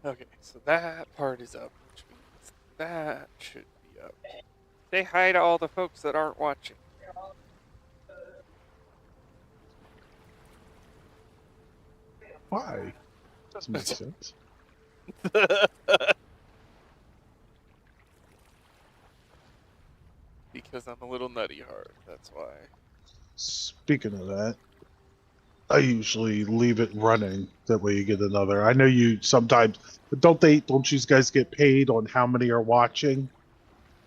Okay, so that part is up, which means that should be up. Say hi to all the folks that aren't watching. Why? Doesn't make sense. Because I'm a little nutty heart, that's why. Speaking of that, I usually leave it running. That way you get another. I know you sometimes, but don't you guys get paid on how many are watching?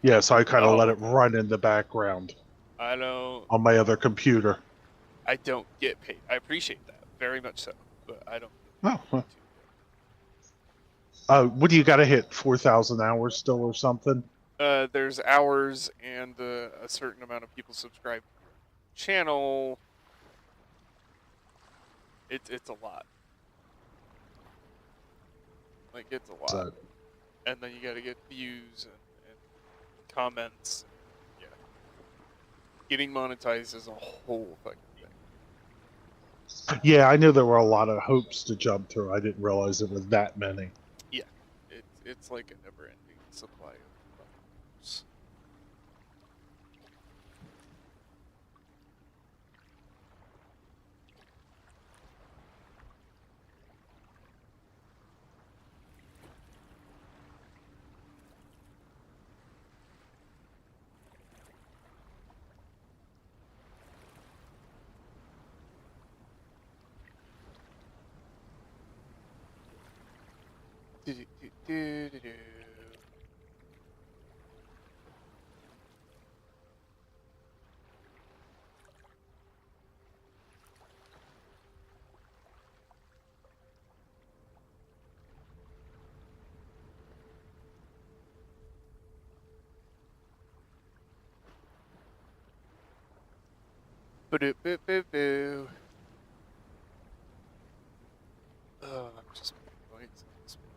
Yeah, so I kind of let Oh, it run in the background I don't. on my other computer. I don't get paid. I appreciate that very much so, but I don't get Oh, paid well. to What do you got to hit? 4,000 hours still or something? there's hours and a certain amount of people subscribe to your channel. It's a lot. Like it's a lot, So, and then you got to get views and comments. And, yeah, getting monetized is a whole fucking thing. yeah, I knew there were a lot of hoops to jump through. I didn't realize it was that many. Yeah, it's like a never-ending supply of hoops. Do-do-do-do-do-do. Boo-doo-boo-boo-boo. Oh, I'm just making noise on this one.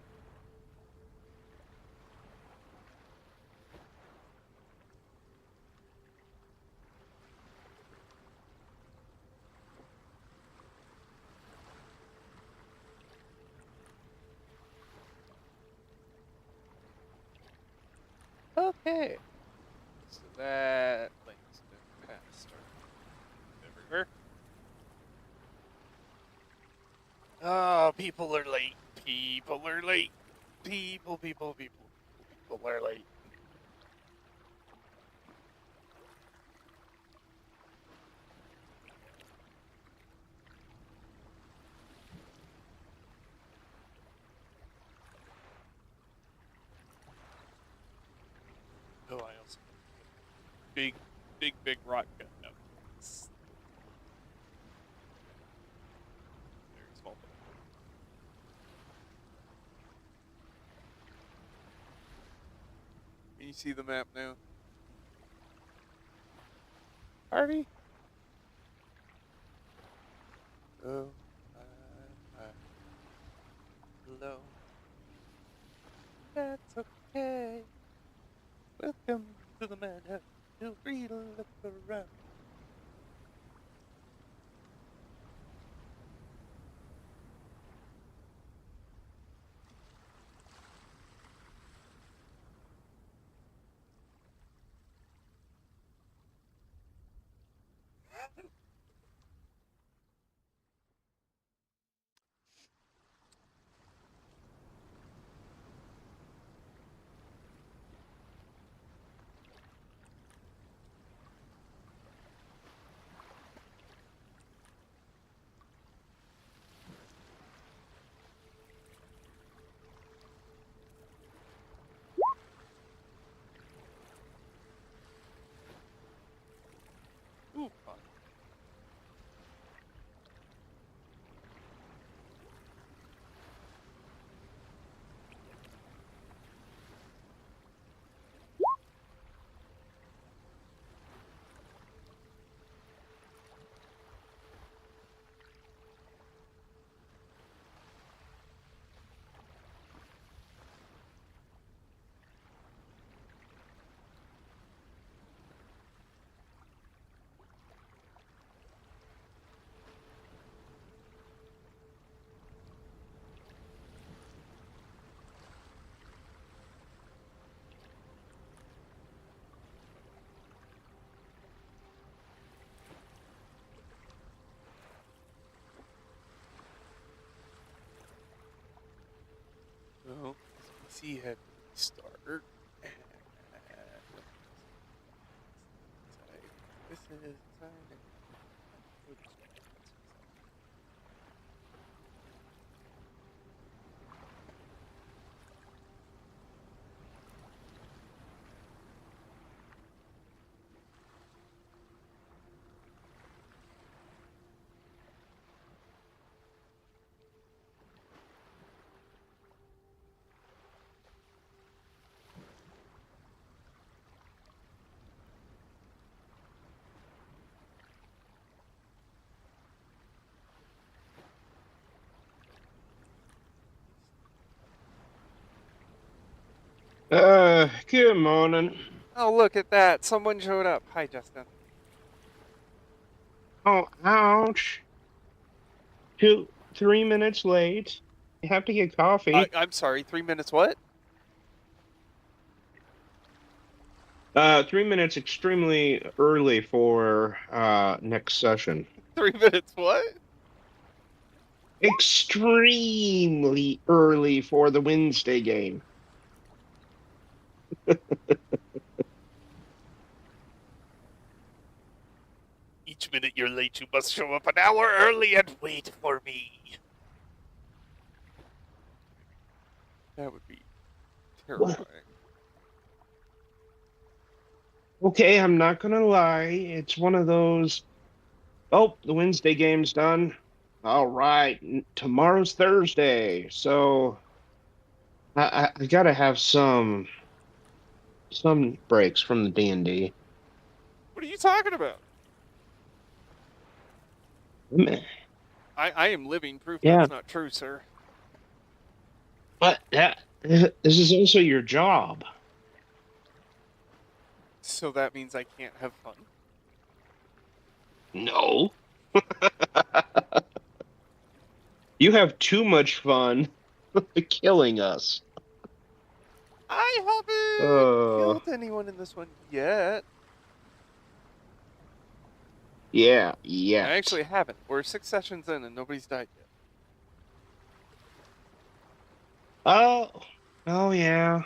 Okay, so that link's been passed everywhere. Oh, people are late. People are late. People are late. Oh, I also big, big rock gun. No, it's very small. Can you see the map now? Harvey? Oh, I'm alone. That's okay. Welcome to the madhouse. Feel free to look around. PC had restart. And this is signing. Good morning. Oh, look at that! Someone showed up. Hi, Justin. Oh, ouch. 3 minutes late. You have to get coffee. I'm sorry. 3 minutes. What? 3 minutes extremely early for next session. 3 minutes. What? Extremely early for the Wednesday game. Each minute you're late, you must show up an hour early and wait for me. That would be terrifying. Okay, I'm not gonna lie. It's one of those. Oh, the Wednesday game's done. All right, tomorrow's Thursday, so I gotta have some breaks from the D&D. What are you talking about? I am living proof Yeah. that's not true, sir. But this is also your job. So that means I can't have fun? No. You have too much fun killing us. I haven't killed anyone in this one yet. Yeah. I actually haven't. We're 6 sessions in and nobody's died yet. Oh yeah.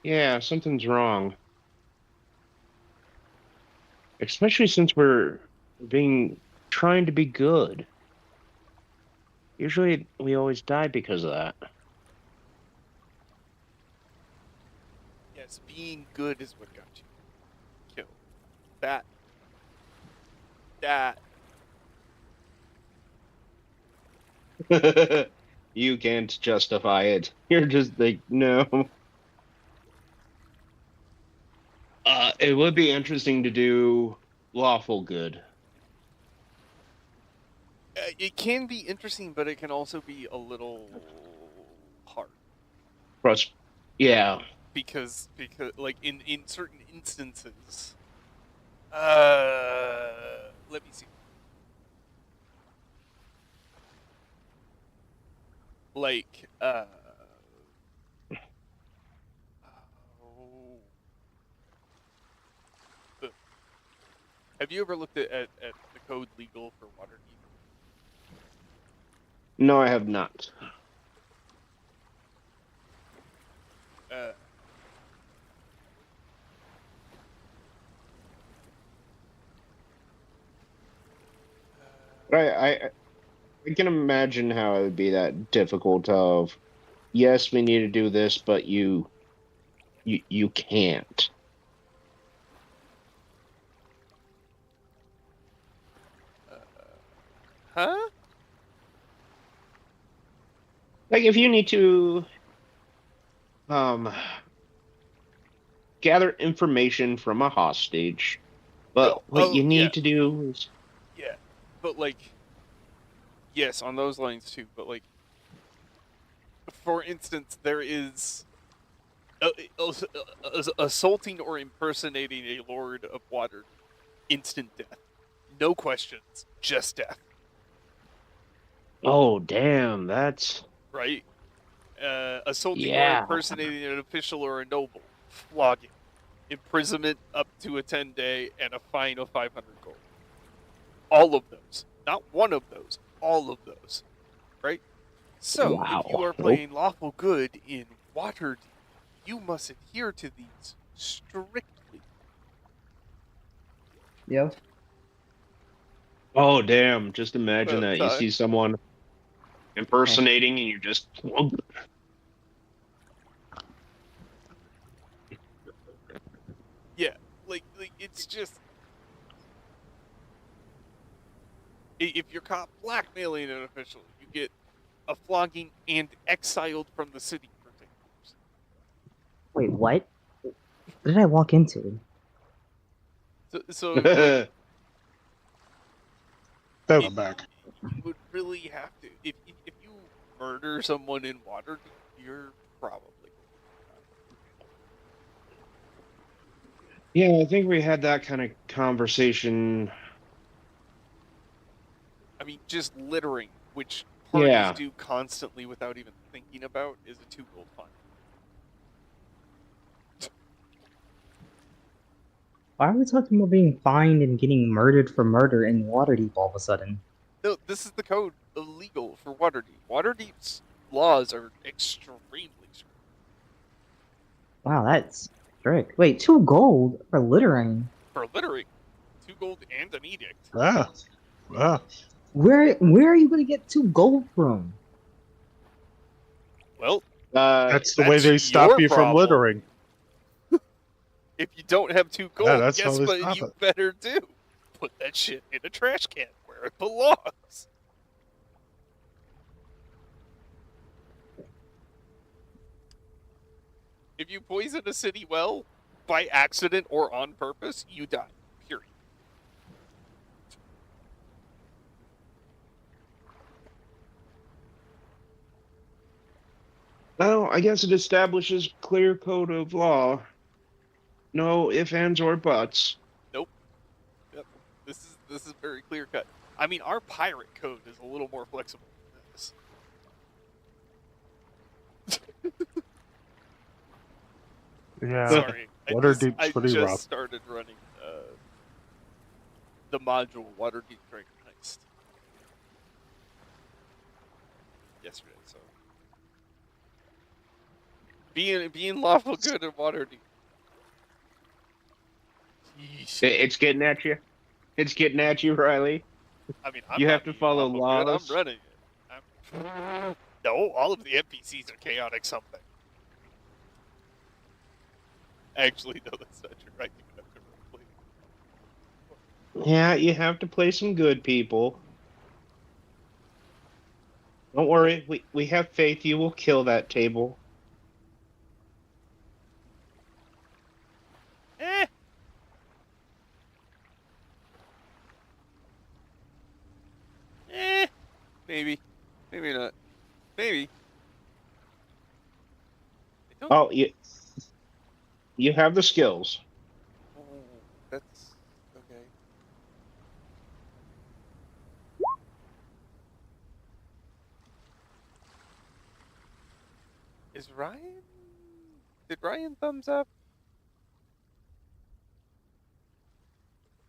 Yeah, something's wrong. Especially since we're trying to be good. Usually we always die because of that. Yes, being good is what got you killed. That. You can't justify it. You're just like, no. It would be interesting to do lawful good. It can be interesting, but it can also be a little hard. Yeah. Because like in certain instances, let me see. Like, have you ever looked at the code legal for Waterdeep? No, I have not. I can imagine how it would be that difficult of, yes, we need to do this, but you can't. Huh? Like if you need to gather information from a hostage, but what you need to do is but like, yes, on those lines too. But like, for instance, there is assaulting or impersonating a lord of water, instant death, no questions, just death. Oh, damn, that's right. Assaulting or impersonating an official or a noble, flogging, imprisonment up to a 10-day, and a fine of 500 gold. All of those, not one of those, all of those, right? So, if you Wow. are playing lawful good in Waterdeep, you must adhere to these strictly. Yep. Oh, damn. Just imagine About that. You time. see someone impersonating and you just. Yeah, like it's just if you're caught blackmailing an official, you get a flogging and exiled from the city for 10 years. Wait, what? What did I walk into? So like, Then it, I'm back. you would really have to if you murder someone in Waterdeep, you're probably. Yeah, I think we had that kind of conversation. I mean, just littering, which parties Yeah. do constantly without even thinking about, is a 2 gold fine. Why are we talking about being fined and getting murdered for murder in Waterdeep all of a sudden? No, this is the code illegal for Waterdeep. Waterdeep's laws are extremely strict. Wow, that's strict. Wait, 2 gold for littering? For littering, 2 gold and an edict. Ah. Ah. Where are you gonna get 2 gold from? Well, That's the way that's they stop your you from problem. littering. If you don't have 2 Yeah, gold, that's how guess they what stop you it. better do? Put that shit in a trash can where it belongs. If you poison a city well, by accident or on purpose, you die. Period. Well, I guess it establishes clear code of law. No ifs, ands, or buts. Nope. Yep. This is very clear cut. I mean, our pirate code is a little more flexible than this. Yeah. Sorry, Waterdeep's pretty just rough. started running the module Waterdeep Dragon Heist yesterday. So being lawful good in Waterdeep. Yeesh. It's getting at you. It's getting at you, Riley. I mean, I'm You not have to being follow lawful good, laws. I'm running it. No, all of the NPCs are chaotic something. Actually, no, that's not true. I do have to play. Yeah, you have to play some good people. Don't worry, we have faith you will kill that table. Eh. Maybe. Maybe not. Maybe. I don't. Oh, you have the skills. Oh, that's okay. Is Ryan? Did Ryan thumbs up?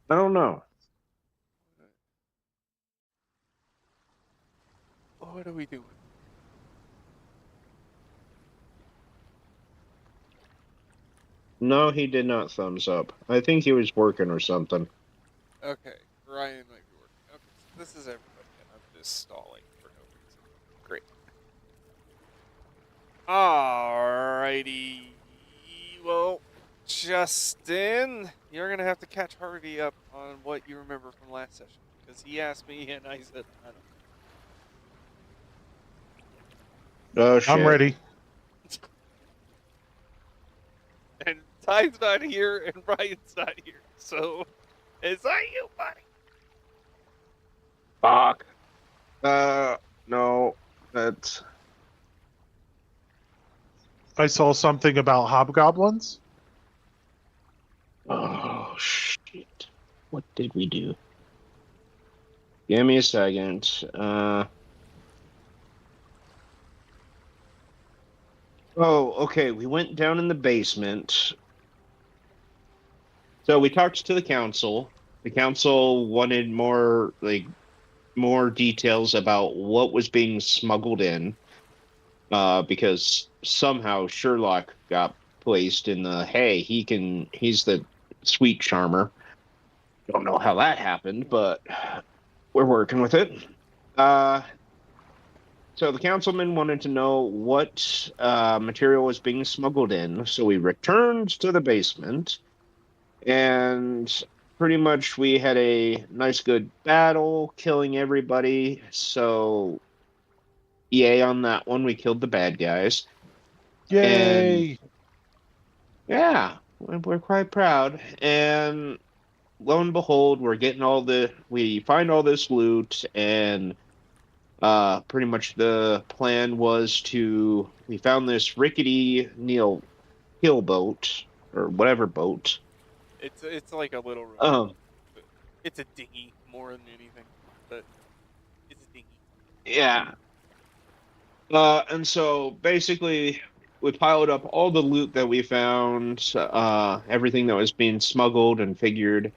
I don't know. What are we doing? No, he did not thumbs up. I think he was working or something. Okay, Ryan might be working. Okay, so this is everybody, and I'm just stalling for no reason. Great. Alrighty. Well, Justin, you're gonna have to catch Harvey up on what you remember from last session because he asked me, and I said, I don't know. Oh shit! I'm ready. And Ty's not here, and Ryan's not here. So, is that you, buddy? Fuck. No, that's. I saw something about hobgoblins. Oh shit! What did we do? Give me a second. Oh, okay. We went down in the basement. So we talked to the council. The council wanted more details about what was being smuggled in. because somehow Sherlock got placed in the hey, he's the sweet charmer. Don't know how that happened, but we're working with it. So the councilman wanted to know what material was being smuggled in, so we returned to the basement, and pretty much we had a nice, good battle, killing everybody. So yay on that one, we killed the bad guys, and Yay! yeah, we're quite proud. And lo and behold, we find all this loot, and pretty much the plan was we found this rickety hill boat or whatever boat. It's like a little river. Um, It's a dinghy more than anything, but it's a dinghy. yeah. And so basically, we piled up all the loot that we found, everything that was being smuggled, and figured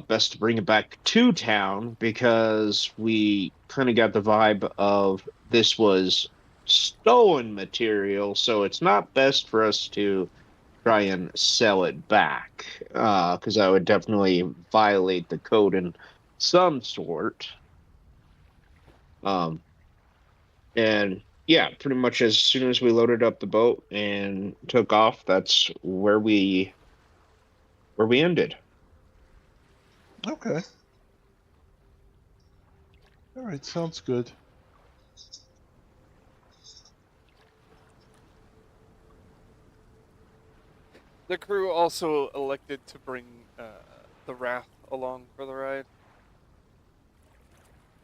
best to bring it back to town because we kind of got the vibe of this was stolen material, so it's not best for us to try and sell it back because that would definitely violate the code in some sort. Um, and yeah, pretty much as soon as we loaded up the boat and took off, that's where we ended. Okay. All right, sounds good. The crew also elected to bring the Wrath along for the ride.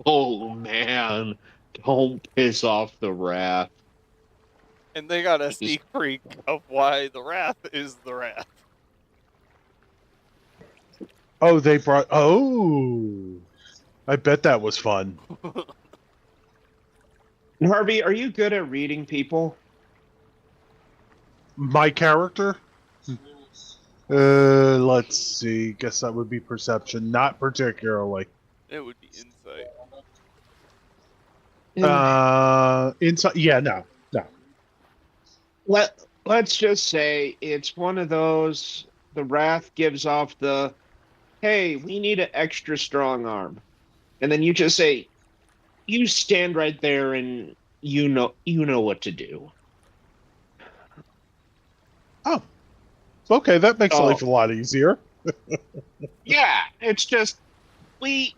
Oh man, don't piss off the Wrath. And they got a Just- sneak peek of why the Wrath is the Wrath. Oh, they brought. Oh, I bet that was fun. Harvey, are you good at reading people? My character. Let's see. Guess that would be perception, not particularly. It would be insight. Inside. Yeah, no. Let's just say it's one of those. The Wrath gives off the, "Hey, we need an extra strong arm," and then you just say, "You stand right there, and you know what to do." Oh, okay. That makes Oh. life a lot easier. Yeah, it's just we.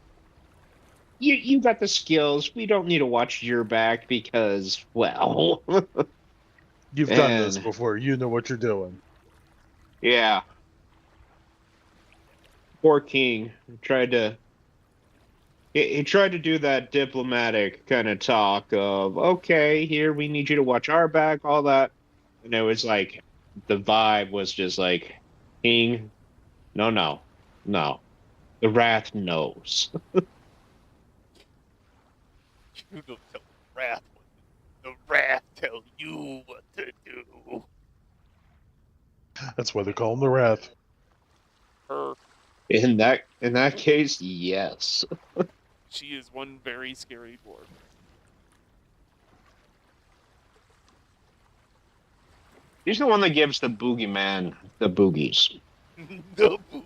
You got the skills. We don't need to watch your back because, well, You've done this and before. You know what you're doing. yeah. Poor King tried to he tried to do that diplomatic kind of talk of, okay, here we need you to watch our back, all that. And it was like the vibe was just like, King, no. The Wrath knows. You don't tell the Wrath what to do. The Wrath tell you what to do. That's why they call him the Wrath. Her, In that case, yes. she is one very scary dwarf. He's the one that gives the boogeyman the boogies. The boo-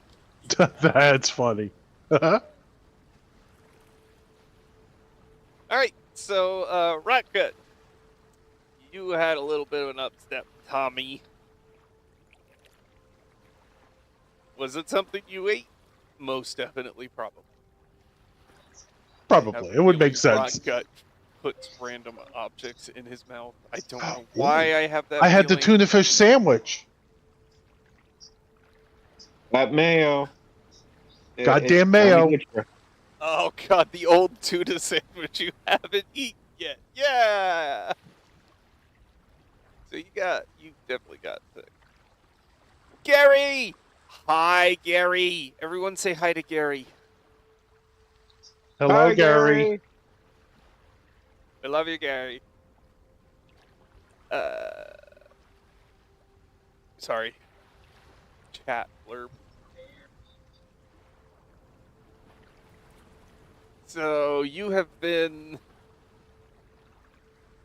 That's funny. Alright, so, Rotgut. You had a little bit of an upstep, Tommy. Was it something you ate? Most definitely, probably. Probably. It would make sense. Rotgut puts random objects in his mouth. I don't know Oh, why I have that I had the feeling. tuna fish sandwich. That mayo. Goddamn It's time to mayo. get your- Oh god, the old tuna sandwich you haven't eaten yet. Yeah. So you definitely got sick. Gary! Hi, Gary. Everyone say hi to Gary. Hello, Hi, Gary. I love you, Gary. Sorry. Chat blurb. So you have been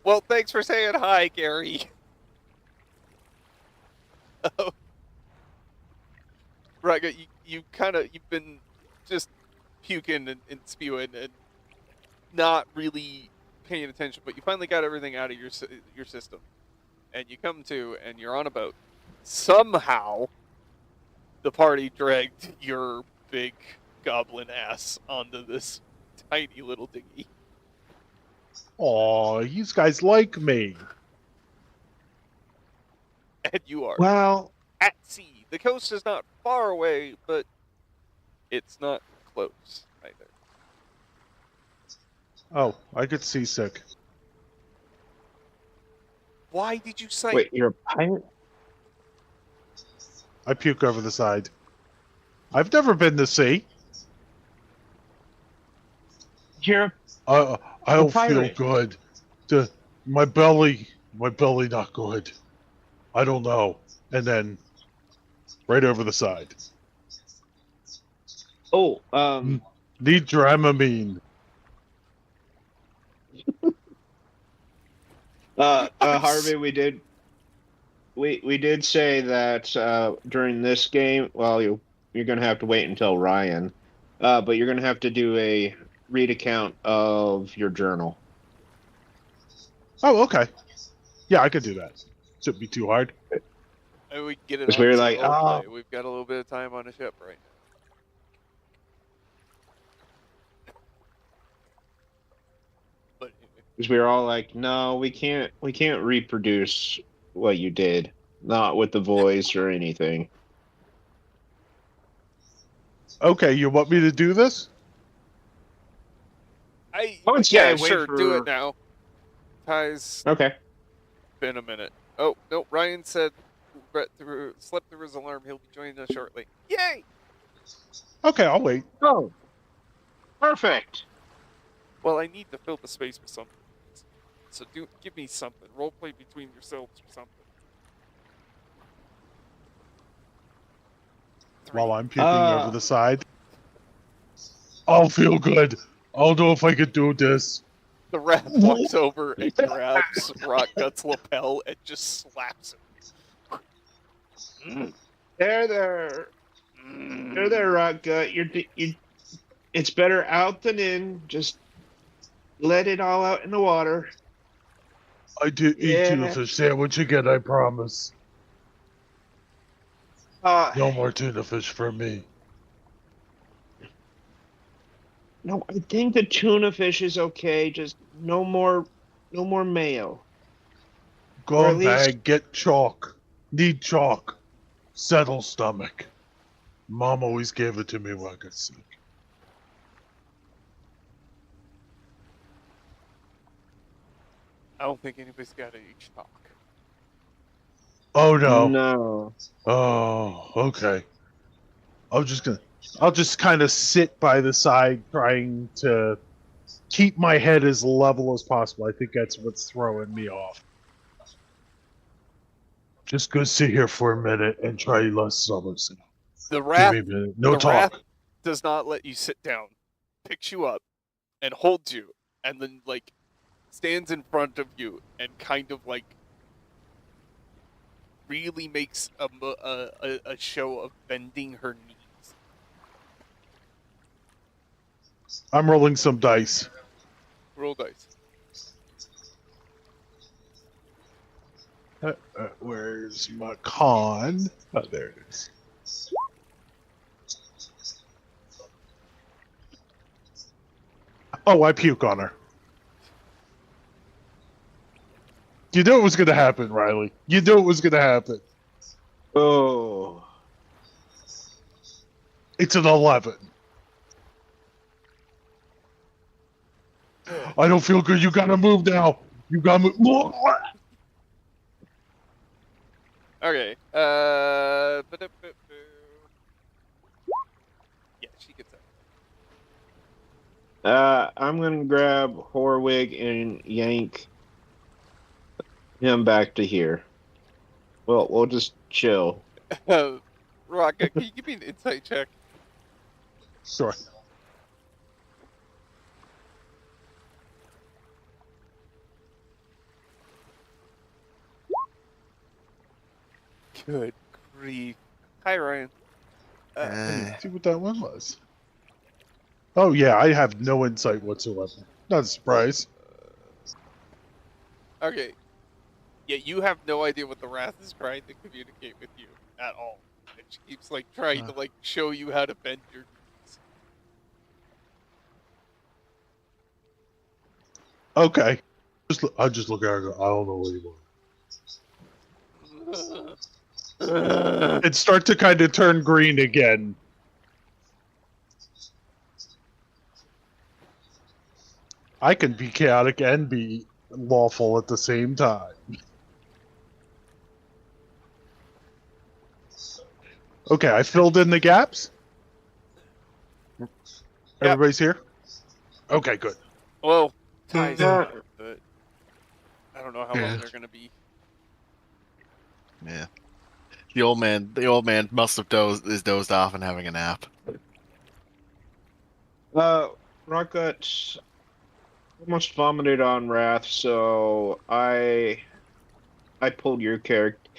Well, thanks for saying hi, Gary. Oh. Right, you've been just puking and spewing and not really paying attention, but you finally got everything out of your system, and you come to, and you're on a boat. Somehow, the party dragged your big goblin ass onto this tiny little dinghy. Aw, you guys like me. And you are Well, at sea. The coast is not far away, but it's not close either. Oh, I get seasick. Why did you say? wait, you're a pirate? I puke over the side. I've never been to sea. You're I don't feel pirate. good. My belly not good. I don't know. And then right over the side. Oh, Need Dramamine. Harvey, we did say that during this game. Well, you're gonna have to wait until Ryan, but you're gonna have to do a read account of your journal. Oh, okay. Yeah, I could do that. Shouldn't be too hard. And we can get it Because on we were to like, roleplay. oh. We've got a little bit of time on the ship right now. But anyway. Because we were all like, no, we can't reproduce what you did, not with the voice or anything. Okay, you want me to do this? I would say wait sure, for... do it now. Ty's Okay. been a minute. Oh, no, Ryan said slept through his alarm. He'll be joining us shortly. Yay! Okay, I'll wait. Oh, perfect. Well, I need to fill the space with something. So give me something. Roleplay between yourselves or something. While I'm puking over the side. I'll feel good. I'll know if I could do this. The rat walks over and grabs Rockgut's lapel and just slaps him. There, Rockgut. You. It's better out than in. Just let it all out in the water. I did eat tuna fish sandwich again, I promise. No more tuna fish for me. No, I think the tuna fish is okay. Just no more mayo. Go on, bag, get chalk. Need chalk. Settle stomach. Mom always gave it to me when I got sick. I don't think anybody's got to each talk. Oh no. No. Oh, okay. I'll just kind of sit by the side trying to keep my head as level as possible. I think that's what's throwing me off. Just go sit here for a minute and try less listen. The rat, Give me a minute. No talk. Rat does not let you sit down, picks you up, and holds you, and then like stands in front of you and kind of like really makes a show of bending her knees. I'm rolling some dice. Roll dice. Where's my con? Oh, there it is. Oh, I puke on her. You knew it was going to happen, Riley. You knew it was going to happen. Oh. It's an 11. I don't feel good. You gotta move now. You gotta move. Okay. Yeah, she gets that. I'm gonna grab Horwig and yank him back to here. Well, we'll just chill. Rocket, can you give me an insight check? Sure. Good grief. Hi, Ryan. I didn't see what that one was. Oh yeah, I have no insight whatsoever. Not a surprise. Okay. Yeah, you have no idea what the Wrath is trying to communicate with you at all. And she keeps like trying to like show you how to bend your knees. Okay. I'll just look at her and go, I don't know what you want. And start to kind of turn green again. I can be chaotic and be lawful at the same time. Okay, I filled in the gaps. Everybody's here? Okay, good. Well, Ty's Yeah. here, but I don't know how long they're gonna be. Yeah. The old man must have dozed off and having a nap. Rockgut almost vomited on Wrath, so I pulled your character.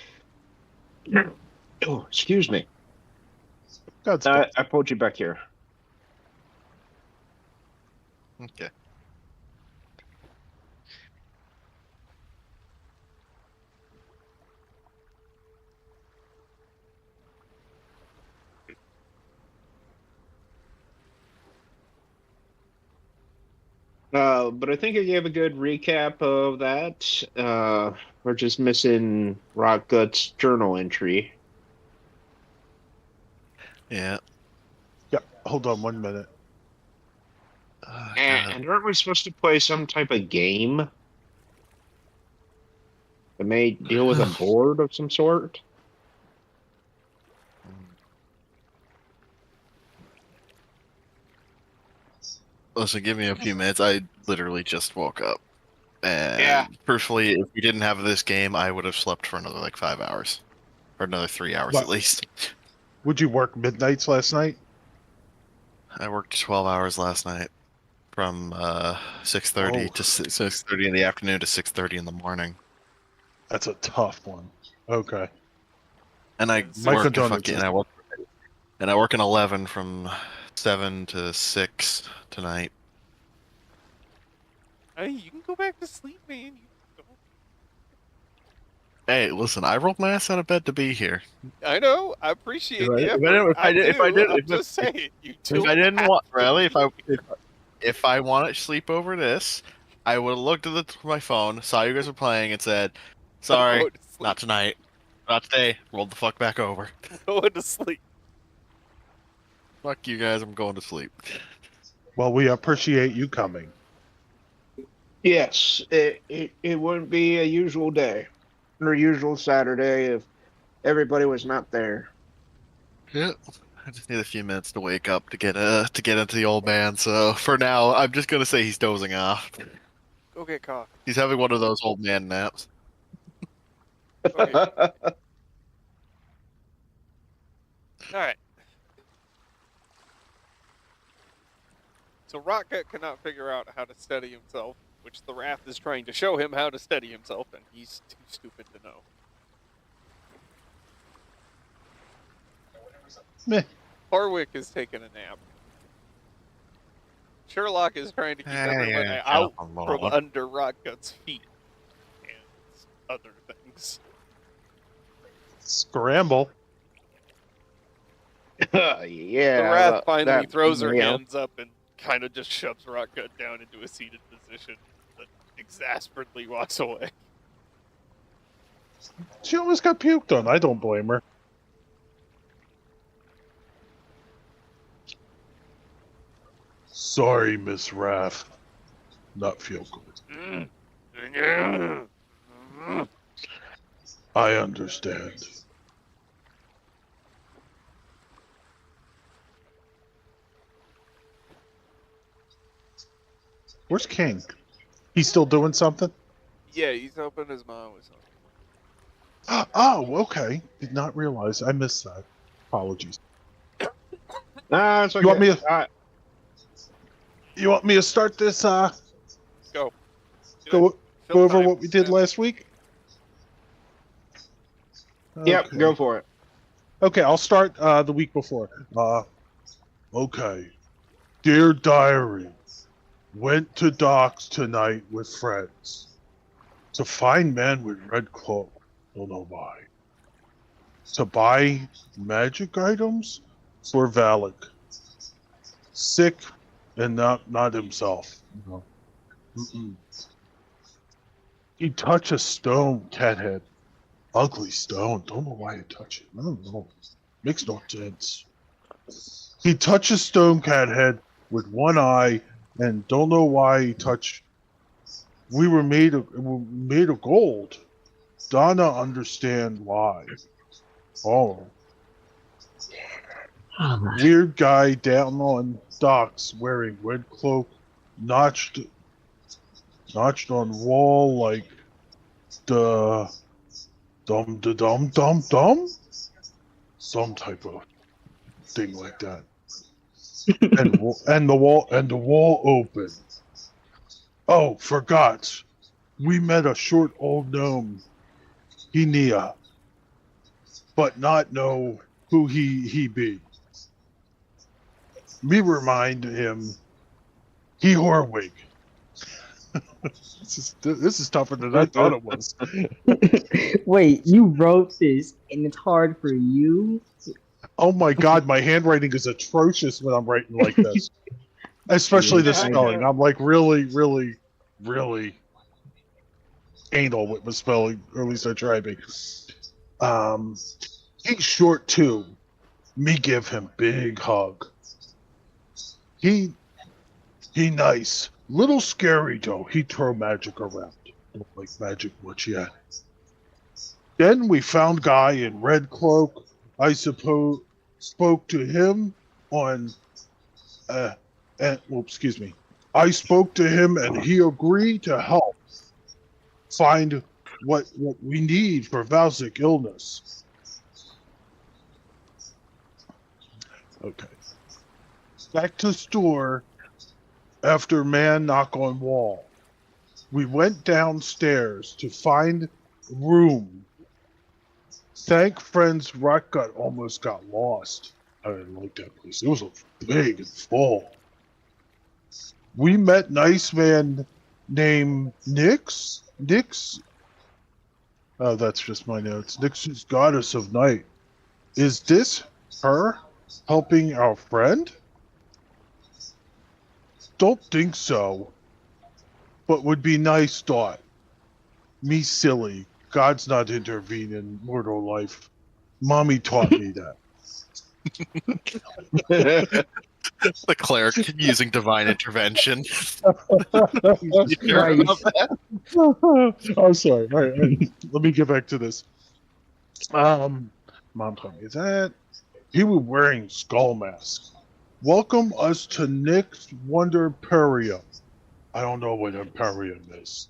Oh, excuse me. That's I pulled you back here. Okay. But I think I gave a good recap of that. We're just missing Rockgut's journal entry. Yeah. Yep. Hold on 1 minute. Oh, God. And aren't we supposed to play some type of game that may deal with a board of some sort? Listen, give me a few minutes. I literally just woke up. And Yeah. truthfully, if we didn't have this game, I would have slept for another like 5 hours. Or another 3 hours What? at least. Would you work midnights last night? I worked 12 hours last night. From 6:30 Oh. to 6:30 in the afternoon to 6:30 in the morning. That's a tough one. Okay. And I My work condolences. and I work in 11 from 7 to 6 tonight. Hey, you can go back to sleep, man. You don't- Hey, listen, I rolled my ass out of bed to be here. I know. I appreciate If I- the if I effort. didn't- if I did- if I did- I'm if- just saying. You If I didn't have want, to Riley, be. if I wanted to sleep over this, I would have looked at my phone, saw you guys were playing, and said, I'm "Sorry, going to sleep. not tonight, not today." Rolled the fuck back over. Going to sleep. Fuck you guys, I'm going to sleep. Well, we appreciate you coming. Yes, it wouldn't be a usual day or usual Saturday if everybody was not there. Yeah. I just need a few minutes to wake up to get into the old man. So for now, I'm just gonna say he's dozing off. Go get coffee. He's having one of those old man naps. Okay. All right. So Rockgut cannot figure out how to steady himself, which the Wrath is trying to show him how to steady himself, and he's too stupid to know. Meh. Harwick is taking a nap. Sherlock is trying to keep everyone yeah, out come from on. under Rockgut's feet and other things. Scramble. Yeah. The Wrath finally that- throws her yeah. hands up and kind of just shoves Rockgut down into a seated position, but exasperately walks away. She almost got puked on. I don't blame her. Sorry, Miss Raff. Not feel good. I understand. Where's King? He's still doing something? Yeah, he's helping his mom with something. Oh, okay. Did not realize. I missed that. Apologies. Nah, it's okay. You want me to- Uh, You want me to start this? Go. Go Fill over time, what we did Sam. last week. Yep, Okay. go for it. Okay, I'll start the week before. Okay. Dear Diary, went to docks tonight with friends. To find man with red cloak. Don't know why. To buy magic items for Valak. Sick and not himself. No. Mm-mm. He touched a stone, cathead. Ugly stone. Don't know why he touched it. I don't know. Makes no sense. He touched a stone cat head with one eye, and don't know why he touched. We were made of gold. Donna understand why. Oh, weird guy down on docks wearing red cloak, notched on wall like the dum, some type of thing like that. and the wall open. Oh, forgot. We met a short old gnome, Nia, but not know who he be. Me remind him, he Horwig. This is tougher than I thought it was. Wait, you wrote this and it's hard for you? Oh my god, my handwriting is atrocious when I'm writing like this. Especially the Yeah, I spelling. know. I'm like really anal with my spelling, or at least I try to be. He's short too. Me give him big hug. He nice. Little scary though. He throw magic around. Don't like magic much yet. Then we found guy in red cloak. I suppose spoke to him on excuse me. I spoke to him and he agreed to help find what we need for Valsic illness. Okay. Back to store after man knock on wall. We went downstairs to find room. Thank friends Rutgut almost got lost. I didn't like that place. It was big and full. We met nice man named Nyx. Oh, that's just my notes. Nyx is goddess of night. Is this her helping our friend? Don't think so. But would be nice thought. Me silly. God's not intervene in mortal life. Mommy taught me that. The cleric using divine intervention. I'm Christ. sorry. All right. Let me get back to this. Mom told me that. He was wearing skull mask. Welcome us to Nick's Wonder Imperium. I don't know what Imperium is.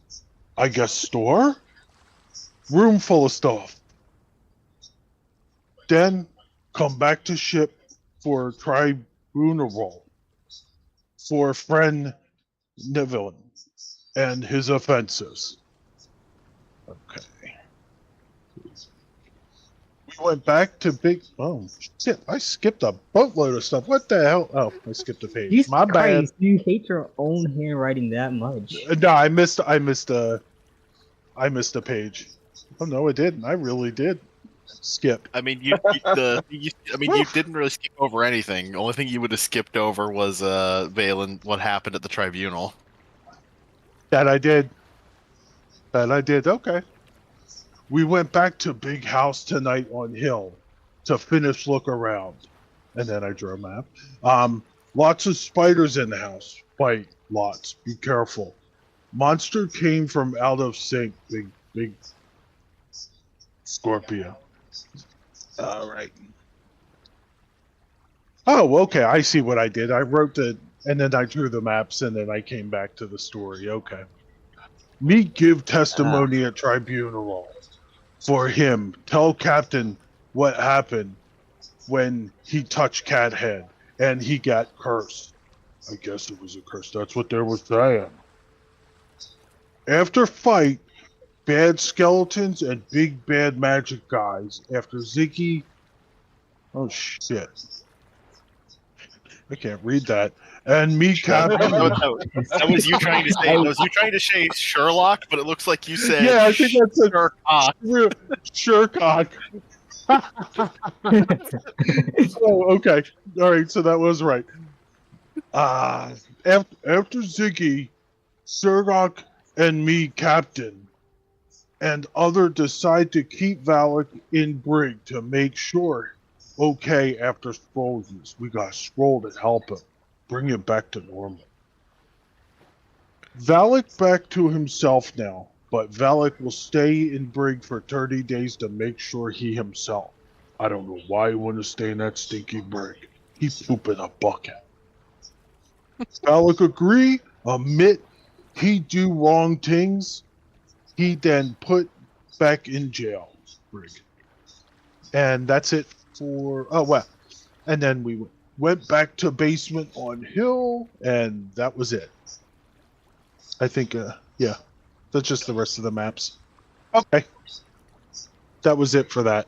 I guess store? Room full of stuff. Then come back to ship for tribunal for friend Niven and his offenses. Okay. We went back to big. Oh shit! I skipped a boatload of stuff. What the hell? Oh, I skipped a page. Jesus My bad. Christ, you hate your own handwriting that much. No, I missed a page. Oh no, I didn't. I really did skip. I mean, you didn't really skip over anything. The only thing you would have skipped over was Valen, what happened at the tribunal. That I did. Okay. We went back to big house tonight on hill to finish look around, and then I drew a map. Lots of spiders in the house. Fight lots. Be careful. Monster came from out of sync. Big Scorpio. All right. Oh, okay. I see what I did. I wrote the, and then I drew the maps, and then I came back to the story. Okay. Me give testimony at tribunal for him. Tell Captain what happened when he touched Cat Head and he got cursed. I guess it was a curse. That's what they were saying. After fight, bad skeletons and big bad magic guys after Ziggy. Oh shit! I can't read that. And me, Captain. That was you trying to say. That was you trying to say Sherlock, but it looks like you said. Yeah, I think that's a Sherlock. Sherlock. Oh, okay. All right, so that was right. After Ziggy, Sherlock, and me, Captain, and other decide to keep Valak in brig to make sure. Okay, after Sproul use, we got Sproul to help him, bring him back to normal. Valak back to himself now, but Valak will stay in brig for 30 days to make sure he himself. I don't know why he wouldn't stay in that stinky brig. He poop in a bucket. Valak agree, admit he do wrong things. He then put back in jail, brig. And that's it for, and then we went back to basement on hill, and that was it. I think, yeah, that's just the rest of the maps. Okay. That was it for that.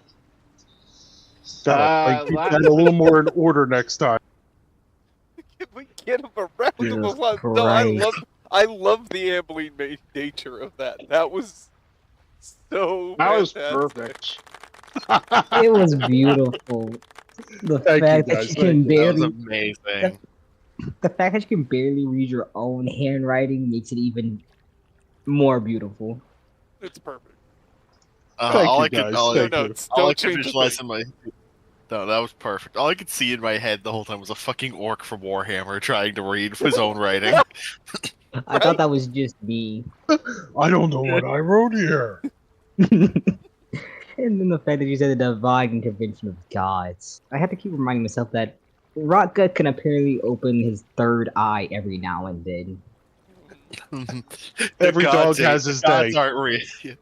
Gotta keep that a little more in order next time. Can we get him a round of Jesus applause? No, Christ. I love the ambling nature of that. That was so That was fantastic. perfect. It was beautiful. The Thank you, fact guys. that you can That was barely amazing. the fact that you can barely read your own handwriting makes it even more beautiful. It's perfect. Thank all you, I could, guys. all, Thank no, you. all I don't could change a visualize thing. in my. No, that was perfect. All I could see in my head the whole time was a fucking orc from Warhammer trying to read his own writing. I thought that was just me. I don't know what I wrote here. And then the fact that you said the divine intervention of gods. I have to keep reminding myself that Rotgut can apparently open his third eye every now and then. The Every gods dog has ain't- his the gods day. aren't real.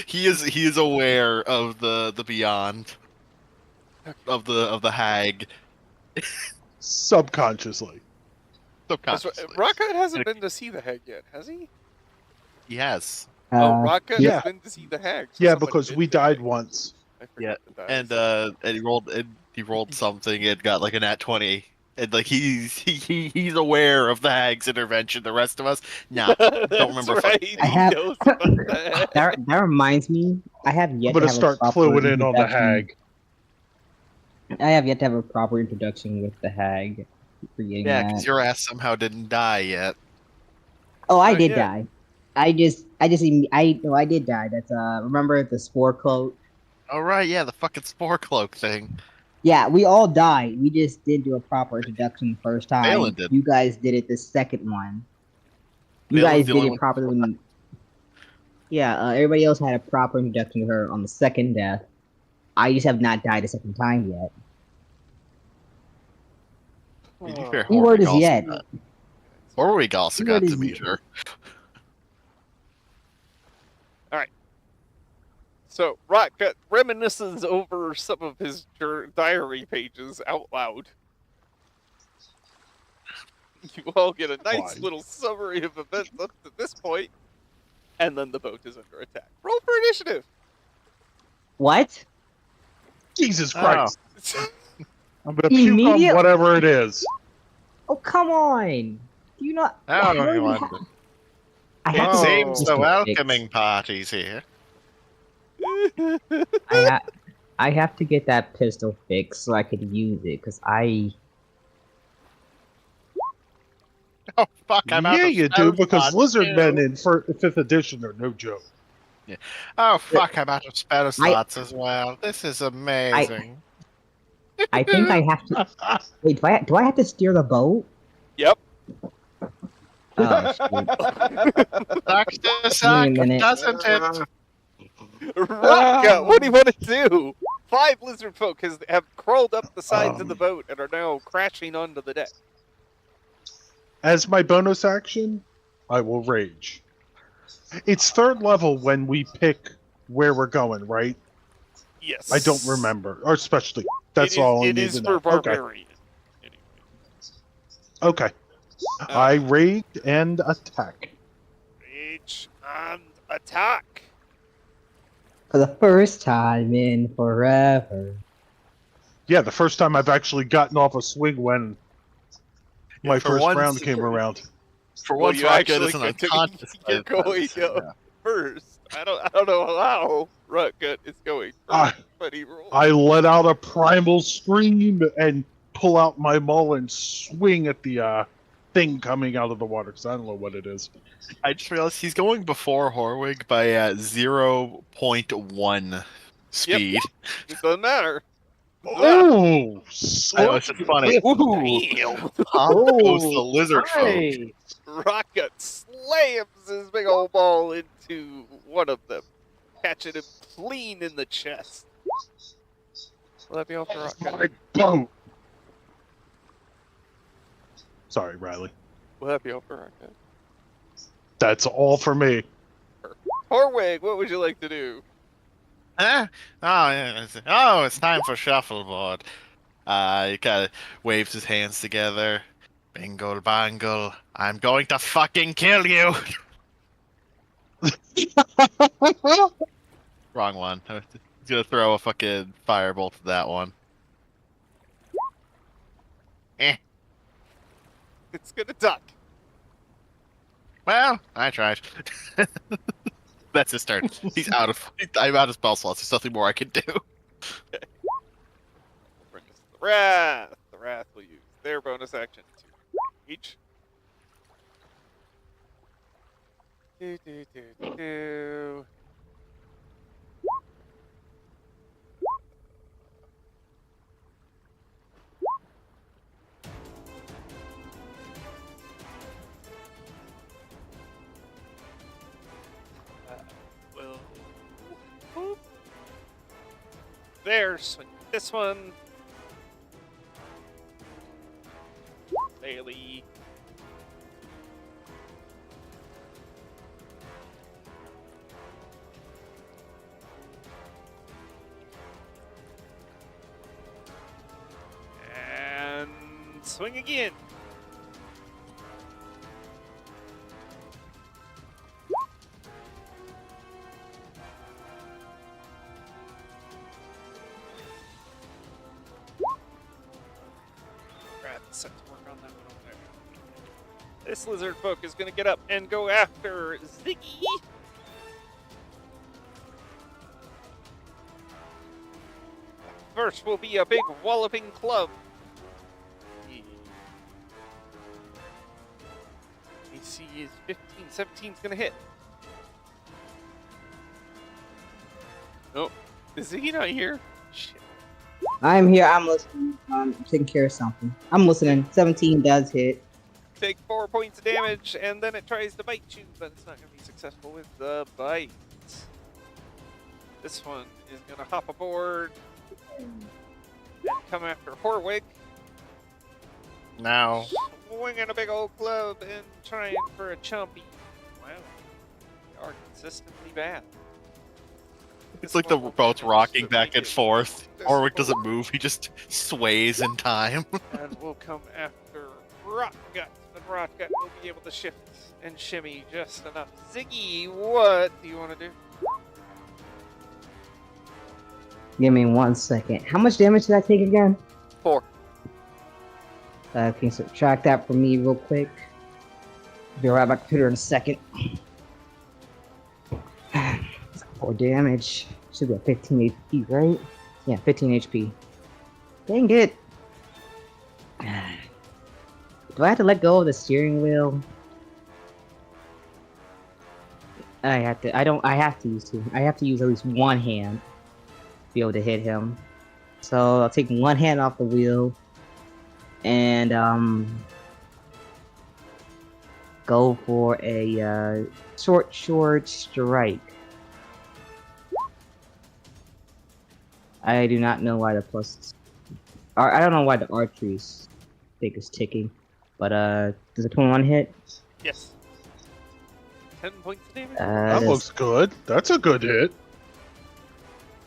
He is aware of the beyond of the hag Subconsciously. That's right. subconsciously. Rocket hasn't been to see the hag yet, has he? Yes, Oh, Rocket yeah. has been to see the hag. So Yeah, somebody because did we pick died it. once. I forget that and is. he rolled something. It got like a nat 20. And like he's aware of the hag's intervention. The rest of us, nah, don't That's remember. right. fucking I He have knows about that. that reminds me. I have I'm yet gonna to have start a proper cluing in on the introduction. hag. I have yet to have a proper introduction with the hag. Forgetting Yeah, that. because your ass somehow didn't die yet. Oh, I Not did yet. die. I did die. That's remember the spore cloak? Oh right, yeah, the fucking spore cloak thing. Yeah, we all died. We just didn't do a proper introduction the first time. Balin did. You guys did it the second one. You Balin's guys the did only it one- properly when. Yeah, everybody else had a proper introduction to her on the second death. I just have not died a second time yet. To be fair, Keyword is Horwig also yet. got- Horwig also Keyword got to is meet her. So Rocket reminisces over some of his diary pages out loud. You all get a nice Fine. little summary of events up to this point, and then the boat is under attack. Roll for initiative. What? Jesus Christ. Oh. I'm gonna puke on Immediate- whatever it is. Oh, come on! Do you not? I don't know why if you do want have- to. I have It to seems just the to welcoming fix- party's here. I have to get that pistol fixed so I could use it because Oh fuck! I'm out Yeah, of you do, spell because slots, Lizard too. Men in 5th edition are no joke. Oh fuck! I'm out of spell slots as well. This is amazing. I think I have to. Wait, do I have to steer the boat? Yep. Oh shoot! Sucks to Wait a suck, minute. doesn't it? Rocket, what do you want to do? 5 lizard folk have crawled up the sides of the boat and are now crashing onto the deck. As my bonus action, I will rage. It's 3rd level when we pick where we're going, right? Yes. I don't remember. Or especially, that's all I It need is to for know. barbarian. Anyway. Okay. I raid and attack. Rage and attack. For the first time in forever. Yeah, the first time I've actually gotten off a swing when my For first once- round came around. For Well, once, you Rocket actually isn't get to- unconscious. you're going first. I don't know how Rutgut is going I- first, but he rolled. I let out a primal scream and pull out my maul and swing at the thing coming out of the water, because I don't know what it is. I just realized he's going before Horwig by 0.1 speed. It doesn't matter. Oh! I know, it's just funny. Ooh! Damn. Pop goes the lizard folk. Nice. Rutgut slams his big old ball into one of them, catching him clean in the chest. Will that be all for Rutgut? My boat! Sorry, Riley. Will that be all for Rutgut? That's all for me. Horwig, what would you like to do? Huh? It's time for shuffleboard. He kind of waves his hands together. Bingle bangle. I'm going to fucking kill you. Wrong one. He's gonna throw a fucking firebolt at that one. It's gonna duck. Well, I tried. That's his turn. He's out of. I'm out of spell slots. There's nothing more I can do. Bring us the Wrath. The Wrath will use their bonus action to reach. Do. Will. Whoop. There, swing this one. Bailey. And swing again. Brad, set to work on that one over there. This lizard folk is going to get up and go after Ziggy. First will be a big walloping club. AC is 15. 17's going to hit. Nope. Is Ziggy not here? Shit. I'm here. I'm listening. I'm taking care of something. I'm listening. 17 does hit. Take 4 points of damage, and then it tries to bite you, but it's not going to be successful with the bite. This one is going to hop aboard and come after Horwig, Now, swinging a big old club and trying for a chompy. Wow, they are consistently bad. it's like the boat's rocking back and forth. Orwick doesn't move, he just sways in time. And we'll come after Rotgut, but Rotgut will be able to shift and shimmy just enough. Ziggy, what do you want to do? Give me 1 second. How much damage did I take again? 4. Can you subtract that from me real quick? Be right back to her in a second. 4 damage. Should be at 15 HP, right? Yeah, 15 HP. Dang it! Do I have to let go of the steering wheel? I have to. I have to use two. I have to use at least one hand to be able to hit him. So I'll take one hand off the wheel and go for a short strike. I do not know why the plus. I don't know why the archery stick is ticking, but does a 21 hit? Yes. 10 points of damage. That looks good. That's a good hit.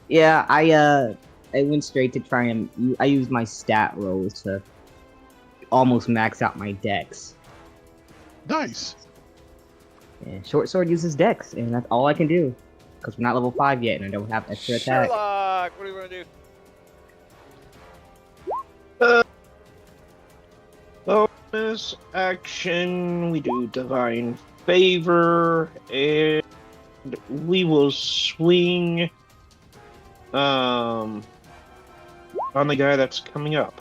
Yeah, I went straight to try and I used my stat rolls to almost max out my dex. Nice. Yeah, short sword uses dex, and that's all I can do. Because we're not level 5 yet, and I don't have extra attack. Sherlock, what do you want to do? Bonus action. We do divine favor, and we will swing on the guy that's coming up.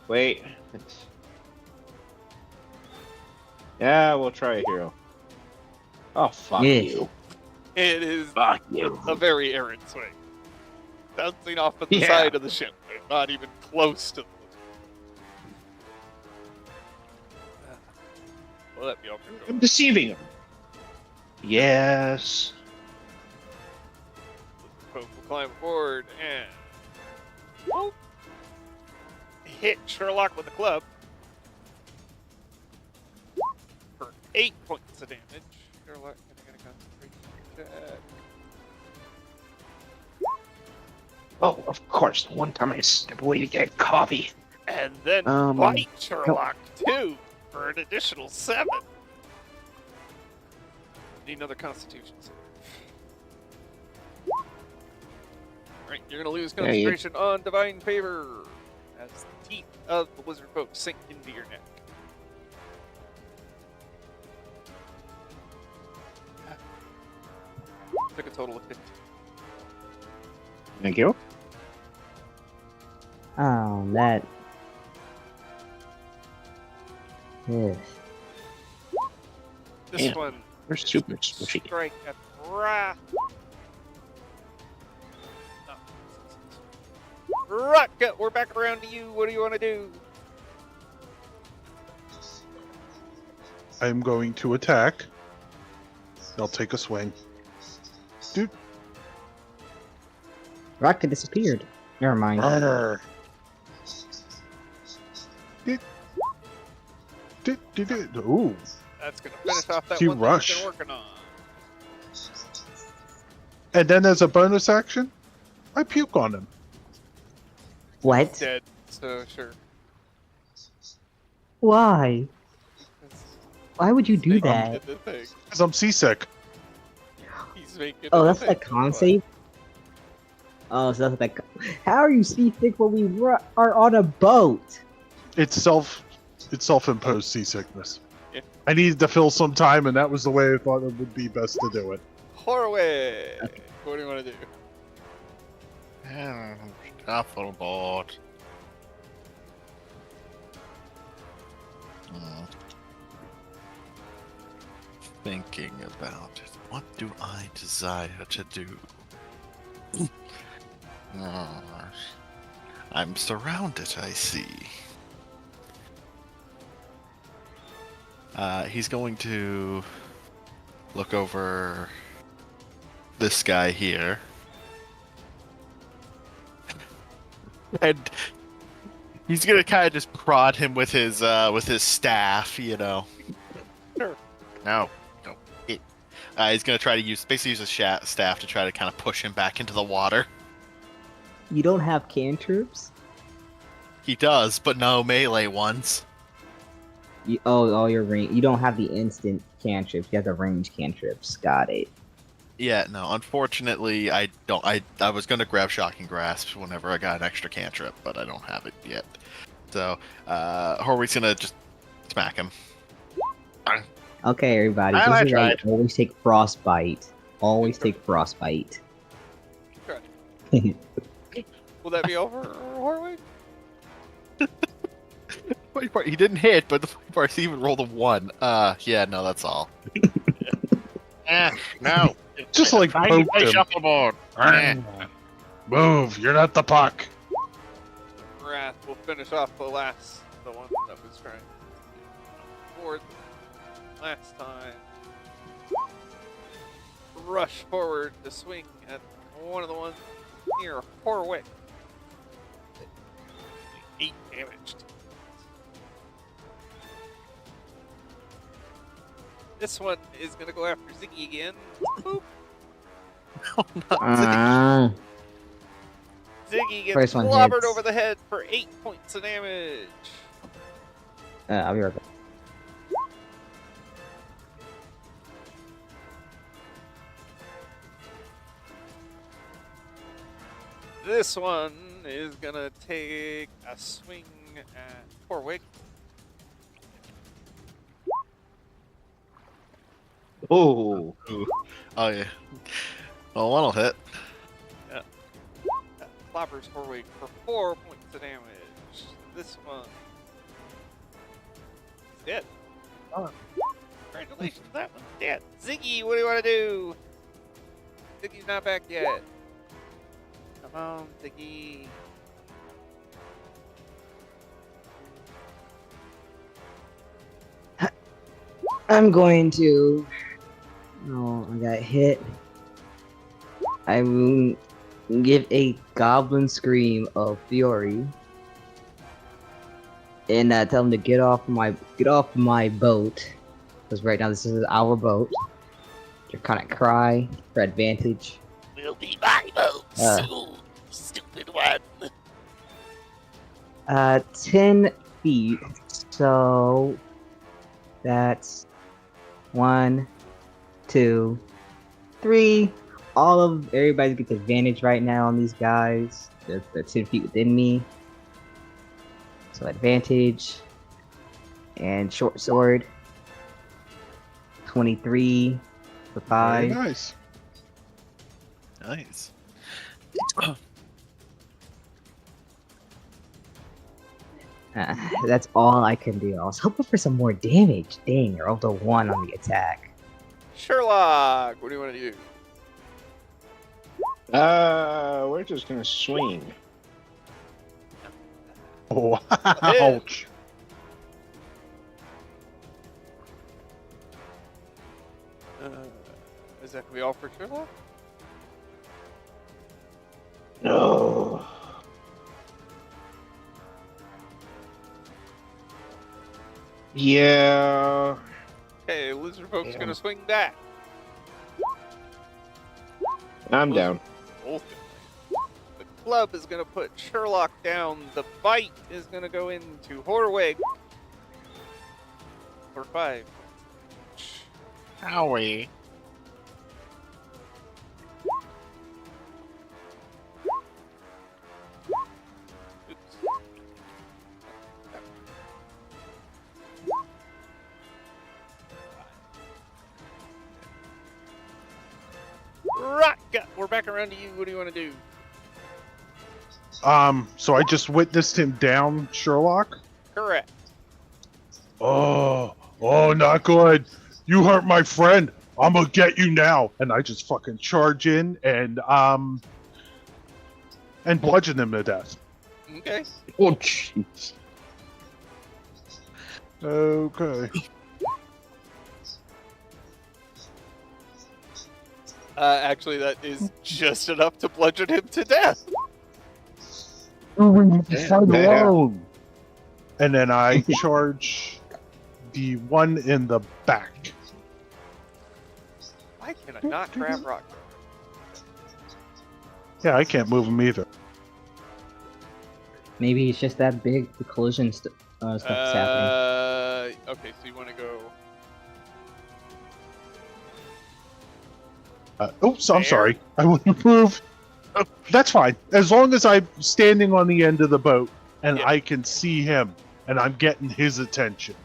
Wait. Yeah, we'll try a hero. Oh, fuck Yes. you. It is Fuck you. a very errant swing. Bouncing off of the Yeah. side of the ship. Not even close to the... Will that be over? I'm deceiving him. Yes. Pope will climb aboard and... Oh. Hit Sherlock with a club. For 8 points of damage. Sherlock gonna get a concentration check. Oh, of course. The one time I step away to get coffee. And then bite Sherlock too for an additional 7. Need another Constitution save. Alright, you're gonna lose Yeah, you- concentration on Divine Favor as the teeth of the lizard folk sink into your neck. Took a total of 15. Thank you. Oh, that. Yes. This Yeah. one, We're super squishy. strike at Ra. Rutka, we're back around to you. What do you want to do? I'm going to attack. I'll take a swing. Dude, Rocket disappeared. Never mind. murder. Ooh, That's gonna finish off that You one rush. that you've been working on. and then as a bonus action, I puke on him. What? Dead, so sure. Why? It's Why would you do making that? it the thing. Because I'm seasick. He's making Oh, it that's the the thing. con save? Oh, so that's like. How are you seasick when we are on a boat? It's self-imposed seasickness. Yeah. I needed to fill some time, and that was the way I thought it would be best to do it. Horway! What do you want to do? Shuffleboard. Hmm. Thinking about it. What do I desire to do? I'm surrounded, I see. He's going to look over this guy here. And he's gonna kind of just prod him with his staff, you know. Sure. No. He's gonna try to use his staff to try to kind of push him back into the water. You don't have cantrips? He does, but no melee ones. Your range. You don't have the instant cantrips. You have the range cantrips. Got it. Yeah, no. Unfortunately, I don't. I was gonna grab Shocking Grasp whenever I got an extra cantrip, but I don't have it yet. So, Horweek's gonna just smack him. Okay, everybody. I This is why tried. you always take frostbite. Always take frostbite. Right. Will that be over, Horway? Funny part, he didn't hit, but the funny part is he even rolled a 1. Yeah, no, that's all. No. Just like Try to poked play him. shuffleboard. Move, you're not the puck. Wrath will finish off the one that was trying to get forward last time. Rush forward to swing at one of the ones near Horwick. 8 damage. This one is gonna go after Ziggy again. Boop. Ziggy gets First one clobbered hits. over the head for 8 points of damage. I'll be right back. This one is gonna take a swing at Corwig. Oh, Oh yeah. Well, one'll hit. That clobbers Corwig for 4 points of damage. This one is dead. Oh. Congratulations, that one's dead. Ziggy, what do you want to do? Ziggy's not back yet. Come on, Ziggy. I'm going to. Oh, I got hit. I will give a goblin scream of fury, and tell him to get off my boat. Because right now this is our boat. To kind of cry for advantage. Will be my boat soon, stupid one. 10 feet. So that's 1, 2, 3. Everybody gets advantage right now on these guys. They're 10 feet within me. So advantage. And short sword. 23 for 5. Very nice. Nice. That's all I can do. I was hoping for some more damage. Dang, I rolled a 1 on the attack. Sherlock, what do you want to do? we're just gonna swing. Oh, ouch. Is that gonna be all for Sherlock? No. Yeah. Okay, lizard folk's Damn. gonna swing back. I'm down. The club is gonna put Sherlock down. The bite is gonna go into Horwig for 5. Howie. Oops. Right, we're back around to you. What do you want to do? So I just witnessed him down, Sherlock. Correct. Oh, not good. You hurt my friend. I'm gonna get you now. And I just fucking charge in and bludgeon him to death. Okay. Oh, jeez. Okay. Actually, that is just enough to bludgeon him to death. Fight Damn. alone. And then I charge the one in the back. Why can I not grab rock? Yeah, I can't move him either. Maybe it's just that big. The collision stuff is happening. Okay, so you want to go? Oops, I'm There. sorry. I wouldn't move. That's fine. As long as I'm standing on the end of the boat and Yeah. I can see him and I'm getting his attention.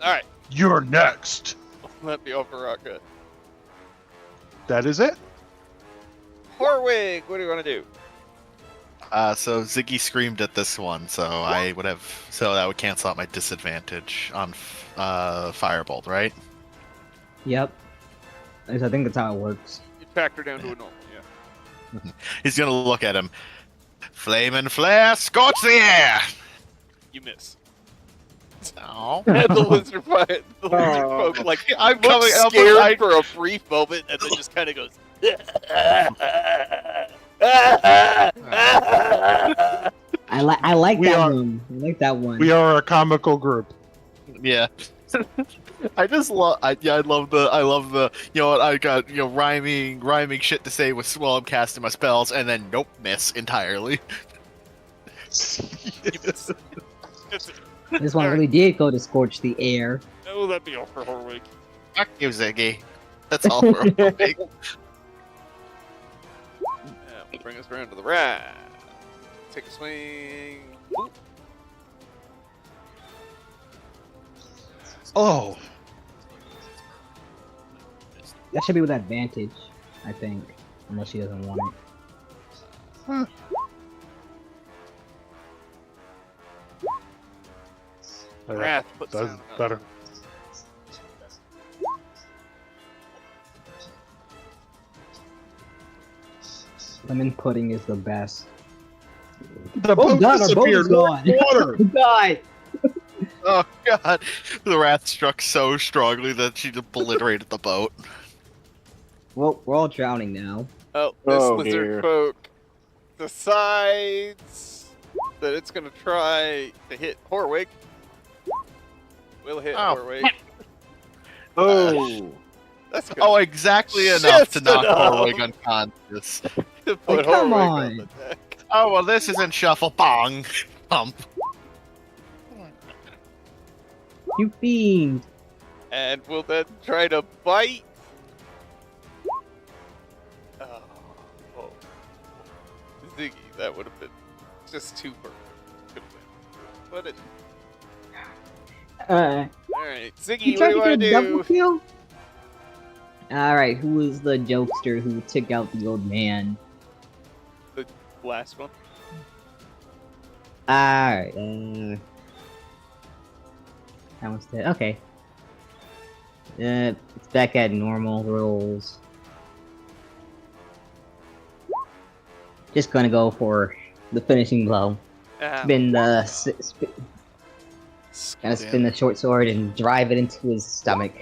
All right, You're next. let me over rocket. That is it. Horwig, what do you want to do? So Ziggy screamed at this one, so I would have. So that would cancel out my disadvantage on Firebolt, right? Yep. I think that's how it works. You factor down to a normal, yeah. He's gonna look at him. Flame and flare, scorch the air. You miss. Oh. And the lizard folk like I'm looks coming up. scared for a brief moment, and then just kind of goes. I like We that are- one. I like that one. We are a comical group. Yeah. I just love. I love the. You know what? I got rhyming shit to say while I'm casting my spells, and then nope, miss entirely. You miss. That's it. This one really did go to scorch the air. Oh, that'd be all for Horwig. Fuck you, Ziggy. That's all for me. bring us around to the rat. Take a swing. Boop. Oh, That should be with advantage, I think. Unless she doesn't want it. Wrath puts that's down better. Lemon pudding is the best. The Oh boat god, our boat is disappeared. We're in gone! water. Oh god! Oh god, the wrath struck so strongly that she obliterated the boat. Well, we're all drowning now. Oh, this Oh, lizard dear. folk decides that it's going to try to hit Horwig. Will hit Oh. Horwig. Oh. That's good. Oh, exactly enough Just to knock enough. Horwig unconscious. To put come Horwig on. on the deck. Oh well, this isn't shuffle bong pump. You fiend! And will then try to bite. Oh. Ziggy, that would have been just too perfect. Could have been. But it. Alright, Ziggy, you what tried do you to want get a to double do? kill? Alright, who was the jokester who took out the old man? The last one. Alright, that was dead. Okay. It's back at normal rolls. Just gonna go for the finishing blow. Ah, Spin the gonna spin the short sword and drive it into his stomach.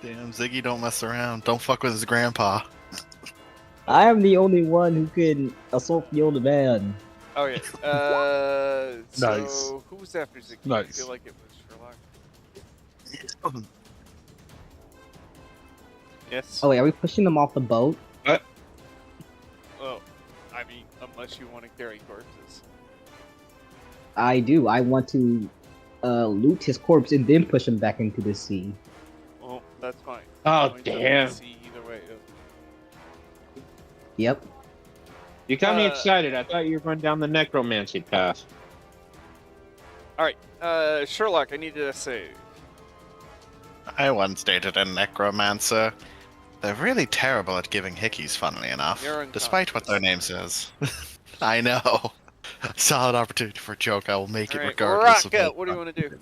Damn, Ziggy, don't mess around. Don't fuck with his grandpa. I am the only one who can assault the old man. Okay. Nice. So who was after Ziggy? I Nice. feel like it was Sherlock. Yes. Oh wait, are we pushing them off the boat? Well, I mean, unless you want to carry corpses. I do. I want to loot his corpse and then push him back into the sea. Well, that's fine. Oh, Going to damn. see either way. Yep. You got me Uh, excited. I thought you were going down the necromancy path. All right, Sherlock, I need to save. I once dated a necromancer. They're really terrible at giving hickeys, funnily enough, You're despite what their name says. I know. Solid opportunity for a joke. I will make it All right, regardless of Rocket, what do you want to do?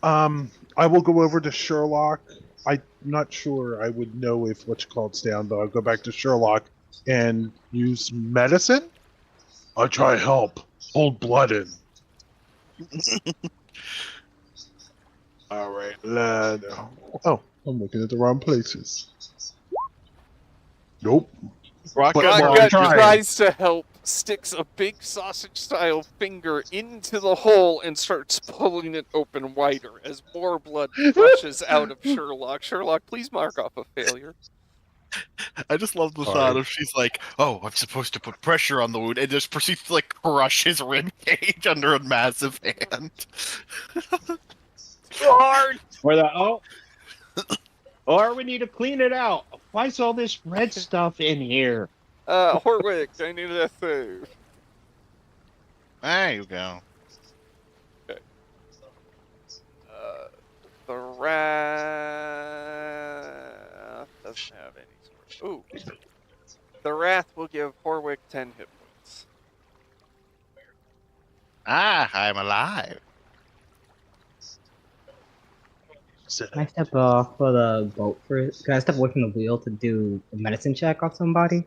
I will go over to Sherlock. I'm not sure I would know if what's down, but I'll go back to Sherlock and use medicine. I'll try help. Hold blood in. All right, lad. Oh, I'm looking at the wrong places. Nope. Rocket But- well, Rocket I'm trying. tries to help, sticks a big sausage-style finger into the hole and starts pulling it open wider as more blood rushes out of Sherlock. Sherlock, please mark off a failure. I just love the Sorry. thought of she's like, oh, I'm supposed to put pressure on the wound, and just proceeds to like crush his rib cage under a massive hand. Hard! Or or we need to clean it out. Why's all this red stuff in here? Horwig, I need a save. There you go. The Wrath doesn't have any sort. Ooh. The Wrath will give Horwig 10 hit points. Ah, I'm alive. Can I step off for the boat for? Can I step away from the wheel to do a medicine check on somebody?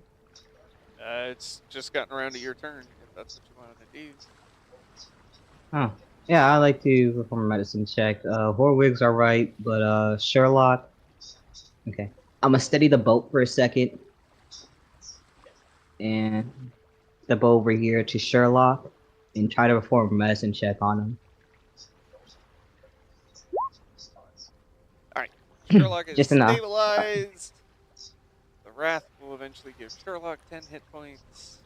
It's just gotten around to your turn, if that's what you wanted to do. Oh, yeah, I like to perform a medicine check. Horwig's alright, but Sherlock. Okay, I'm gonna steady the boat for a second, and step over here to Sherlock and try to perform a medicine check on him. Sherlock is Just enough. stabilized. The Wrath will eventually give Sherlock 10 hit points.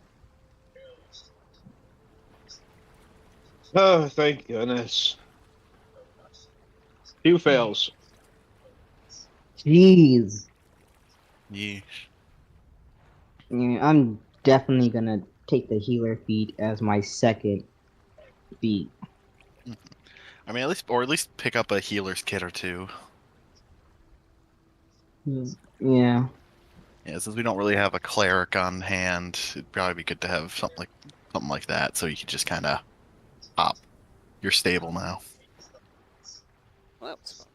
Oh, thank goodness. Few fails. Jeez. Yeesh. Yeah, I'm definitely gonna take the healer feat as my second feat. I mean, at least pick up a healer's kit or two. Yeah. Yeah, since we don't really have a cleric on hand, it'd probably be good to have something like that, so you could just kind of pop. You're stable now. Well, that was fun.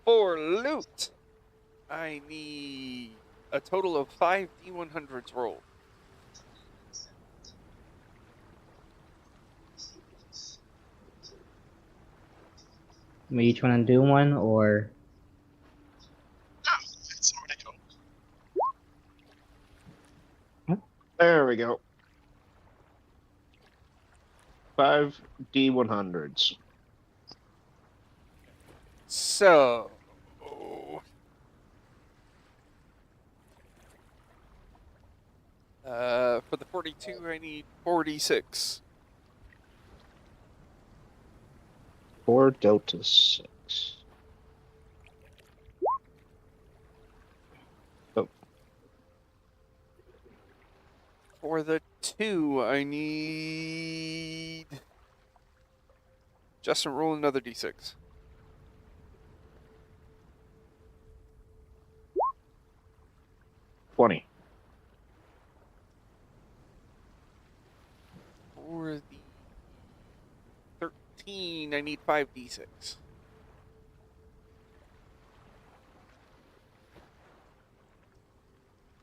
For loot, I need a total of 5 D100s rolled. We each want to do one, or Somebody go. There we go. 5 D100s. So, for the 42, I need 46. 4 Delta 6. Oh, For the 2, I need. Justin, roll another D6. $20. For the 13, I need 5 D6.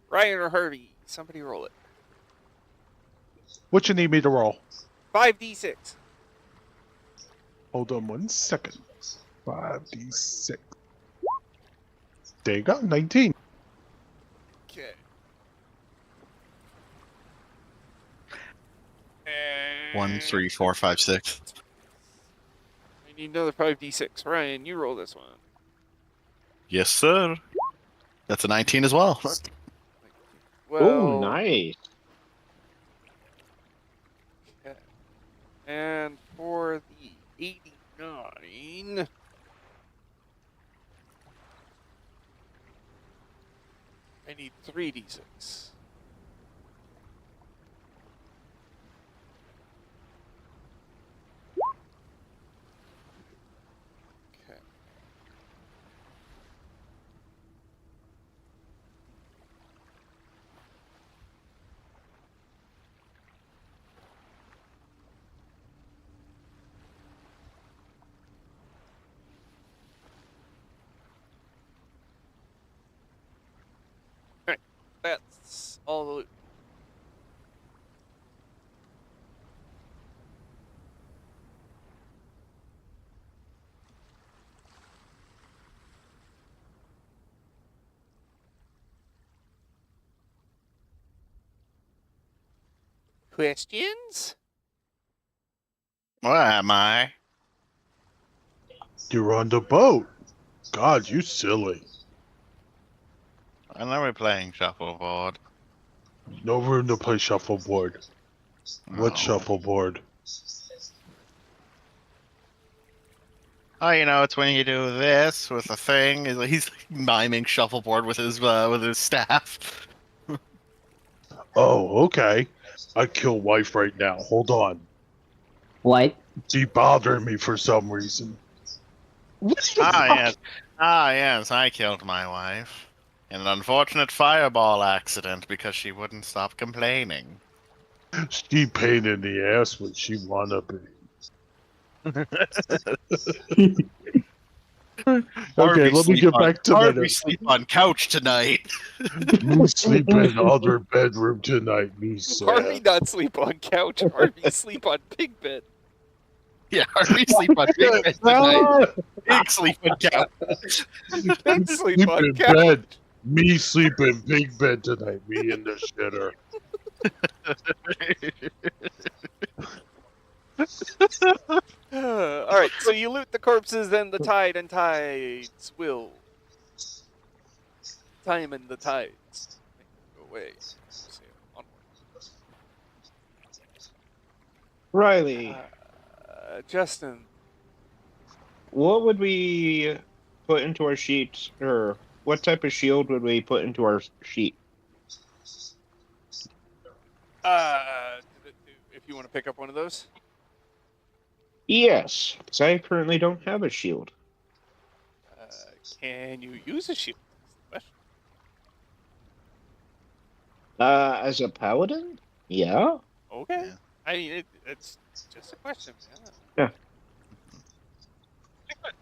Ryan or Harvey, somebody roll it. What you need me to roll? 5 D6. Hold on 1 second. 5d6. There you go. 19. Okay. 1, 3, 4, 5, 6. I need another 5d6. Ryan, you roll this one. Yes, sir. That's a 19 as well. Well, Oh, nice. okay. And for the 89, I need 3d6. Okay. Alright, that's all the loot. Questions? What am I? You're on the boat. God, you silly. I know we're playing shuffleboard. No room to play shuffleboard. What Oh. shuffleboard? Oh, you know, it's when you do this with a thing. He's miming shuffleboard with his staff. Oh, okay. I'd kill wife right now. Hold on. what? She bothering me for some reason. Yes. Yes, I killed my wife. In an unfortunate fireball accident because she wouldn't stop complaining. She pain in the ass when she wanna be. Okay, let me get back to Harvey my. sleep on couch tonight. Me sleep in other bedroom tonight. Me Harvey sad. not sleep on couch. Harvey sleep on pig bed. Yeah, Harvey sleep on big bed tonight. Big sleep on couch. Pig sleep Sleep on in couch. bed. Me sleep in big bed tonight. Me in the shitter. All right, so you loot the corpses and the tide and tides will. Time and the tides. way. Sail onward. Riley, Justin, what would we put into our sheet, or what type of shield would we put into our sheet? if you want to pick up one of those. Yes, because I currently don't have a shield. Can you use a shield? That's the question. As a paladin? Yeah. Okay. Yeah. I mean, it's just a question.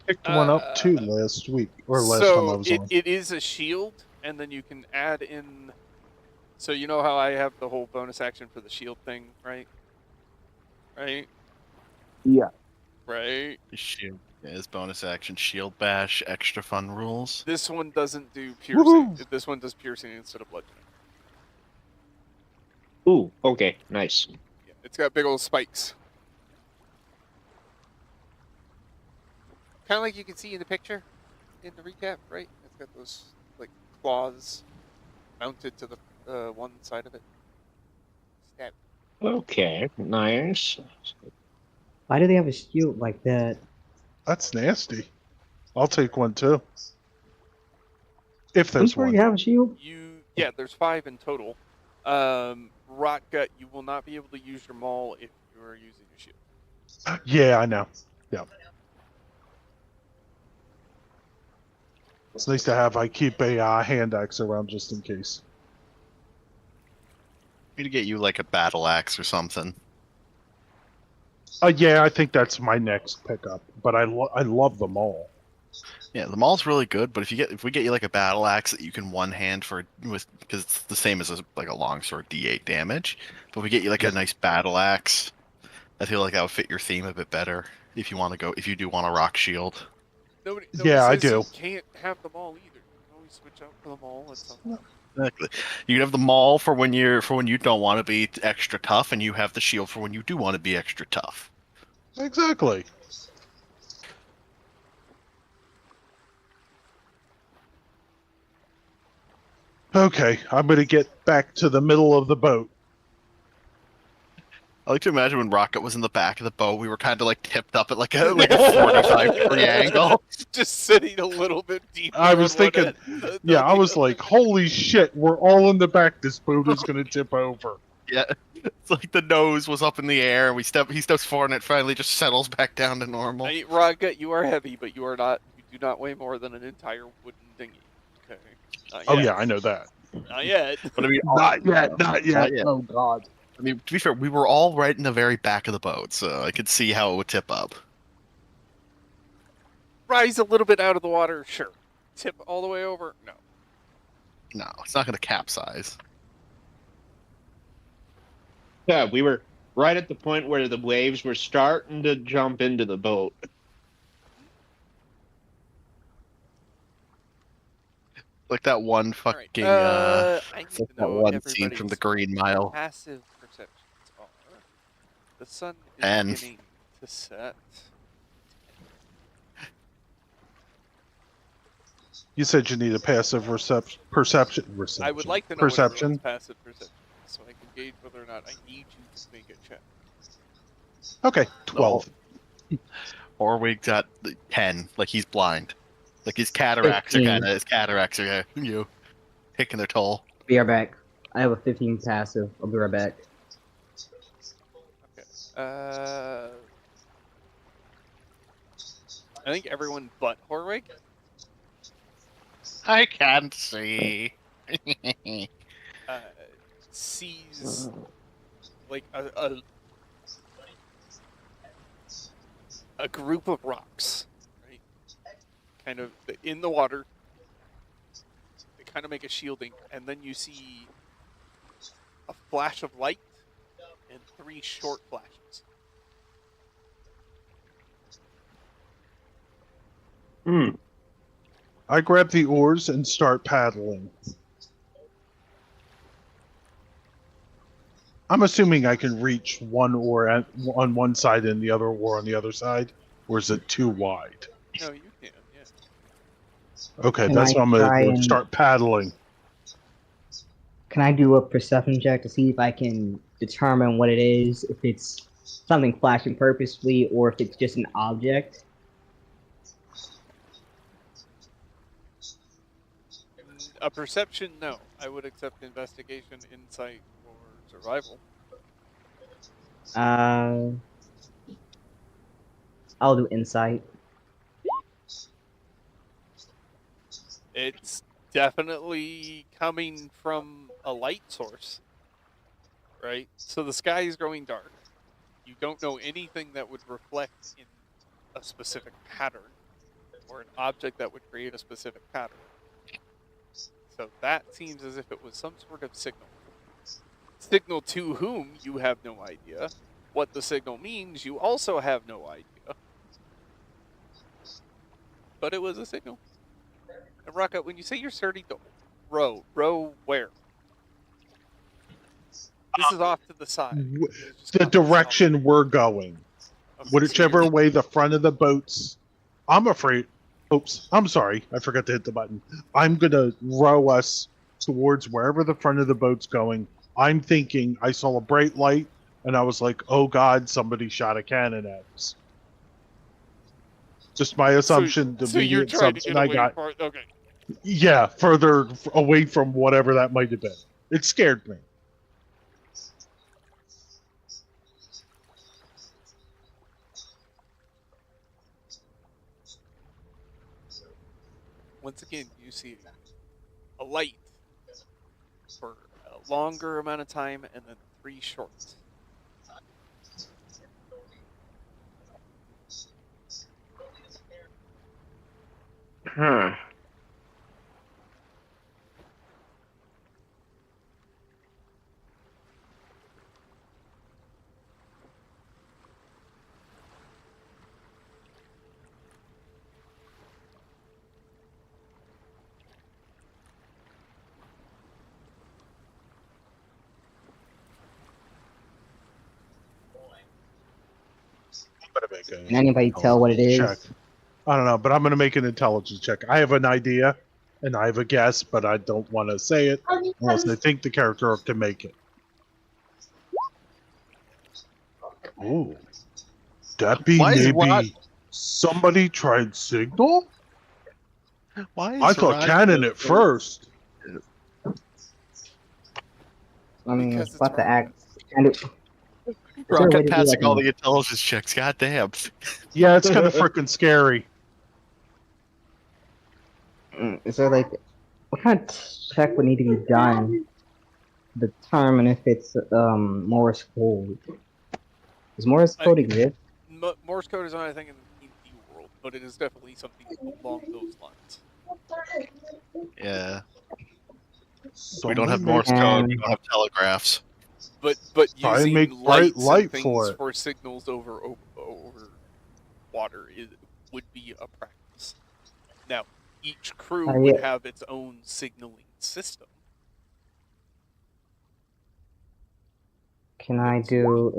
Picked one up too last week or last time I was on. it is a shield, and then you can add in. So you know how I have the whole bonus action for the shield thing, right? Right. Yeah. Right. Shield. Yeah, his bonus action, shield bash, extra fun rules. This one doesn't do piercing. Woohoo! This one does piercing instead of bludgeoning. Ooh, okay, nice. Yeah, it's got big old spikes. Kind of like you can see in the picture in the recap, right? It's got those like claws mounted to the one side of it. Stab. Okay, nice. Why do they have a shield like that? That's nasty. I'll take one too. If I'm there's sure one. you have a shield. Yeah, there's 5 in total. Rot gut, you will not be able to use your maul if you are using your shield. Yeah, I know. Yeah. It's nice to have. I keep a hand axe around just in case. Need to get you like a battle axe or something. Yeah, I think that's my next pickup. But I love them all. Yeah, the maul's really good, but if we get you like a battle axe that you can one hand because it's the same as like a longsword, D8 damage. But if we get you like a nice battle axe, I feel like that would fit your theme a bit better if you do want a rock shield. Nobody Yeah, I says do. You can't have them all either. You can always switch out for them all at some point. Exactly. You can have the maul for when you don't want to be extra tough, and you have the shield for when you do want to be extra tough. Exactly. Okay, I'm gonna get back to the middle of the boat. I like to imagine when Rocket was in the back of the boat, we were kind of like tipped up at like a 45-degree angle. Just sitting a little bit deeper. I was on one thinking, end than yeah, I the was other. like, holy shit, we're all in the back. This boat is gonna tip over. Yeah, it's like the nose was up in the air. He steps forward, and it finally just settles back down to normal. I mean, Rod, you are heavy, but you are not. You do not weigh more than an entire wooden dinghy. Okay. Not Oh yet. yeah, I know that. Not yet. But I mean, Not yet, not yet. Oh God. I mean, to be fair, we were all right in the very back of the boat, so I could see how it would tip up. Rise a little bit out of the water, sure. Tip all the way over, no. No, it's not going to capsize. Yeah, we were right at the point where the waves were starting to jump into the boat. Like that one All right. fucking I need like to that know one scene from the everybody's Green Mile. passive perceptions are. The sun is And- beginning to set. You said you need a passive perception. I would like to know perception. what everyone's passive perception is, so I can gauge whether or not I need you to make a check. Okay, 12. Orwig's got 10. Like he's blind. Like his cataracts are 15. you taking their toll. Be right back. I have a 15 passive. I'll be right back. Okay. I think everyone but Horwig I can't see. sees like a group of rocks, right? Kind of in the water. They kind of make a shielding, and then you see a flash of light and 3 short flashes. Hmm. I grab the oars and start paddling. I'm assuming I can reach one oar on one side and the other oar on the other side, or is it too wide? No, you can, yeah. Okay, Can that's I what I'm try going to and- start paddling. Can I do a perception check to see if I can determine what it is? If it's something flashing purposefully, or if it's just an object? A perception, no. I would accept investigation, insight, or survival. I'll do insight. It's definitely coming from a light source, right? So the sky is growing dark. You don't know anything that would reflect in a specific pattern or an object that would create a specific pattern. So that seems as if it was some sort of signal. Signal to whom, you have no idea. What the signal means, you also have no idea. But it was a signal. And Rocka, when you say you're starting to row where? This is off to the side. The direction we're going. Okay, Whichever so way the front of the boats. I'm afraid. Oops, I'm sorry. I forgot to hit the button. I'm going to row us towards wherever the front of the boat's going. I'm thinking I saw a bright light, and I was like, oh God, somebody shot a cannon at us. Just my assumption. So you're trying to get away from it. Okay. Yeah, further away from whatever that might have been. It scared me. Once again, you see a light for a longer amount of time and then 3 shorts. Huh. Can anybody tell what it is? Check. I don't know, but I'm going to make an intelligence check. I have an idea, and I have a guess, but I don't want to say it unless I think the character can make it. Ooh. That be maybe somebody tried signal? Why is I thought cannon at first. I mean, Because it's it's about to wrong. act. And it, Rocket passing all the intelligence checks? Goddamn. Yeah, it's kind of freaking scary. is there like what kind of check would need to be done to determine if it's Morse code? Does Morse code exist? Morse code is not a thing in the D&D world, but it is definitely something along those lines. Yeah. We don't have Morse code. We don't have telegraphs. But Try and using make bright lights light and things for it. for signals over water would be a practice. Now, each crew would Yeah. have its own signaling system. Can I do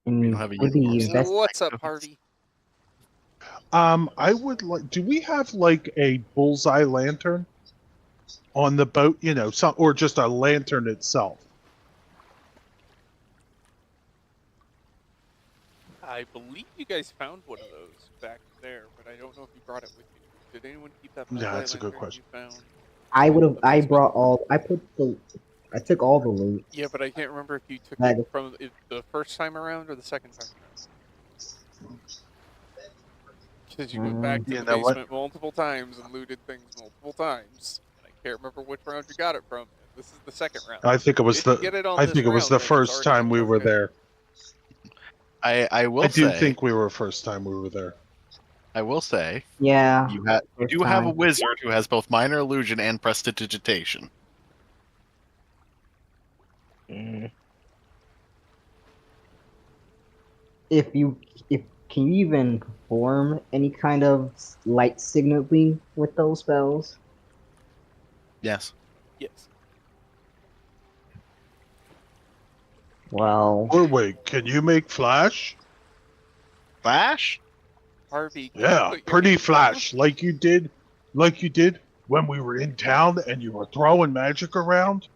We don't have a universe. What's up, Harvey? I would like. Do we have like a bullseye lantern on the boat? You know, some or just a lantern itself. I believe you guys found one of those back there, but I don't know if you brought it with you. Did anyone keep that? Yeah, that's a good lantern question. You found? I would have. I brought all. I took all the loot. Yeah, but I can't remember if you took I it just- from the first time around or the second time around. Because you went back to You the know what? basement multiple times and looted things multiple times. I can't remember which round you got it from. This is the second round. I think it was If you the. get it on I this think it was round, the then it's first already time we been were okay. there. I will I do say. think we were first time we were there. I will say. Yeah. You first do have a time. wizard who has both minor illusion and prestidigitation. Mm. If can you even perform any kind of light signaling with those spells? Yes. Yes. Well, Or wait, can you make flash? Flash? Harvey. can you Yeah, put your pretty hand down? flash, like you did when we were in town and you were throwing magic around?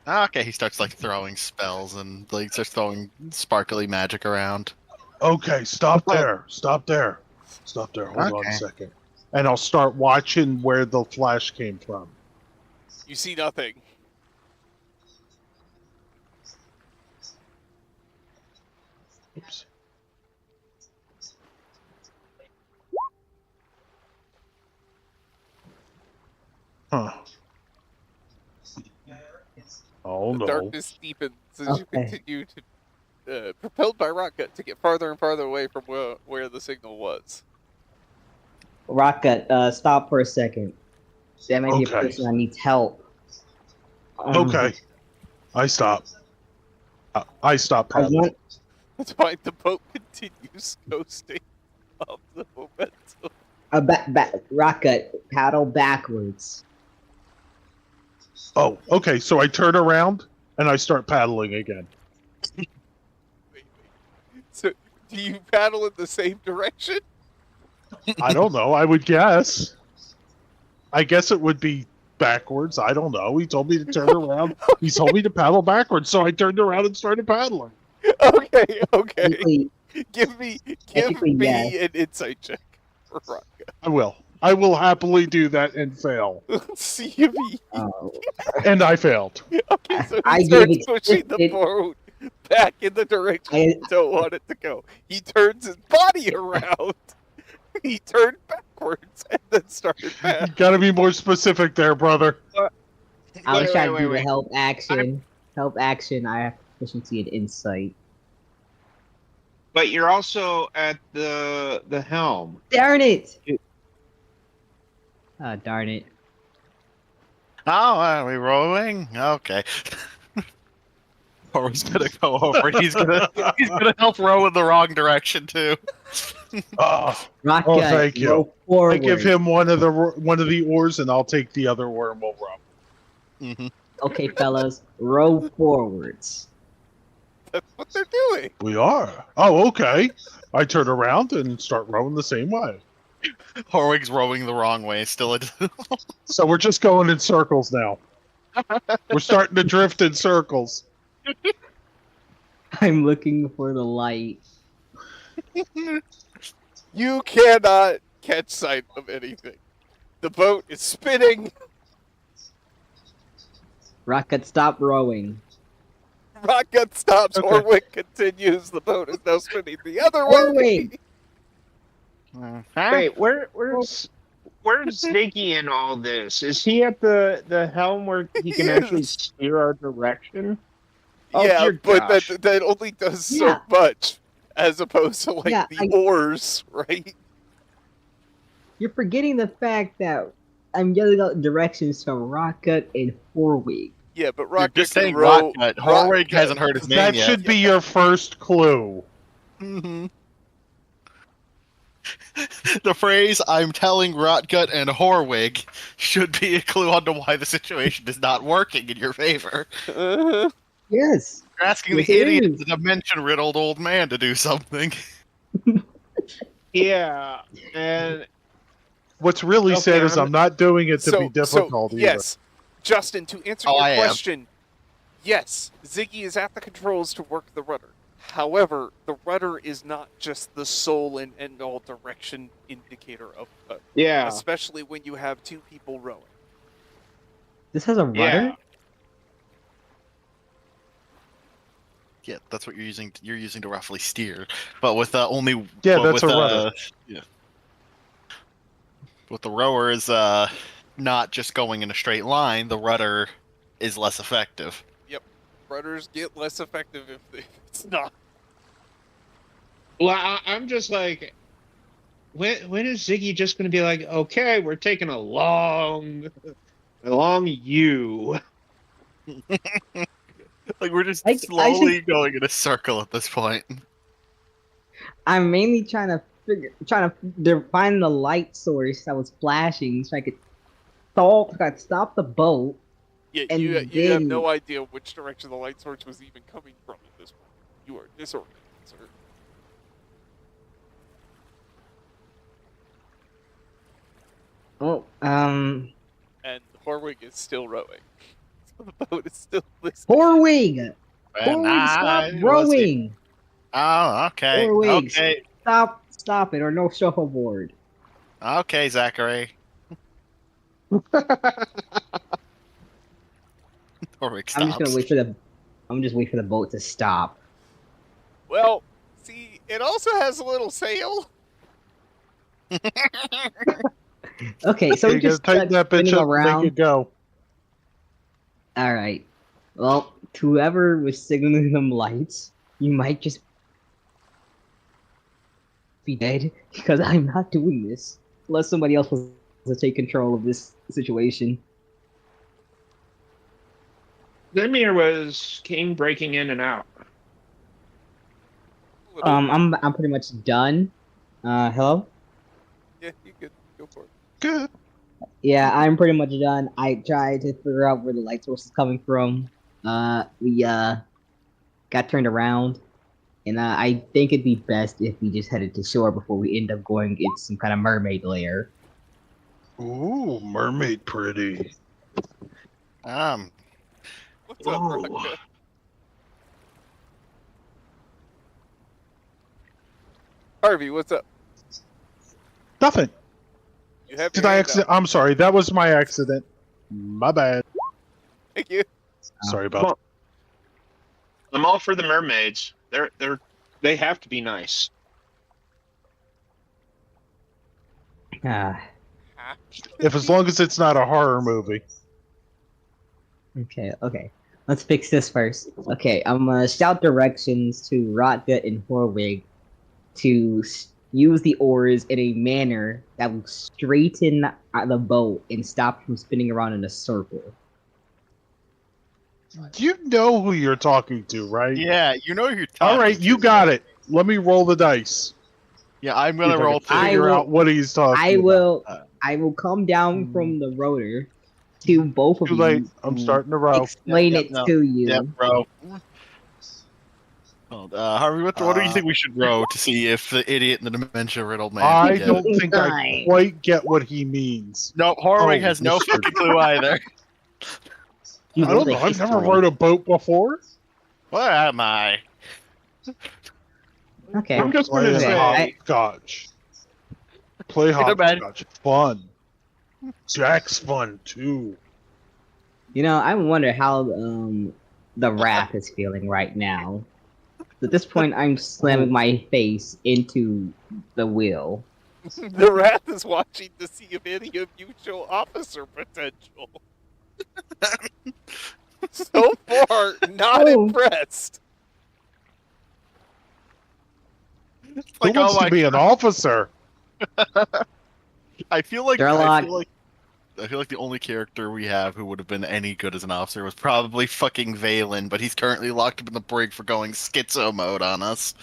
Okay, he starts like throwing spells and like starts throwing sparkly magic around. Okay, stop there. Stop there. Stop there. Hold on a Okay. second. And I'll start watching where the flash came from. You see nothing. Oops. Huh. Oh The no. darkness deepens as you Okay. continue to, propelled by Rocket, to get farther and farther away from where the signal was. Rocket, stop for a second. That might be a Okay. person that needs help. Okay. I stop. I stop I paddling. want That's why the boat continues coasting off the momentum. Rocket, paddle backwards. Oh, okay. So I turn around and I start paddling again. Wait. So, do you paddle in the same direction? I don't know. I would guess. I guess it would be backwards. I don't know. He told me to turn around. He told me to paddle backwards, so I turned around and started paddling. Okay. Technically, Give me Technically, yes. an insight check for Rocket. I will. I will happily do that and fail. See if he. And I failed. Okay, so I he gave starts it- pushing the it- boat back in the direction you don't want it to go. He turns his body around. He turned backwards and then started You back. gotta be more specific there, brother. I was trying to do the wait. help action. Help action. I have proficiency and insight. But you're also at the helm. Darn it! Ah, darn it. Oh, are we rowing? Okay. Horwig's gonna go over and he's gonna help row in the wrong direction too. Oh, Rocket, thank you. row I forward. give him one of the oars, and I'll take the other oar and we'll row. Mm-hmm. Okay, fellas, row forwards. That's what they're doing. We are. Oh, okay. I turn around and start rowing the same way. Horwig's rowing the wrong way still. So we're just going in circles now. We're starting to drift in circles. I'm looking for the light. You cannot catch sight of anything. The boat is spinning. Rocket, stop rowing. Rocket stops. Okay. Orwick continues. The boat is now spinning the other way. Orwick! Wait, where's Ziggy in all this? Is he at the helm where he can actually Yes. steer our direction? Oh, Yeah, dear but gosh. that only does so Yeah. much, as opposed to like Yeah, the oars, right? You're forgetting the fact that I'm yelling out directions from Rocket and Horwig. Yeah, but You're Rocket just can saying row. Rocket. Horwig hasn't heard his name That yet. should be your first clue. Mhm. The phrase "I'm telling Rotgut and Horwig" should be a clue on to why the situation is not working in your favor. Yes. You're asking Yes, the it idiot, is. the dimension-riddled old man, to do something. Yeah, and What's really Okay, sad is I'm- I'm not doing it to be difficult either. yes, Justin, to answer Oh, your I am. question, yes, Ziggy is at the controls to work the rudder. However, the rudder is not just the sole and end-all direction indicator of a boat, yeah, especially when you have two people rowing. This has a rudder? yeah. Yeah, that's what you're using. You're using to roughly steer, but with only. Yeah, but that's with, a rudder. Yeah. With the rower is not just going in a straight line. The rudder is less effective. Rudders get less effective if it's not. Well, I'm just like, when is Ziggy just going to be like, okay, we're taking a long U. Like we're just I slowly going in a circle at this point. I'm mainly trying to find the light source that was flashing so I could stop the boat. Yeah, And you have then- no idea which direction the light source was even coming from at this point. You are disorganized, sir. Oh, Horwig is still rowing. So the boat is still listed. Horwig! And Horwig, stop I was rowing! Oh, okay. Horwig, Okay. stop it, or no shuffleboard. Okay, Zachary. Horwick stops. I'm just gonna wait for the. I'm just wait for the boat to stop. Well, see, it also has a little sail. Okay, so you we gotta just tighten that bitch spinning up and around. make it go. All right. Well, to whoever was signaling them lights, you might just be dead because I'm not doing this unless somebody else wants to take control of this situation. Lemire was King breaking in and out. I'm pretty much done. Hello? Yeah, you could go for it. Good. Yeah, I'm pretty much done. I tried to figure out where the light source is coming from. We got turned around, and I think it'd be best if we just headed to shore before we end up going into some kind of mermaid lair. Ooh, mermaid pretty. What's up, Ooh. Rocka? Harvey, what's up? Nothing. You have Did your I hand accident? up. I'm sorry. That was my accident. My bad. Thank you. Sorry about that. I'm all for the mermaids. They have to be nice. Ah, Huh? If as long as it's not a horror movie. okay. Let's fix this first. Okay, I'm gonna shout directions to Rotgut and Horwig to use the oars in a manner that will straighten the boat and stop from spinning around in a circle. You know who you're talking to, right? Yeah, you know you're talking. All right, you got it. Let me roll the dice. Yeah, I'm See gonna if I roll can too. I figure will- out what he's talking I about. will come down from the rotor to both of Too you. late. I'm to starting to row. Explain Yep, it no. to you. Yeah, bro. Harvey, what do you think we should row to see if the idiot and the dementia riddled man I can get don't it? think I Fine. quite get what he means. No, Horwig Oh, has no Mr. fucking clue either. You I don't rolled a know. I've never history. rowed a boat before. Where am I? Okay. I'm just Play gonna say, hopscotch. Play Go bed. hopscotch. Fun. Jack's fun too. You know, I wonder how the Wrath is feeling right now. At this point, I'm slamming my face into the wheel. The Wrath is watching to see if any of you show officer potential. So far, not Oh. impressed. It's Who like, wants oh to my be an officer? I feel like Sherlock. I feel like the only character we have who would have been any good as an officer was probably fucking Valen, but he's currently locked up in the brig for going schizo mode on us.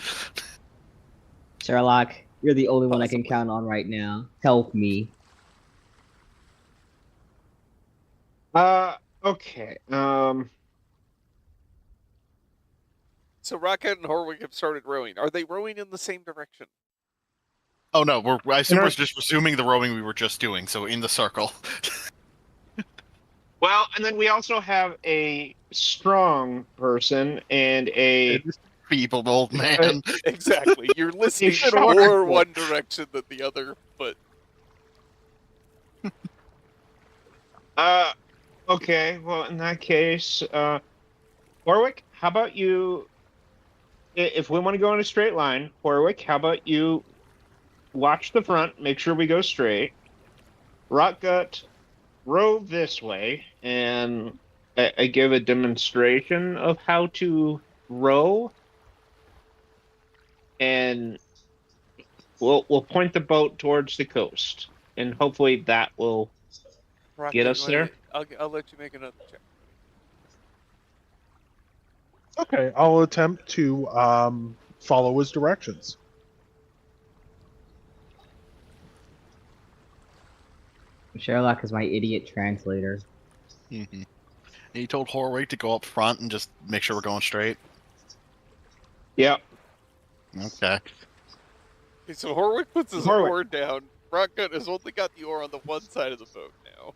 Sherlock, you're the only one I can Possibly. count on right now. Help me. okay. So Rocket and Horwig have started rowing. Are they rowing in the same direction? Oh no, I assume You know- we're just resuming the rowing we were just doing, so in the circle. Well, and then we also have a strong person and a Feeble old man. Exactly. You're listening short more one. one direction than the other, but okay. Well, in that case, Warwick, how about you? If we want to go in a straight line, Warwick, how about you watch the front, make sure we go straight. Rotgut, row this way, and I give a demonstration of how to row, and we'll point the boat towards the coast, and hopefully that will Rocket, get us you wanna- there. I'll let you make another check. Okay, I'll attempt to follow his directions. Sherlock is my idiot translator. Mhm. And you told Horwig to go up front and just make sure we're going straight. Yep. Okay. Okay, so Horwig puts his Horwig. oar down. Rocket has only got the oar on the one side of the boat now.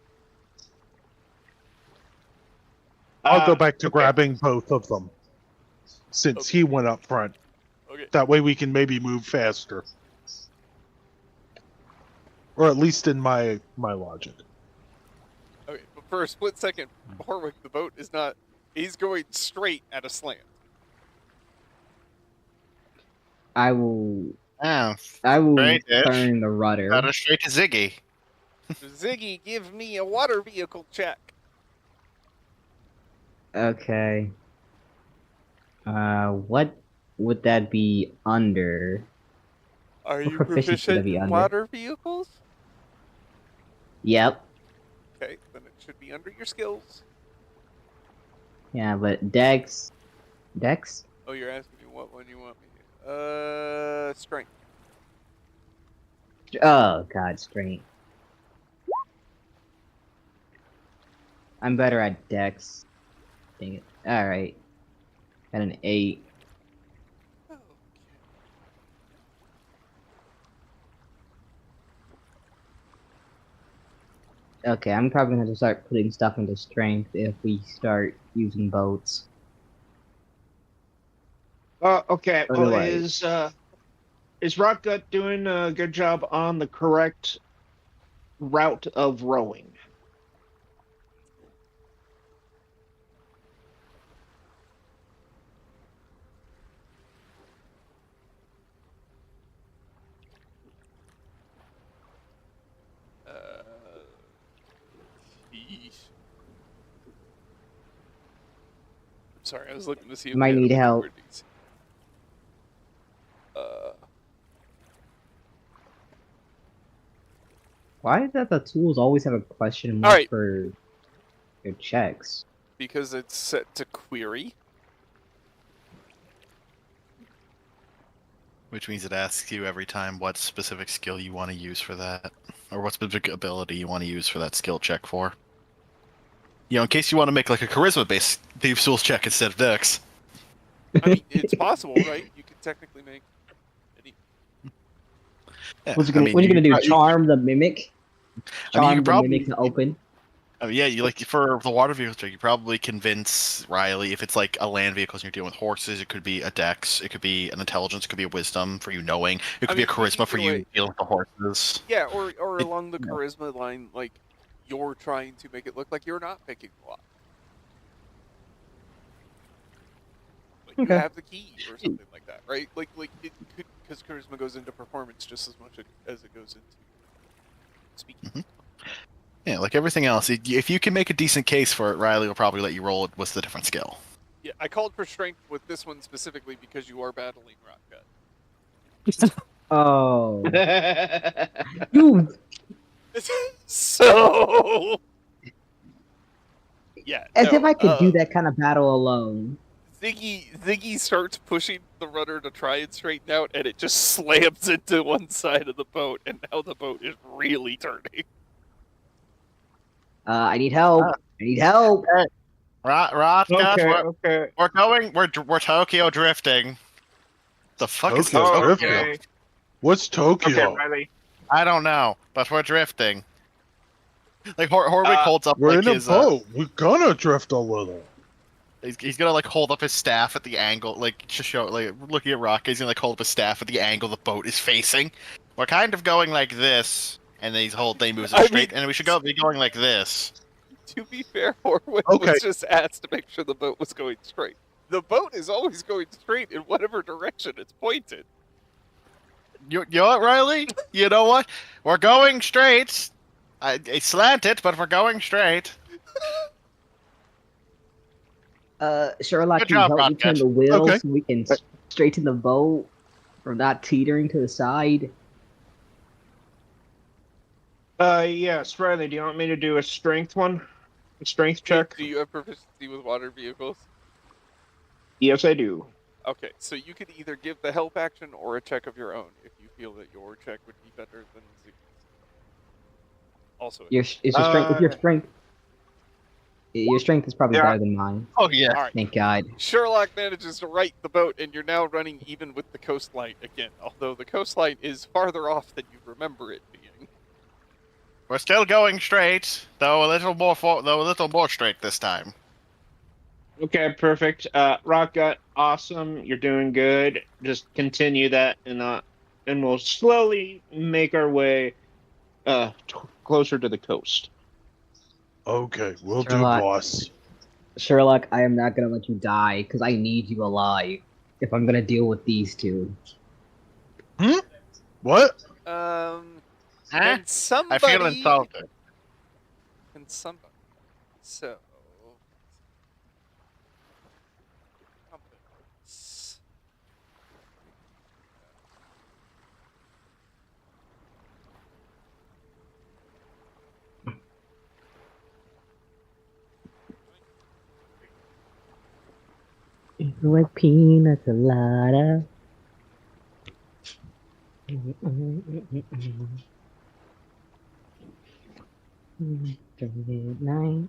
I'll go back to Okay. grabbing both of them since he went up front. Okay. That way we can maybe move faster. Or at least in my logic. Okay. But for a split second, Horwick, the boat is not. He's going straight at a slant. I will. Oh, I will Straight-ish. turn the rudder. got us straight to Ziggy. Ziggy, give me a water vehicle check. Okay. What would that be under? Are What you proficiency would that proficient be in under? water vehicles? Yep. Okay, then it should be under your skills. Yeah, but Dex. Dex? Oh, you're asking me what one you want me to. Strength. Oh god, strength. I'm better at Dex. Dang it. Alright. Got an 8. Okay. Okay, I'm probably gonna have to start putting stuff into strength if we start using boats. Okay. Well, Otherwise- is Rotgut doing a good job on the correct route of rowing? Yeesh. I'm sorry, I was looking to see if Might we had need other help. wordings. Why is that the tools always have a question mark Alright. for their checks? Because it's set to query. Which means it asks you every time what specific skill you want to use for that, or what specific ability you want to use for that skill check for. You know, in case you want to make like a charisma-based Thieves' Tools check instead of Dex. I mean, it's possible, right? You could technically make any. Yeah, What's you gonna, what you gonna do? Charm the mimic? I mean, you Charm could the probably- mimic to open? I mean, yeah, you like for the water vehicle check, you probably convince Riley if it's like a land vehicle and you're dealing with horses, it could be a dex, it could be an intelligence, it could be a wisdom for you knowing, it could be a charisma for either you way- dealing with the horses. Yeah, or It- along the charisma line, like you're trying to make it look like you're not picking a lot. Like you Okay. have the key or something like that, right? Like it could, because charisma goes into performance just as much as it goes into speaking. Yeah, like everything else, if you can make a decent case for it, Riley will probably let you roll it with the different skill. Yeah, I called for strength with this one specifically because you are battling Rotgut. Oh. You So yeah, as no, if I could do that kind of battle alone. Ziggy starts pushing the rudder to try and straighten out, and it just slams into one side of the boat, and now the boat is really turning. I need help. I need help. Rothgard, Okay. we're Tokyo drifting. The fuck is Tokyo Tokyo? drifting? What's Tokyo? Okay, Riley. I don't know, but we're drifting. Like Horwick holds up We're like in a his boat. We're gonna drift a little. he's gonna like hold up his staff at the angle, like to show, like looking at Rock. He's gonna like hold up his staff at the angle the boat is facing. We're kind of going like this, and then he moves it I straight, mean- and we should be going like this. To be fair, Horwick Okay. was just asked to make sure the boat was going straight. The boat is always going straight in whatever direction it's pointed. You know what, Riley? You know what? We're going straight. It's slanted, but we're going straight. Sherlock, Good can you job, help me turn Rodgers. the wheel Okay. so we can straighten the boat from not teetering to the side? Yes, Riley, do you want me to do a strength one? A strength check? Do you have proficiency with water vehicles? Yes, I do. Okay, so you could either give the help action or a check of your own if you feel that your check would be better than Ziggy's. Also, Your strength is probably Yeah. better than mine. Oh yeah. all right. Thank God. Sherlock manages to right the boat, and you're now running even with the coastline again. Although the coastline is farther off than you remember it being. We're still going straight, though a little more straight this time. Okay, perfect. Rock Gut, awesome. You're doing good. Just continue that, and we'll slowly make our way closer to the coast. Okay, we'll do, Sherlock. boss. Sherlock, I am not gonna let you die because I need you alive if I'm gonna deal with these two. What? Huh? Can I somebody? feel insulted. Can somebody? So. Compass. It's like pina colada. Night.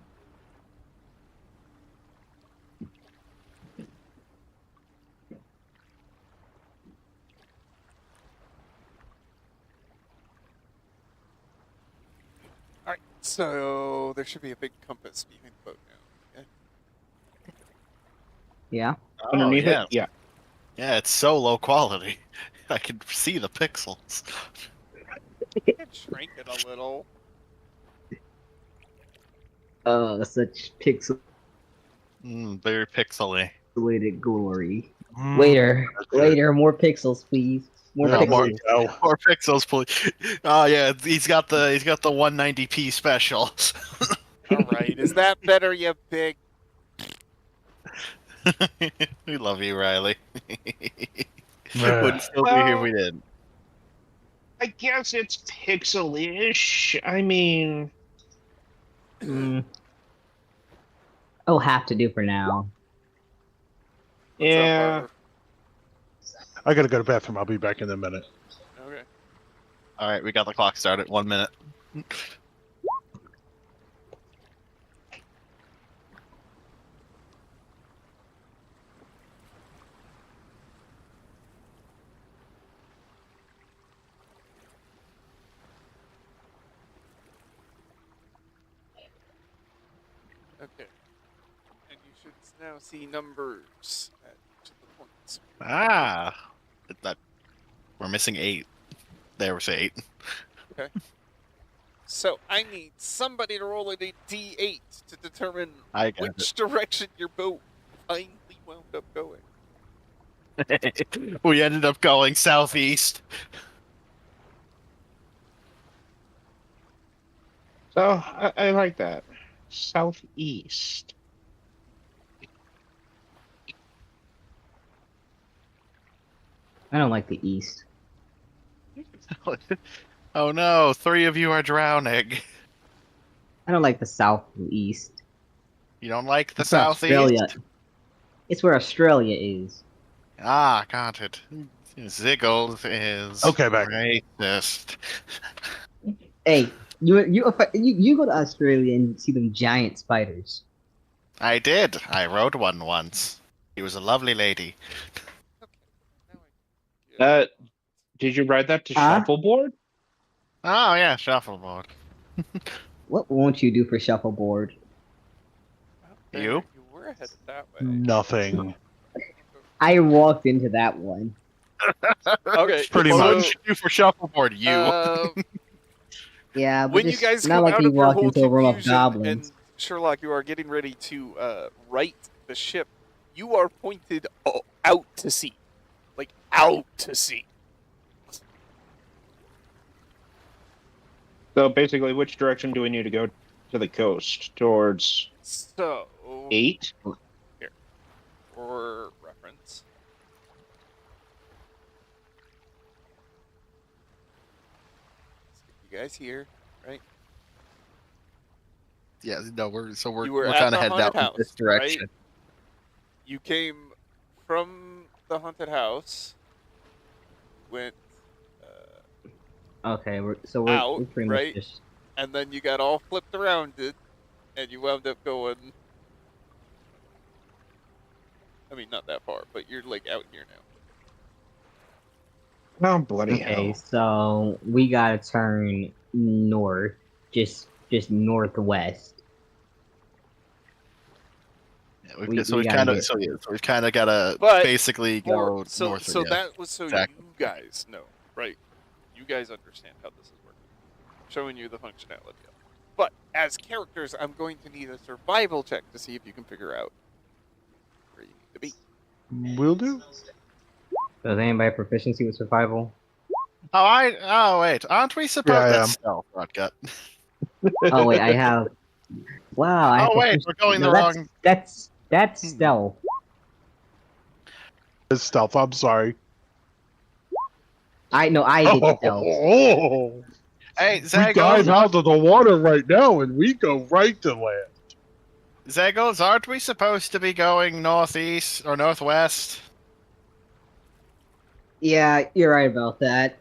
All right. So there should be a big compass behind the boat now. Okay. Yeah. Oh, Underneath yeah. it? Yeah. Yeah, it's so low quality. I can see the pixels. You can shrink it a little. Such pixelated Very pixely. glory. Mm, Waiter, okay. waiter, more pixels, please. More There more- we pixels. go. More pixels, please. Oh yeah, he's got the 190p special. All right. Is that better, you big? We love you, Riley. Yeah. Wouldn't still be here if we didn't. I guess it's pixel-ish. I mean, Mm. I'll have to do for now. What's yeah. up, Barber? I gotta go to the bathroom. I'll be back in a minute. Okay. All right, we got the clock started. 1 minute. Okay. And you should now see numbers at each of the points. Ah, that we're missing 8. There we say 8. So I need somebody to roll a d8 to determine I got which direction your boat finally wound up going. it. We ended up going southeast. So I like that. Southeast. I don't like the east. Oh no, 3 of you are drowning. I don't like the southeast. You don't like the It's where southeast? Australia. It's where Australia is. Ah, got it. Ziggles is Okay, back. racist. Hey, you go to Australia and see them giant spiders. I did. I rode one once. He was a lovely lady. Now I Did you ride that to Huh? shuffleboard? Oh yeah, shuffleboard. What won't you do for shuffleboard? get You? You were headed that way. Nothing. I walked into that one. Okay. Pretty What much. would you do for shuffleboard? You. Yeah, but When you just guys not come like out you of your walked whole into a room of confusion goblins. and Sherlock, you are getting ready to right the ship. You are pointed out to sea, like out to sea. So basically, which direction do we need to go to the coast? Towards So 8? for reference, you guys here, right? Yeah, no, we're You were we're at kind the of heading haunted out in this house, direction. right? You came from the haunted house, went Okay, we're out, pretty right? much just and then you got all flipped around it, and you wound up going. I mean, not that far, but you're like out here now. Oh, bloody okay. hell. So we gotta turn north, just northwest. We've, We- so we we've gotta kind of get- so we've kind of got to But basically go so north. so yeah. that was so exactly. you guys know, right? You guys understand how this is working. I'm showing you the functionality of it. But as characters, I'm going to need a survival check to see if you can figure out where you need to be. Will do. Does anybody have proficiency with survival? Oh wait, aren't we supposed? Yeah, I That's am. stealth, Rutgut. Oh wait, I have. Wow. I have Oh wait, profici- we're going no, the that's, wrong. That's Hmm. stealth. It's stealth. I'm sorry. I get stealth. Oh, Hey, we dive out of the water right now, and we go right to land. Zegos, aren't we supposed to be going northeast or northwest? Yeah, you're right about that.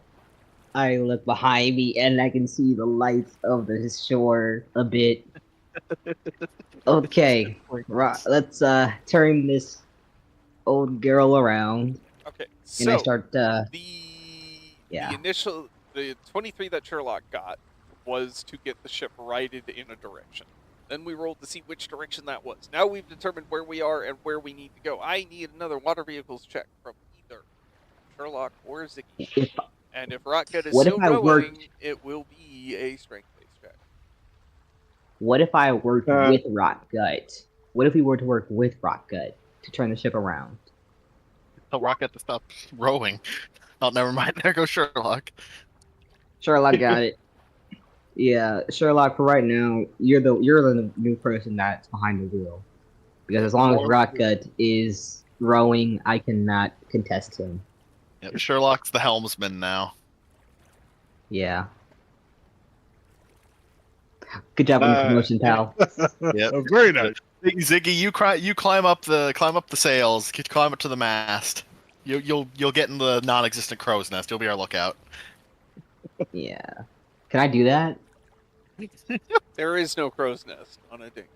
I look behind me and I can see the lights of the shore a bit. Okay, let's turn this old girl around, Okay, and I so start. the Yeah. initial the 23 that Sherlock got was to get the ship righted in a direction. Then we rolled to see which direction that was. Now we've determined where we are and where we need to go. I need another water vehicles check from either Sherlock or Ziggy. If, And if Rocket is What if still I rowing, worked- it will be a strength-based check. what if I worked Uh, with Rock Gut? What if we were to work with Rock Gut to turn the ship around? Tell Rocket to stop rowing. Oh, never mind. There goes Sherlock. Sherlock got it. Yeah, Sherlock. For right now, you're the new person that's behind the wheel. Because as long as Rock Gut is rowing, I cannot contest him. Yep, Sherlock's the helmsman now. Yeah. Good job on the promotion, pal. Yep. Very nice. Ziggy, you climb up the sails, climb up to the mast. You'll get in the non-existent crow's nest. You'll be our lookout. Yeah. Can I do that? There is no crow's nest on a dinghy.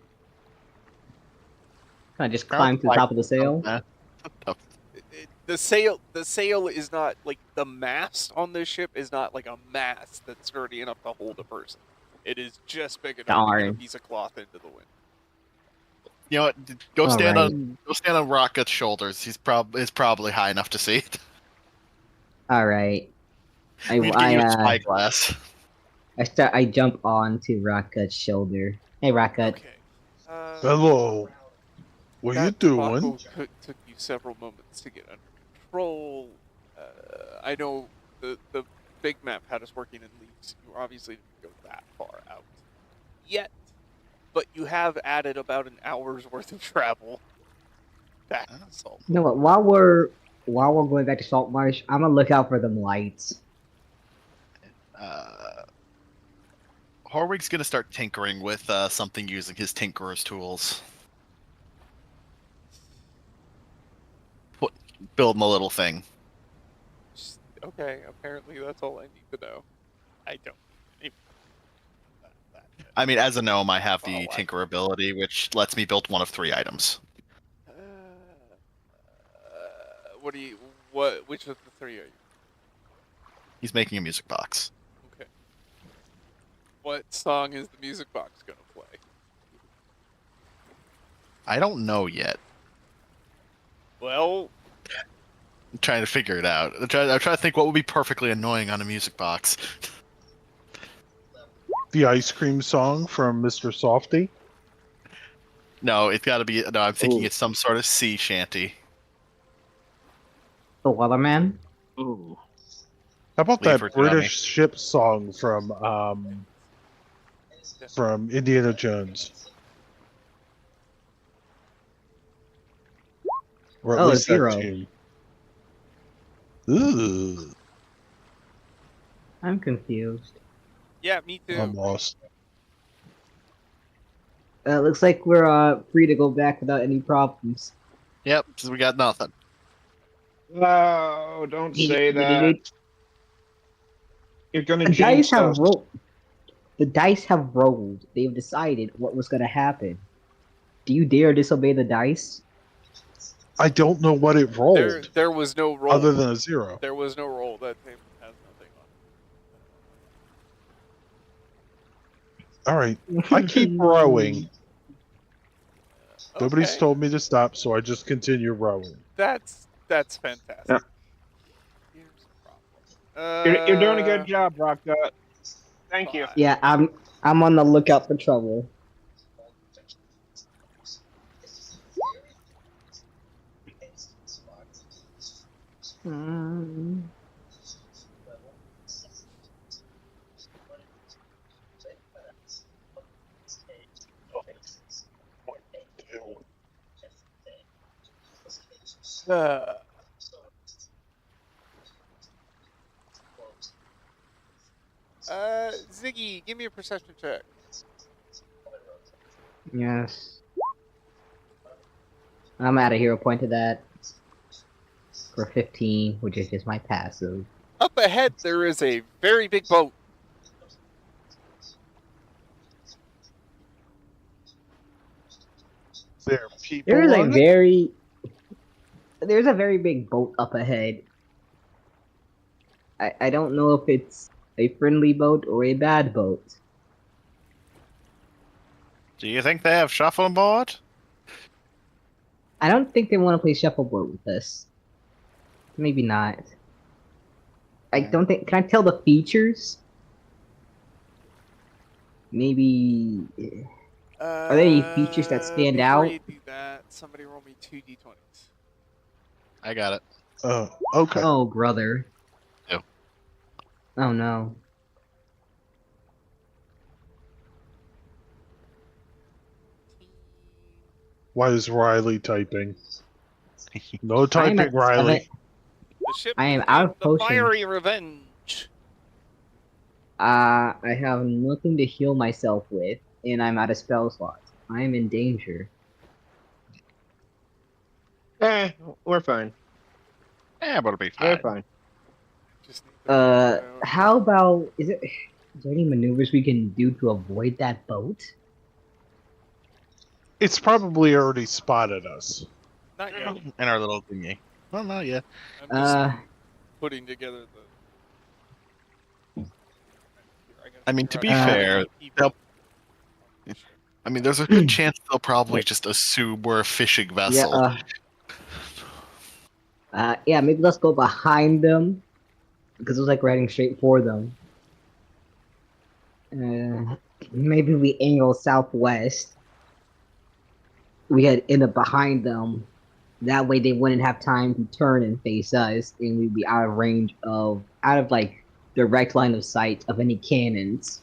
Can I just climb to the top of the sail? The sail is not like the mast on this ship is not like a mast that's sturdy enough to hold a person. It is just big enough to get a Darn. piece of cloth into the wind. You know what? Go All stand right. on Rocket's shoulders. He's probably high enough to see it. All right. You need to get you a spyglass. I jump onto Rockut's shoulder. Hey, Rockut. Okay. Hello. What you that doing? debacle took you several moments to get under control. I know the big map had us working in leagues. You obviously didn't go that far out yet, but you have added about an hour's worth of travel back to Salt. You know what? While we're going back to Saltmarsh, I'm gonna look out for them lights. Horwig's gonna start tinkering with something using his tinkerer's tools. Building a little thing. Okay, apparently that's all I need to know. I don't need that. I mean, as a gnome, I have the Oh, wow. tinker ability, which lets me build one of 3 items. Which of the 3 are you? He's making a music box. Okay. What song is the music box gonna play? I don't know yet. Well, I'm trying to figure it out. I'm trying to think what would be perfectly annoying on a music box. The ice cream song from Mr. Softy. No, it's got to be. No, I'm thinking Ooh. it's some sort of sea shanty. The Weatherman. Ooh. How about Leave that her, Johnny. British ship song from Indiana Jones? Or at Oh, least that Zero. tune. Ooh, I'm confused. yeah, me too. I'm lost. Looks like we're free to go back without any problems. Yep, so we got nothing. Oh, don't say that. You're gonna The dice jinx have us. rolled. The dice have rolled. They've decided what was going to happen. Do you dare disobey the dice? I don't know what it rolled There was no roll. other than a 0. There was no roll. That thing has nothing on All right, I keep rowing. Nobody's Okay. told me to stop, so I just continue rowing. That's fantastic. Yeah. Here's a problem. You're doing a good job, Rock Gut. Thank you. Fine. Yeah, I'm on the lookout for trouble. Mm. Uh, Ziggy, give me a perception check. Yes. I'm at a hero point to that for 15, which is just my passive. Up ahead, there is a very big boat. There are people There's on it? there's a very big boat up ahead. I don't know if it's a friendly boat or a bad boat. Do you think they have shuffleboard? I don't think they want to play shuffleboard with us. Maybe not. I don't think. Can I tell the features? Maybe. Are there any features that stand Before out? you do that, somebody roll me 2d20s. I got it. Okay. Oh, brother. Ew. Oh no. Why is Riley typing? No I am typing, at Riley. The ship I am is out named of the potions. Fiery Revenge. I have nothing to heal myself with, and I'm out of spell slots. I am in danger. We're fine. Yeah, but it'll be We're fine. fine. Just need to figure out- How about is there any maneuvers we can do to avoid that boat? It's probably already spotted us. Not yet. In our little thingy. Well, not yet. I'm just Uh, putting together the. I mean, to be fair, they'll- I mean, there's a good chance they'll probably just assume we're a fishing vessel. Yeah, maybe let's go behind them because it was like we're heading straight for them. Maybe we angle southwest. We end up behind them. That way they wouldn't have time to turn and face us, and we'd be out of like direct line of sight of any cannons.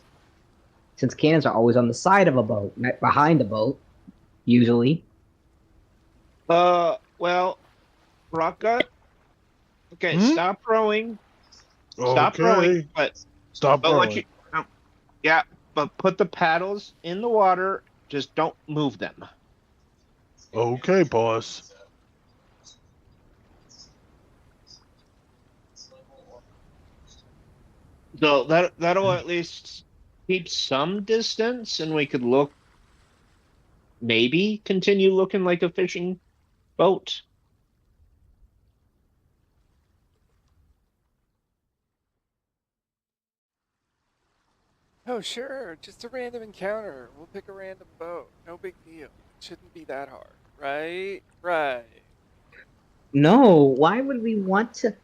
Since cannons are always on the side of a boat, not behind the boat, usually. Well, Rock Gut. Okay, stop rowing. Stop rowing, but Stop what rowing. you? Yeah, but put the paddles in the water. Just don't move them. Okay, boss. So that'll at least keep some distance, and we could maybe continue looking like a fishing boat. Oh, sure. Just a random encounter. We'll pick a random boat. No big deal. It shouldn't be that hard. Right? Right. No, why would we want to?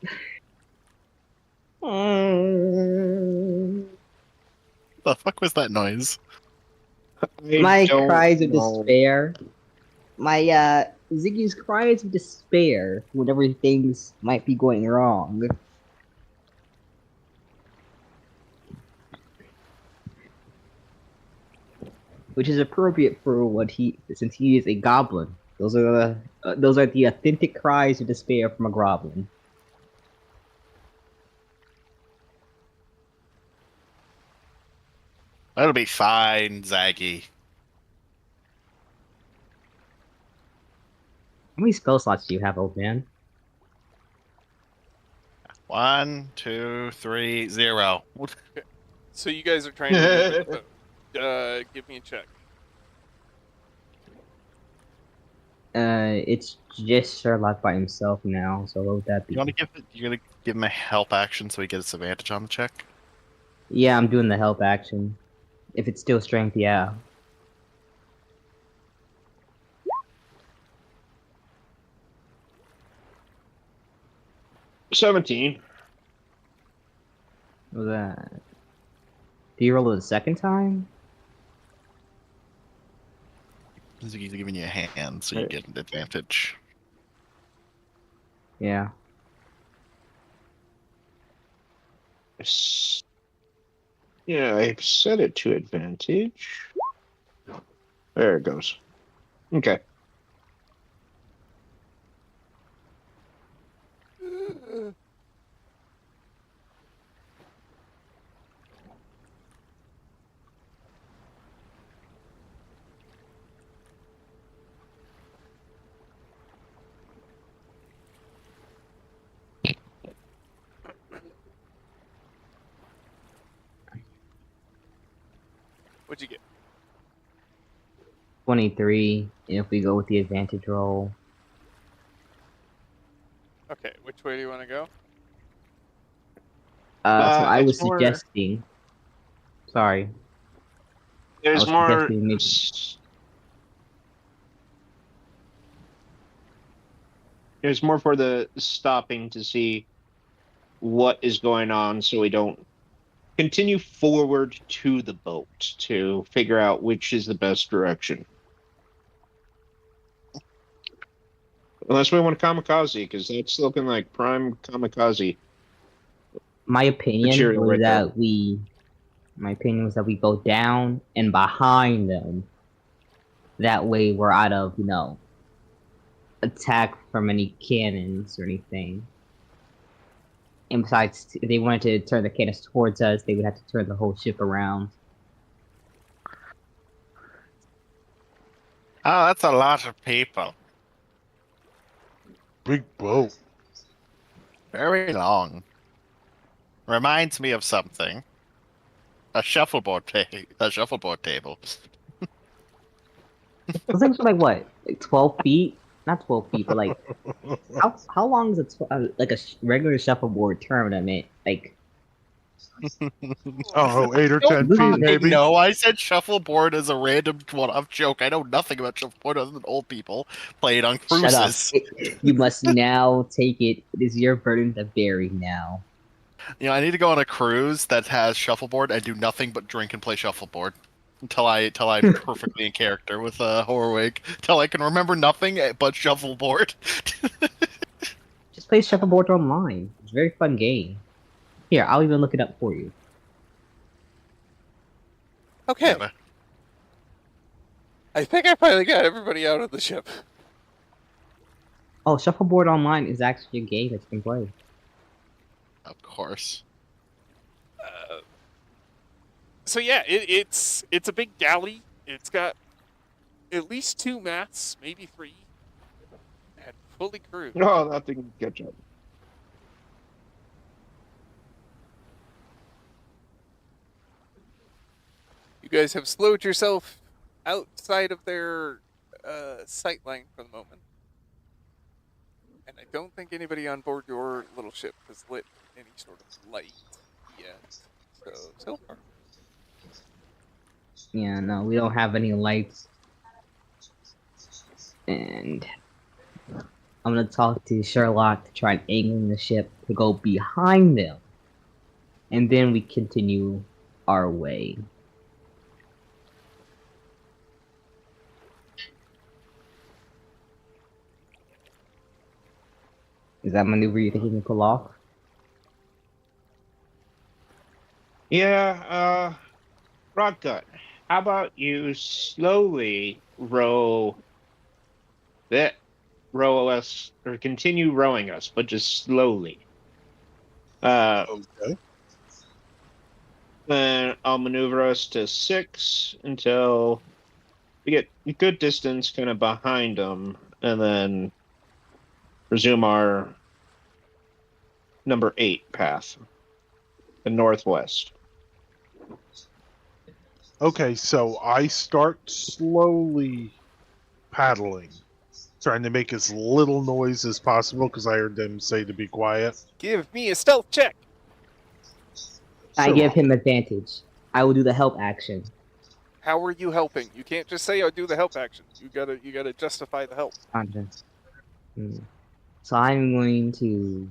The fuck was that noise? My cries of despair. My Ziggy's cries of despair whenever things might be going wrong. Which is appropriate for since he is a goblin. Those are the authentic cries of despair from a goblin. That'll be fine, Zaggy. How many spell slots do you have, old man? 1, 2, 3, 0. So you guys are trying to move the boat. Give me a check. It's just Sherlock by himself now, so what would that be? You're gonna give him a help action so he gets advantage on the check? Yeah, I'm doing the help action. If it's still strength, yeah. 17. What was that? Do you roll it a second time? He's giving you a hand, so you get an advantage. Yeah. Yeah, I've set it to advantage. There it goes. Okay. What'd you get? 23, and if we go with the advantage roll. Okay, which way do you want to go? So I it's was more- suggesting. Sorry. There's was more. suggesting maybe- There's more for the stopping to see what is going on, so we don't continue forward to the boat to figure out which is the best direction. Unless we want kamikaze, because that's looking like prime kamikaze. My opinion Material was right there. that we go down and behind them. That way we're out of, attack from any cannons or anything. And besides, if they wanted to turn the cannons towards us, they would have to turn the whole ship around. Oh, that's a lot of people. Big boat. Very long. Reminds me of something. A shuffleboard table. Those things are like what? Like 12 feet? Not 12 feet, but like how long is a regular shuffleboard tournament? Like Oh, 8 or Don't 10 feet, maybe. No, I said shuffleboard as a random one-off joke. I know nothing about shuffleboard other than old people play it on shut up. cruises. You must now take it. It is your burden to bear now. I need to go on a cruise that has shuffleboard and do nothing but drink and play shuffleboard until I'm perfectly in character with Horwig. Till I can remember nothing but shuffleboard. Just play shuffleboard online. It's a very fun game. Here, I'll even look it up for you. Okay. Yeah, I think I finally got everybody out of the ship. Oh, shuffleboard online is actually a game that you can play. of course. So yeah, it's a big galley. It's got at least 2 mats, maybe 3, and fully crewed. No, that thing can catch up. You guys have slowed yourself outside of their sight line for the moment. And I don't think anybody on board your little ship has lit any sort of light yet. So far. Yeah, no, we don't have any lights. And I'm gonna talk to Sherlock to try and angle the ship to go behind them. And then we continue our way. Is that maneuver you think you can pull off? Yeah, Rodgut, how about you slowly row us, or continue rowing us, but just slowly. Okay. Then I'll maneuver us to 6 until we get a good distance kind of behind them, and then resume our number 8 path, the northwest. Okay, so I start slowly paddling, trying to make as little noise as possible because I heard them say to be quiet. Give me a stealth check. I So- give him advantage. I will do the help action. How are you helping? You can't just say, "I'll do the help action." You gotta justify the help. So I'm going to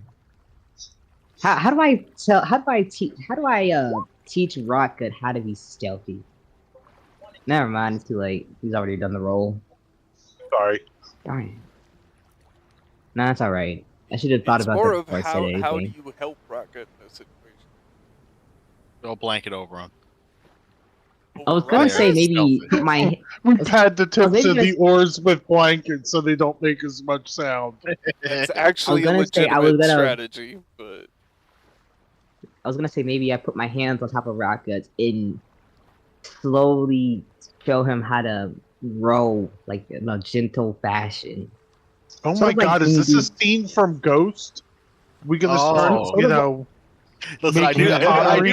How do I tell? How do I teach? How do I teach Rocket how to be stealthy? Never mind. It's too late. He's already done the role. Sorry. Darn it. Nah, that's all right. I should have thought It's about more that of before I said how do anything. you help Rocket in this situation? Throw a blanket over him. I was Over gonna Rocket? say Stealthy. maybe put my. We've had the tips maybe of the just- oars with blankets so they don't make as much sound. It's actually a gonna say I was legitimate gonna- strategy, but I was gonna say maybe I put my hands on top of Rocket and slowly show him how to row like in a gentle fashion. Oh Sort my of like god, is this a maybe- scene from Ghost? We gonna Oh. start, Sort you of- know, Listen, I Making knew pottery.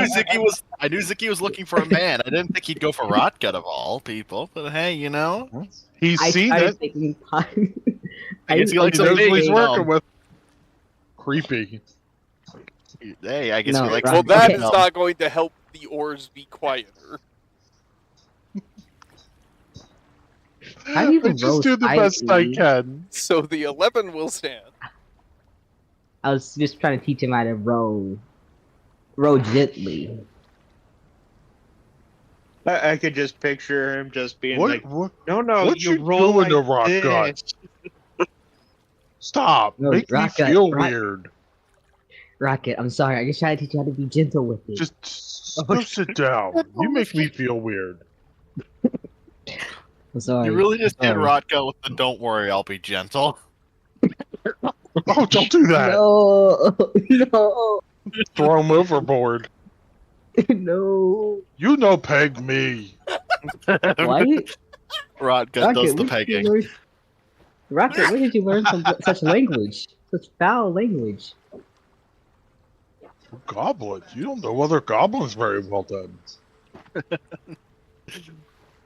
Zicky was looking for a man. I didn't think he'd go for Rotgut of all people. But hey, you know, he's I seen started it. thinking. I guess he He likes knows a what he's big working dumb. with. Creepy. Hey, I guess No, he likes. right. well, a that big is dumb. not going to help the oars be quieter. How do you I even just row do the best I silently? can. So the 11 will stand. I was just trying to teach him how to row gently. I could just picture him just being like, What no, what you you roll doing like to Rock God? this. Stop. No, Make me Rock God, feel Rock- weird. Rocket, I'm sorry. I just trying to teach you how to be gentle with it. Just go sit down. You make me feel weird. I'm sorry. You really just I'm did sorry. Rotgut with the "Don't worry, I'll be gentle." Oh, don't do that. No, no, Throw him overboard. no. You know peg me. What? Rotgut Rocket, does the where did you pegging. learn- Rocket, where did you learn such language? Such foul language. Goblins. You don't know other goblins very well then.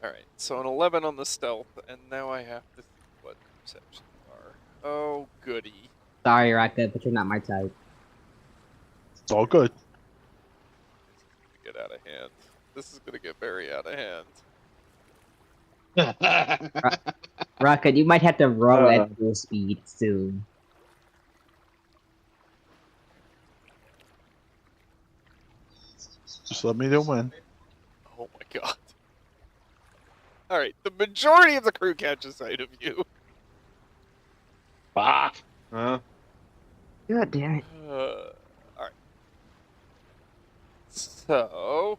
Alright, so an 11 on the stealth, and now I have to see what perceptions are. Oh, goody. Sorry, Rocket, but you're not my type. It's all good. Get out of hand. This is gonna get very out of hand. Rocket, you might have to row Uh. at full speed soon. Just let me know when. Oh my god. Alright, the majority of the crew catches sight of you. Fuck. Huh? God damn it. Alright. So.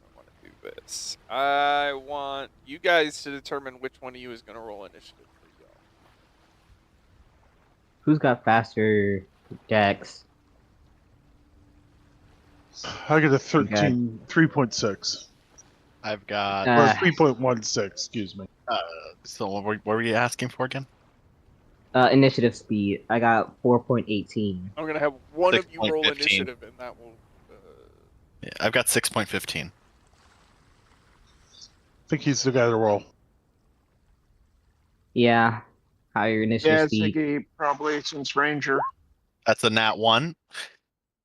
I want to do this. I want you guys to determine which one of you is going to roll initiative for y'all. Who's got faster decks? I get a 3.6. I've got. Or Uh, 3.16, excuse me. So what were you asking for again? Initiative speed. I got 4.18. I'm going to have one of you roll 6.15. initiative, and that will. Yeah, I've got 6.15. I think he's the guy to roll. Yeah. Higher initiative Yeah, speed. Ziggy probably since Ranger. That's a nat 1.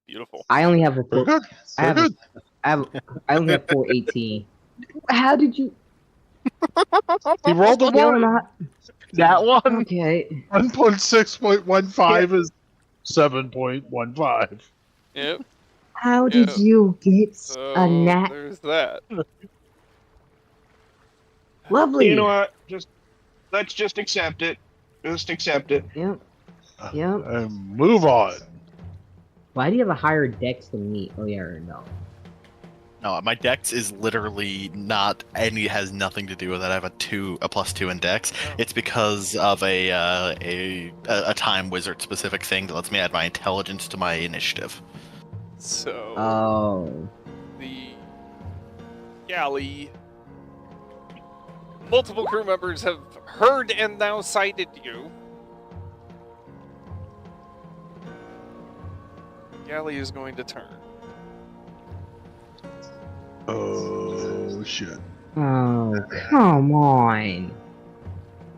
Beautiful. I only have a Very 4. good. I Very have a- good. I only have 418. How did you? He rolled a Still 1. not. That one. Okay. 1.6.15 is 7.15. Yep. How did Yeah. you get So a nat? there's that. Lovely. You know what? Let's just accept it. Just accept it. Yep. Yep. And move on. Why do you have a higher dex than me? Oh yeah, or no. No, my dex is literally not any. Has nothing to do with it. I have a +2 in dex. It's because of a time wizard specific thing that lets me add my intelligence to my initiative. So Oh. the galley. Multiple crew members have heard and now sighted you. Galley is going to turn. Oh, shit. Oh, come on.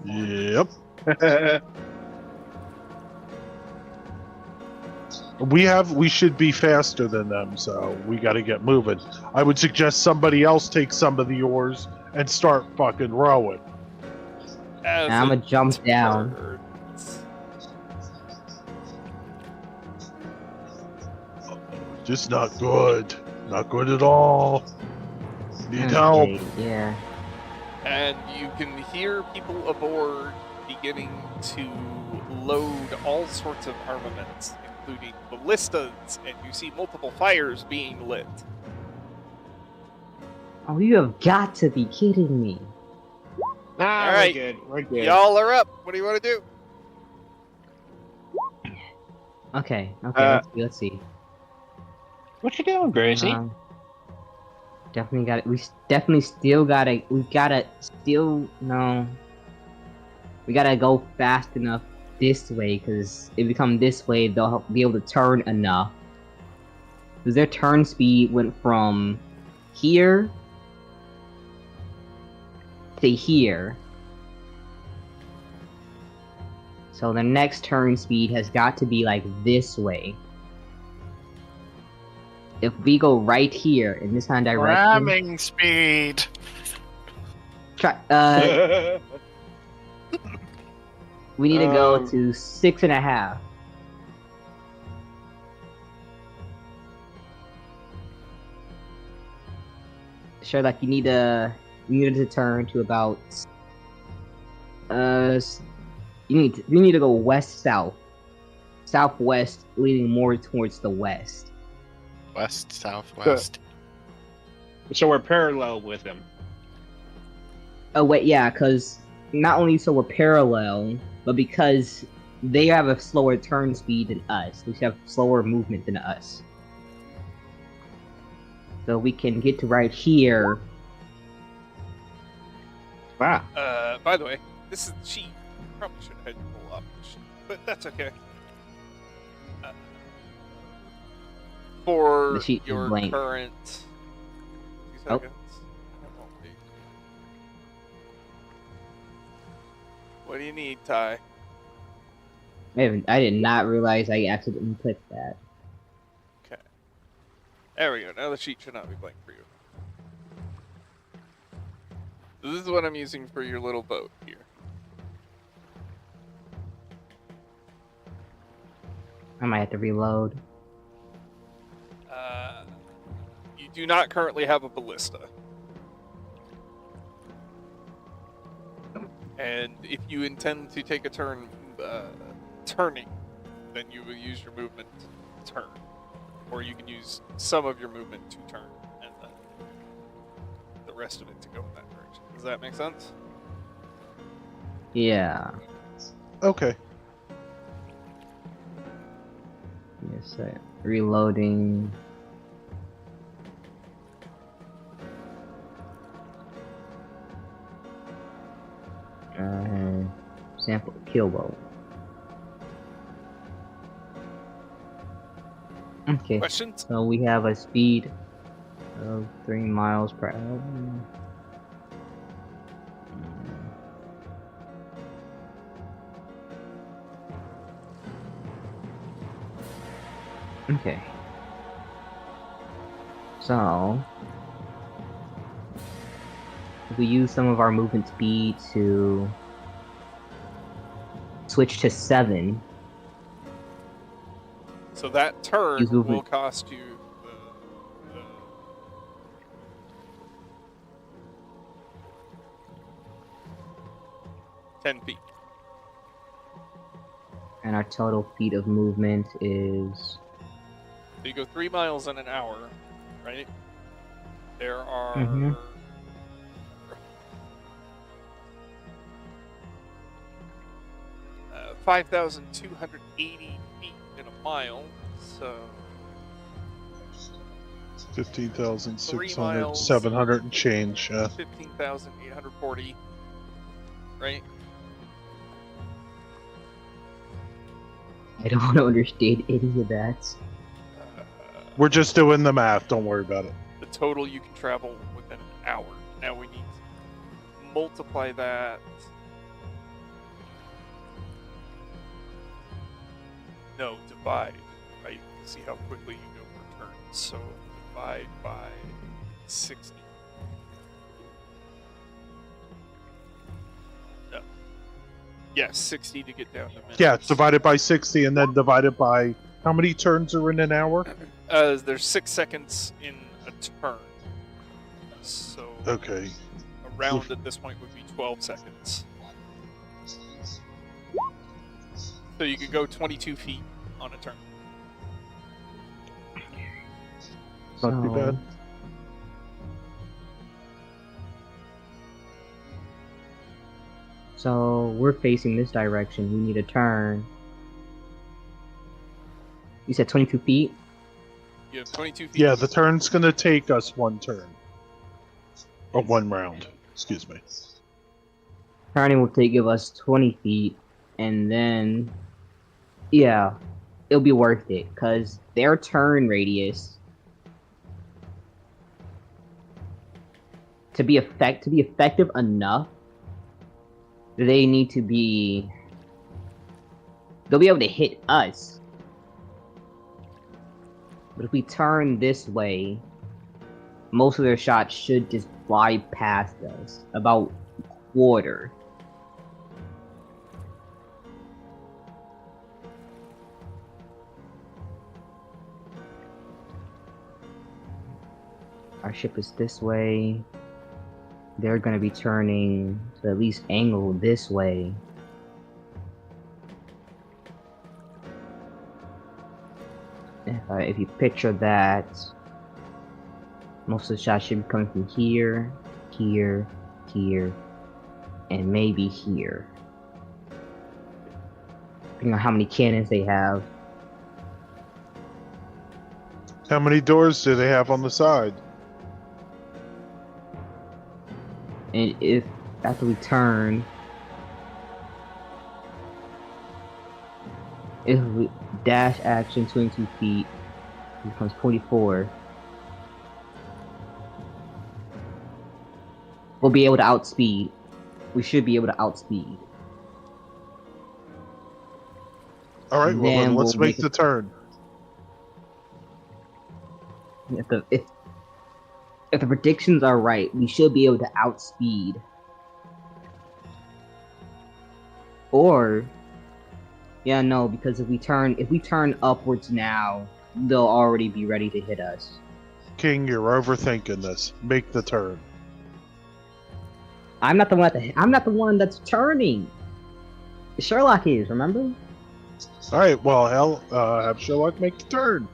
Yep. We should be faster than them, so we gotta get moving. I would suggest somebody else take some of the oars and start fucking rowing. As I'm it gonna jump down. turns. Just not good. Not good at all. Need help. Okay, yeah. And you can hear people aboard beginning to load all sorts of armaments, including ballistas, and you see multiple fires being lit. Oh, you have got to be kidding me. Nah, All right. we're good. We're good. Y'all are up. What do you want to do? Okay, let's see. What you doing, Gracie? Definitely got it. Definitely still gotta. We gotta still no. We gotta go fast enough this way, because if we come this way, they'll be able to turn enough. Because their turn speed went from here to here. So the next turn speed has got to be like this way. If we go right here in this kind of direction, Ramming speed. try, we need to go to 6.5. Sure, like you need to turn to about you need to go west southwest, leaning more towards the west. West, southwest. So we're parallel with him. Oh wait, yeah, because not only so we're parallel, but because they have a slower turn speed than us, we have slower movement than us. So we can get to right here. Wow. By the way, this is the sheet. Probably should have had you roll up the sheet, but that's okay. For The sheet is your blank. current 2 Oh. seconds. That won't be. What do you need, Ty? I did not realize I accidentally clicked that. Okay. There we go. Now the sheet should not be blank for you. So this is what I'm using for your little boat here. I might have to reload. You do not currently have a ballista. And if you intend to take a turn turning, then you will use your movement to turn. Or you can use some of your movement to turn, and then the rest of it to go in that direction. Does that make sense? Yeah. Okay. Yes, reloading. Sample kill boat. Okay, Questions? so we have a speed of 3 miles per hour. Okay. So, if we use some of our movement speed to switch to 7. So that turn Use will movement. cost you 10 feet. And our total feet of movement is... So you go 3 miles in an hour, right? There are 5,280 feet in a mile. So 15,600, 3 miles. 700 and change. 15,840, right? I don't understand any of that. We're just doing the math. Don't worry about it. The total you can travel within an hour. Now we need to multiply that. No, divide, right? See how quickly you go per turn. So divide by 60. No. Yes, 60 to get down to minutes. Yeah, divided by 60 and then divided by how many turns are in an hour? There's 6 seconds in a turn. So Okay. a round at this point would be 12 seconds. So you could go 22 feet on a turn. Not too bad. So we're facing this direction. We need a turn. You said 22 feet? You have 22 feet. Yeah, the turn's gonna take us one turn. Or one round. Excuse me. Turning will give us 20 feet, and then yeah, it'll be worth it because their turn radius to be effective enough, they need to be. They'll be able to hit us, but if we turn this way, most of their shots should just fly past us, about a quarter. Our ship is this way. They're going to be turning to at least angle this way. If you picture that, most of the shots should be coming from here, here, here, and maybe here. Depending on how many cannons they have. How many doors do they have on the side? And if after we turn, if we dash action 22 feet, it becomes 44. We'll be able to outspeed. We should be able to outspeed. Alright, And well then then let's we'll make make the turn. If the predictions are right, we should be able to outspeed. Or yeah, no, because if we turn upwards now, they'll already be ready to hit us. King, you're overthinking this. Make the turn. I'm not the one that's turning. Sherlock is, remember? Alright, well hell, have Sherlock make the turn.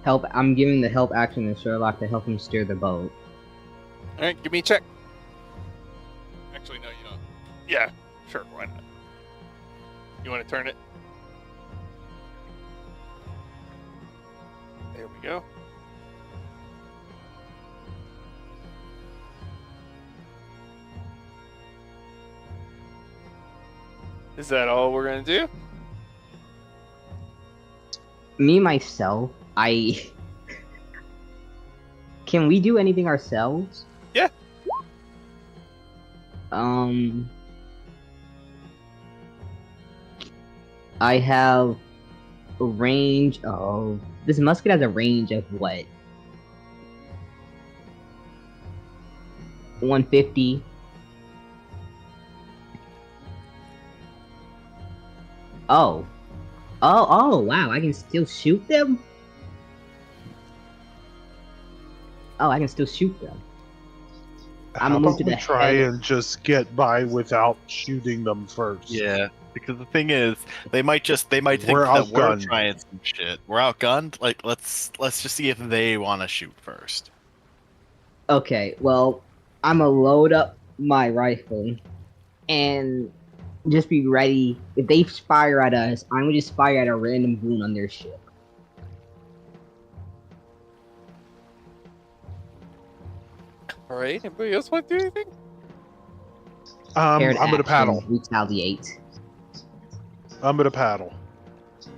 I'm giving the help action to Sherlock to help him steer the boat. Alright, give me a check. Actually, no, you don't. Yeah, sure, why not? You want to turn it? There we go. Is that all we're gonna do? Me, myself, Can we do anything ourselves? Yeah. I have a range of... This musket has a range of what? 150? Oh, wow, I can still shoot them? Oh, I can still shoot them. How move about to we the try head. and just get by without shooting them first? Yeah, because the thing is, they might think We're that we're outgunned. trying some shit. We're outgunned. Like, let's just see if they want to shoot first. Okay, well, I'm gonna load up my rifle and just be ready. If they fire at us, I'm gonna just fire at a random goon on their ship. Alright, anybody else want to do anything? Paired I'm gonna action, paddle. Retaliate. I'm gonna paddle.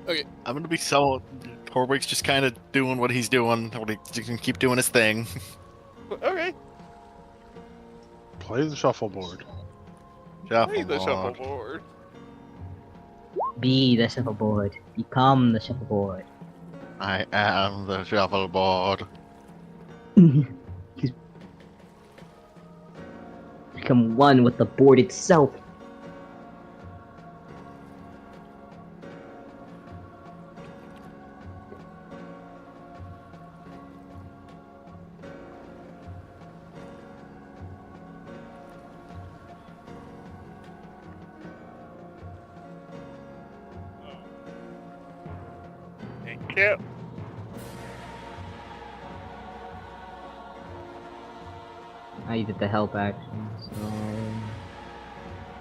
Okay. I'm gonna be so. Horwick's just kind of doing what he's doing. He can keep doing his thing. Okay. Play the shuffleboard. Play the shuffleboard. Be the shuffleboard. Become the shuffleboard. I am the shuffleboard. Become one with the board itself. Thank you. I did the help action, so...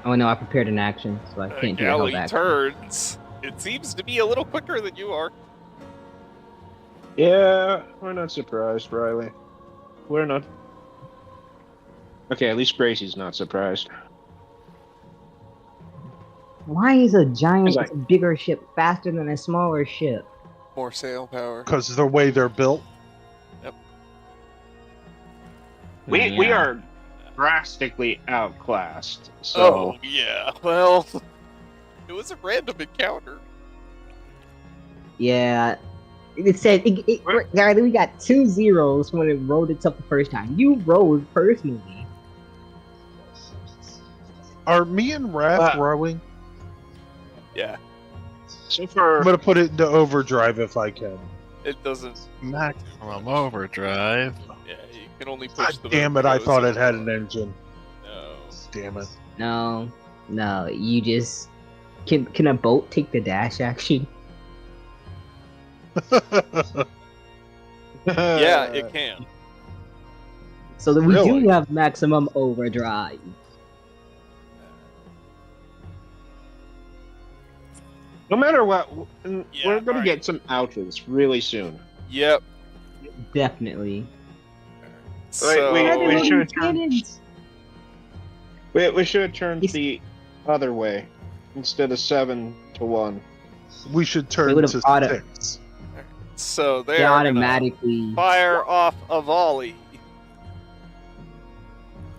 Oh no, I prepared an action, so I can't do the help Galley action. turns. It seems to be a little quicker than you are. Yeah, we're not surprised, Riley. We're not. Okay, at least Gracie's not surprised. Why is a giant, It's bigger ship faster than a smaller ship? More sail power. Because of the way they're built. We are drastically outclassed. So Oh, yeah. Well, it was a random encounter. Yeah. It said, Riley, we got 2 zeros when it rolled itself the first time. You rolled personally. Are me and Raph rowing? Yeah. so far, I'm gonna put it into overdrive if I can. It doesn't. Maximum overdrive. Yeah, you can only push God the damn boat it! I close thought and it had an engine. No. Damn it! No, you just... Can a boat take the dash action? Yeah, it can. So that we Really? do have maximum overdrive. No matter what, Yeah, we're gonna alright. get some ouches really soon. Yep. Definitely. So, we should have turned. Cannons. We should have turned It's- the other way instead of 7 to 1. We should turn They would've to bought it. 6. so they They are gonna automatically... fire off a volley.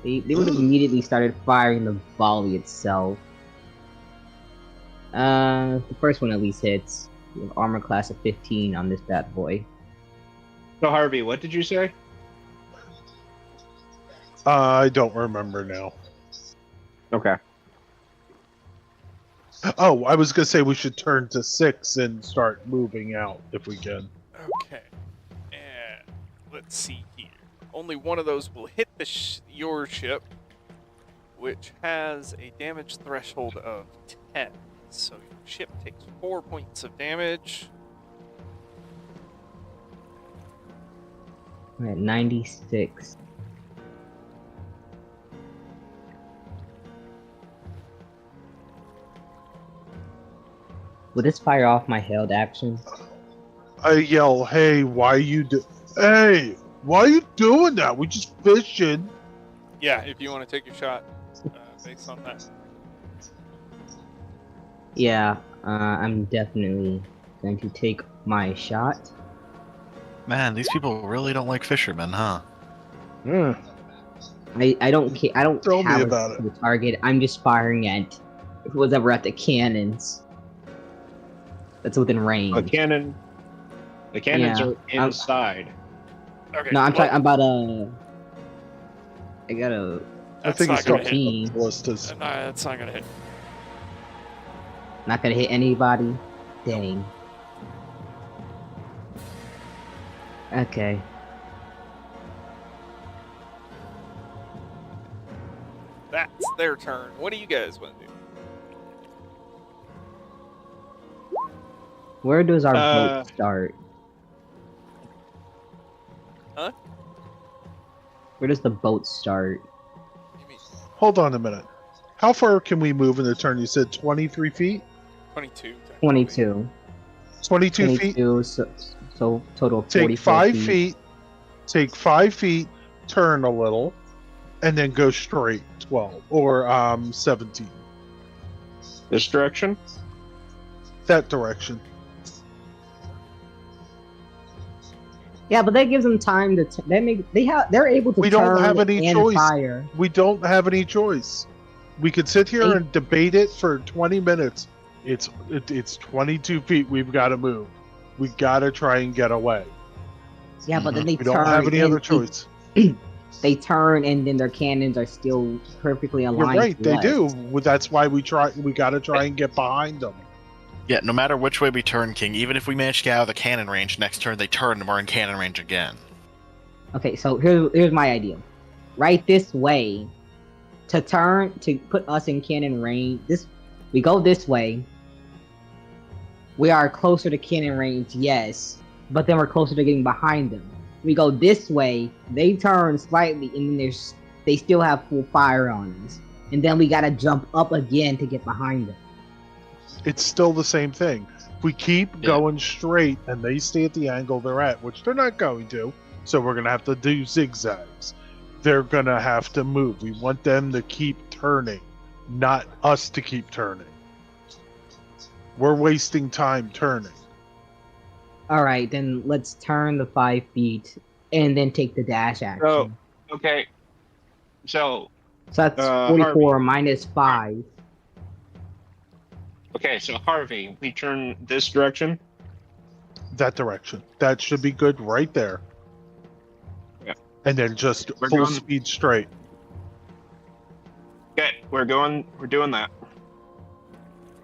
They would have immediately started firing the volley itself. The first one at least hits. We have armor class of 15 on this bad boy. So Harvey, what did you say? I don't remember now. Okay. Oh, I was gonna say we should turn to 6 and start moving out if we can. Okay. And let's see here. Only one of those will hit your ship, which has a damage threshold of 10. So your ship takes 4 points of damage. We're at 96. Will this fire off my held action? I yell, "Hey, why you Hey, why you doing that? We just fishing." Yeah, if you want to take a shot based on that. Yeah, I'm definitely going to take my shot. Man, these people really don't like fishermen, huh? I don't care. I don't Tell me have about it. the target. I'm just firing at whatever at the cannons. That's within range. The cannons Yeah, are inside. Okay. No, I'm well, trying. I'm about to. I got a I That's think not it's gonna got hit. 14. ballistas. That's not gonna hit. Not gonna hit anybody. Dang. Okay. That's their turn. What do you guys want to do? Where does our Uh, boat start? Huh? Where does the boat start? You mean Hold on a minute. How far can we move in the turn? You said 23 feet? 22? technically. 22. 22 feet? 22, so total of Take 44 5 feet. Take 5 feet, turn a little, and then go straight 12 or 17. This direction? That direction. Yeah, but that gives them time to. They're able to. We don't turn have any and choice. Fire. We don't have any choice. We could sit here Hey. and debate it for 20 minutes. It's 22 feet. We've got to move. We got to try and get away. Yeah, but then they We turn. don't have any and other choice. They turn, and then their cannons are still perfectly You're aligned. right. to They us. do. Well, that's why we try. We got to try and get behind them. Yeah, no matter which way we turn, King, even if we manage to get out of the cannon range, next turn they turn and we're in cannon range again. Okay, so here's my idea. Right this way, to turn to put us in cannon range. We go this way, We are closer to cannon range, yes, but then we're closer to getting behind them. We go this way, they turn slightly, and then they still have full fire on us. And then we gotta jump up again to get behind them. It's still the same thing. If we keep going straight and they stay at the angle they're at, which they're not going to, so we're going to have to do zigzags. They're going to have to move. We want them to keep turning, not us to keep turning. We're wasting time turning. Alright, then let's turn the 5 feet and then take the dash action. So, okay. So, So that's 44 Harvey. minus 5. Okay, so Harvey, we turn this direction. That direction. That should be good right there. Yeah. And then just We're full going- speed straight. Okay, we're doing that.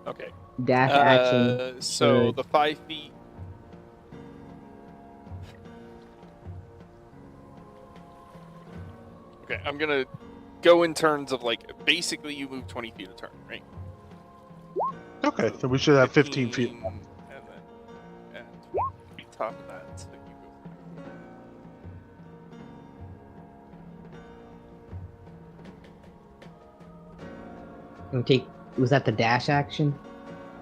Okay. Dash action. So Good. the 5 feet. Okay, I'm gonna go in terms of like basically you move 20 feet a turn, right? Okay, then we should have 15 feet. And then and top of that, so you go. And take. Was that the dash action?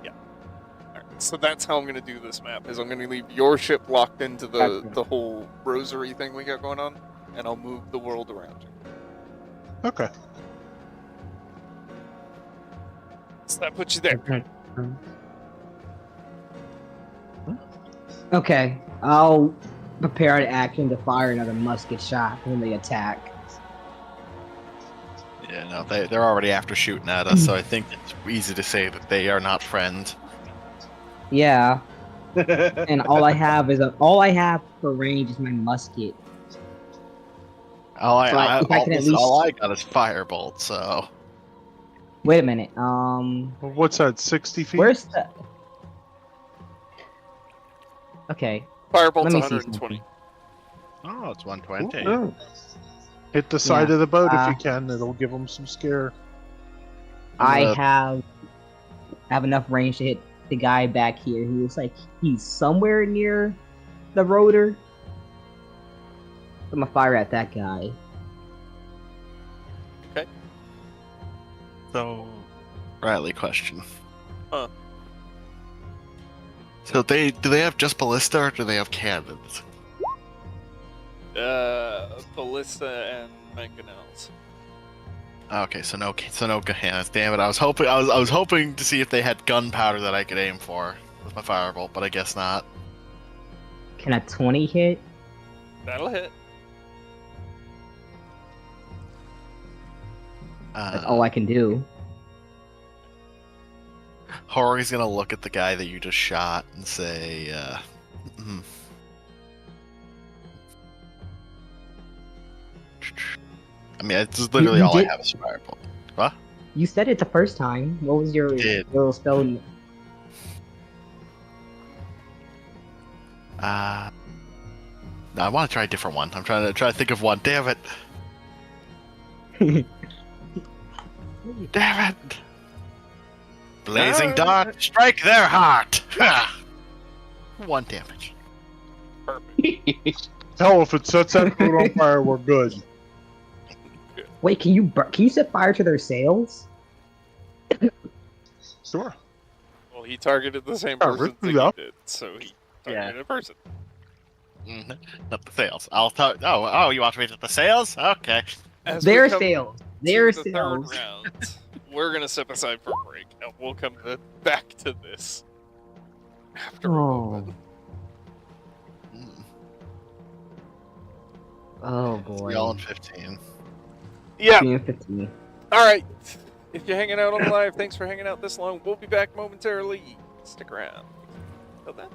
Alright, so that's how I'm gonna do this map. Is I'm gonna leave your ship locked into Okay. the whole rosary thing we got going on, and I'll move the world around you. Okay. So that puts you there. Okay, I'll prepare an action to fire another musket shot when they attack. Yeah, no, they're already after shooting at us, so I think it's easy to say that they are not friends. Yeah, and all I have for range is my musket. All I, So I, if I all, can at this- all I least- got is firebolt, so Wait a minute. What's that, 60 feet? Where's the? Okay, Firebolt's let me see 120. something. oh, it's 120. Oh. Hit the side Yeah, of the boat if you can. It'll give them some scare. I gonna- have enough range to hit the guy back here who looks like he's somewhere near the rotor. I'm gonna fire at that guy. So, Riley, question. Huh. So do they have just ballista or do they have cannons? Ballista and mangonels. Okay, so no cannons. Damn it! I was hoping to see if they had gunpowder that I could aim for with my firebolt, but I guess not. Can a 20 hit? That'll hit. That's all I can do. Hori's gonna look at the guy that you just shot and say, "Hmm." I mean, it's literally You all I did- have is firebolt. What? You said it the first time. What was your Did. little spell? No, I want to try a different one. I'm trying to think of one. Damn it! Damn it! Blazing dart, strike their heart. Ha! 1 damage. Perfect. Hell, if it sets that boat on fire, we're good. Wait, can you set fire to their sails? Sure. Well, he targeted the same Yeah, person rip that it you up. did, so he Yeah. targeted a person. Mhm. Not the sails. I'll talk. Oh, you want me to hit the sails? Okay. As we Their come sails. to Their the sails. third round, we're gonna step aside for a break, and we'll come back to this after a Oh. moment. Mm. Oh boy. We all in 15. Yeah. 15. All right. If you're hanging out on the live, thanks for hanging out this long. We'll be back momentarily. Stick around. Till then.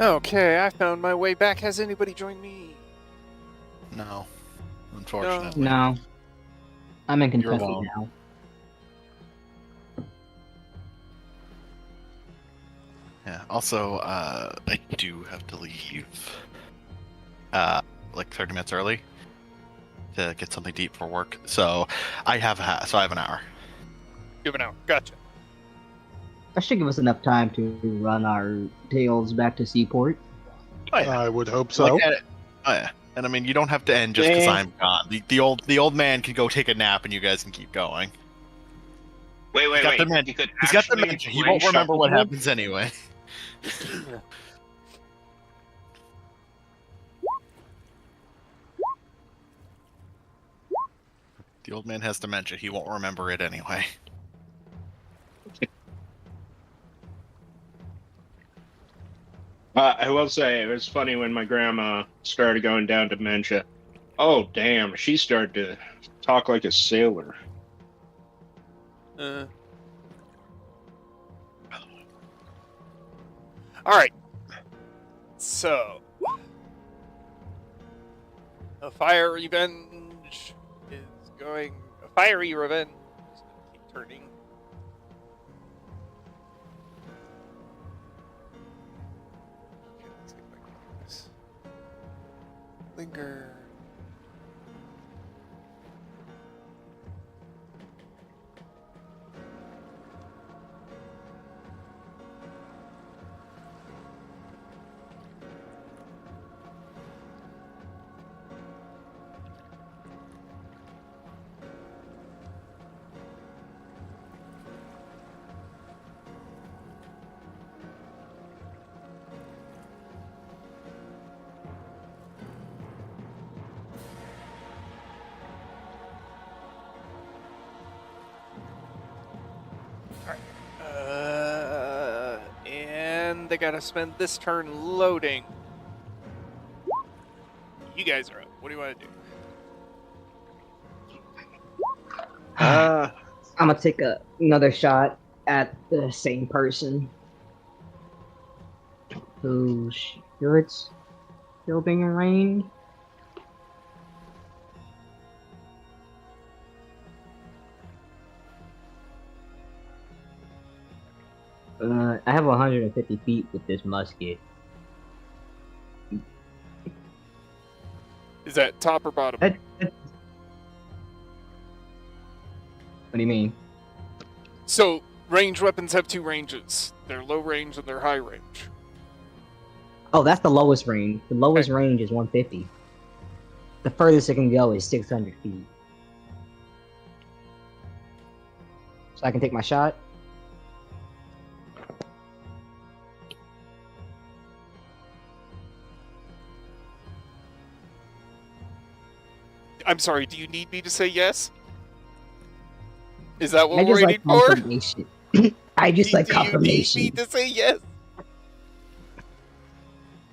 Okay, I found my way back. Has anybody joined me? No, unfortunately. No, I'm in You're Kentucky alone. now. Yeah. Also, I do have to leave. Like 30 minutes early to get something to eat for work. So I have an hour. Give an hour. Gotcha. That should give us enough time to run our tails back to Seaport. Oh yeah. I would hope so. Like, oh yeah. And I mean, you don't have to end just because Eh. I'm gone. The old man can go take a nap, and you guys can keep going. Wait, He's got dementia. You could He's got actually dementia. He play won't remember what shuffleboard? happens anyway. The old man has dementia. He won't remember it anyway. I will say, it was funny when my grandma started going down dementia. Oh, damn. She started to talk like a sailor. All right. So, a fire revenge is going. A fiery revenge is going to keep turning. Okay, let's get back to this. Linger. And they gotta spend this turn loading. You guys are up. What do you want to do? I'm gonna take another shot at the same person who should still being in range. I have 150 feet with this musket. Is that top or bottom? What do you mean? So, ranged weapons have two ranges. They're low range and they're high range. Oh, that's the lowest range. The lowest range is 150. The furthest it can go is 600 feet. So I can take my shot. I'm sorry, do you need me to say yes? Is that what I we're just waiting like for? confirmation. I just like Do you need confirmation. me to say yes?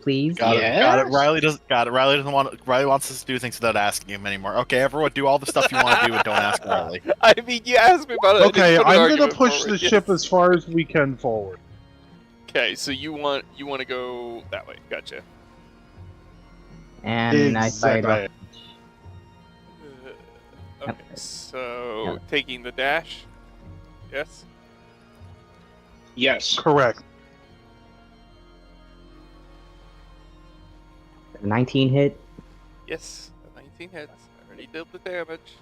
Please. Got it. Yes? Riley doesn't want. Riley wants us to do things without asking him anymore. Okay, everyone, do all the stuff you want to do, and don't ask Riley. I mean, you asked me about it. I Okay, didn't put an I'm gonna argument push forward, the ship yes. as far as we can forward. Okay, so you want to go that way. Gotcha. And I fired Exactly. off. Okay, Yep. so Yep. taking the dash. Yes. Yes. Correct. 19 hit. Yes. The 19 hits. I already did the damage.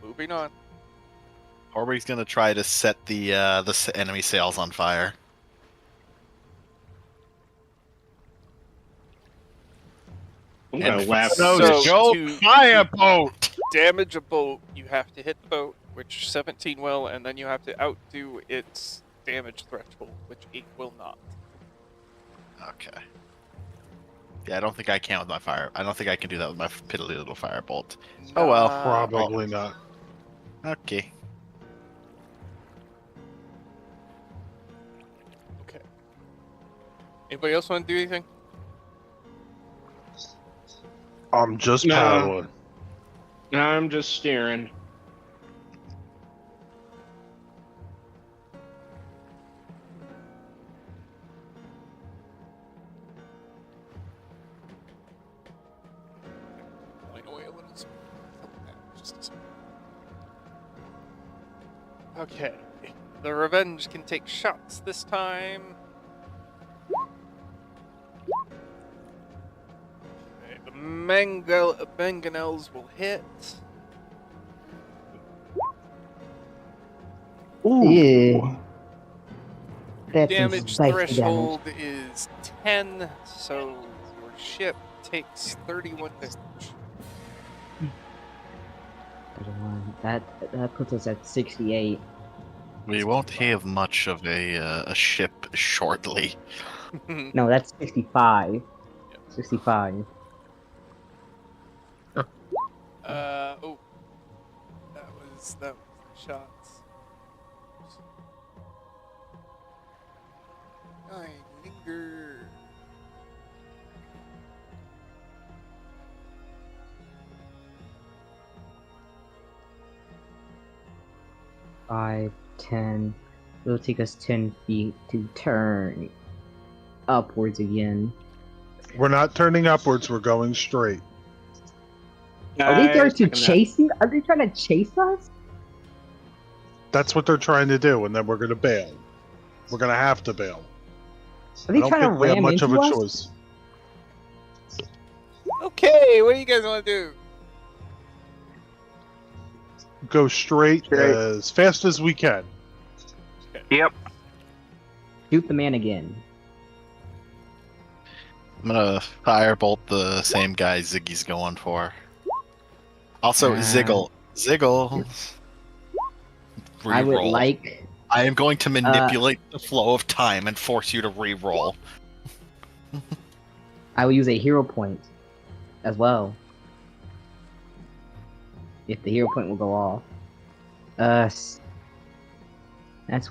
Moving on. Orbe's gonna try to set the enemy sails on fire. I'm gonna And laugh. no, So, go to fireboat. damage a boat, you have to hit the boat, which 17 will, and then you have to outdo its damage threshold, which 8 will not. Okay. Yeah, I don't think I can with my fire. I don't think I can do that with my piddly little firebolt. Oh well. Probably not. Okay. Okay. Anybody else want to do anything? I'm just No. paddling. I'm just steering. Okay. The Revenge can take shots this time. Okay, the mangonels will hit. Ooh. Yeah. That's some Damage spicy threshold is 10, so your ship takes 31 damage. damage. That puts us at 68. We won't have much of a ship shortly. No, that's 65. Yep. 65. Oh, that was the shots. I linger. Five, 10. It'll take us 10 feet to turn upwards again. We're not turning upwards. We're going straight. Are they there to second that. chase you? Are they trying to chase us? That's what they're trying to do, and then we're going to bail. We're going to have to bail. Are I they don't trying to think we have ram much of into a us? choice. Okay, what do you guys want to do? Go straight as fast as we can. Yep. Shoot the man again. I'm gonna firebolt the same guy Ziggy's going for. Also, Ziggle. I would Reroll. like. I am going to manipulate the flow of time and force you to re-roll. I will use a hero point as well. If the hero point will go off. That's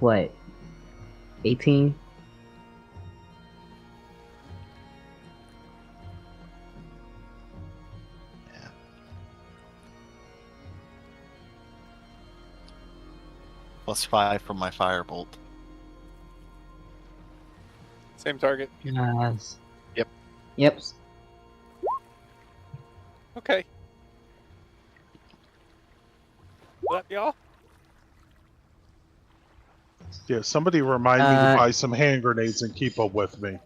what? 18? Yeah. +5 from my firebolt. Same target. Yes. Yep. Yep. Okay. What, y'all? Yeah, somebody remind me to buy some hand grenades and keep them with me.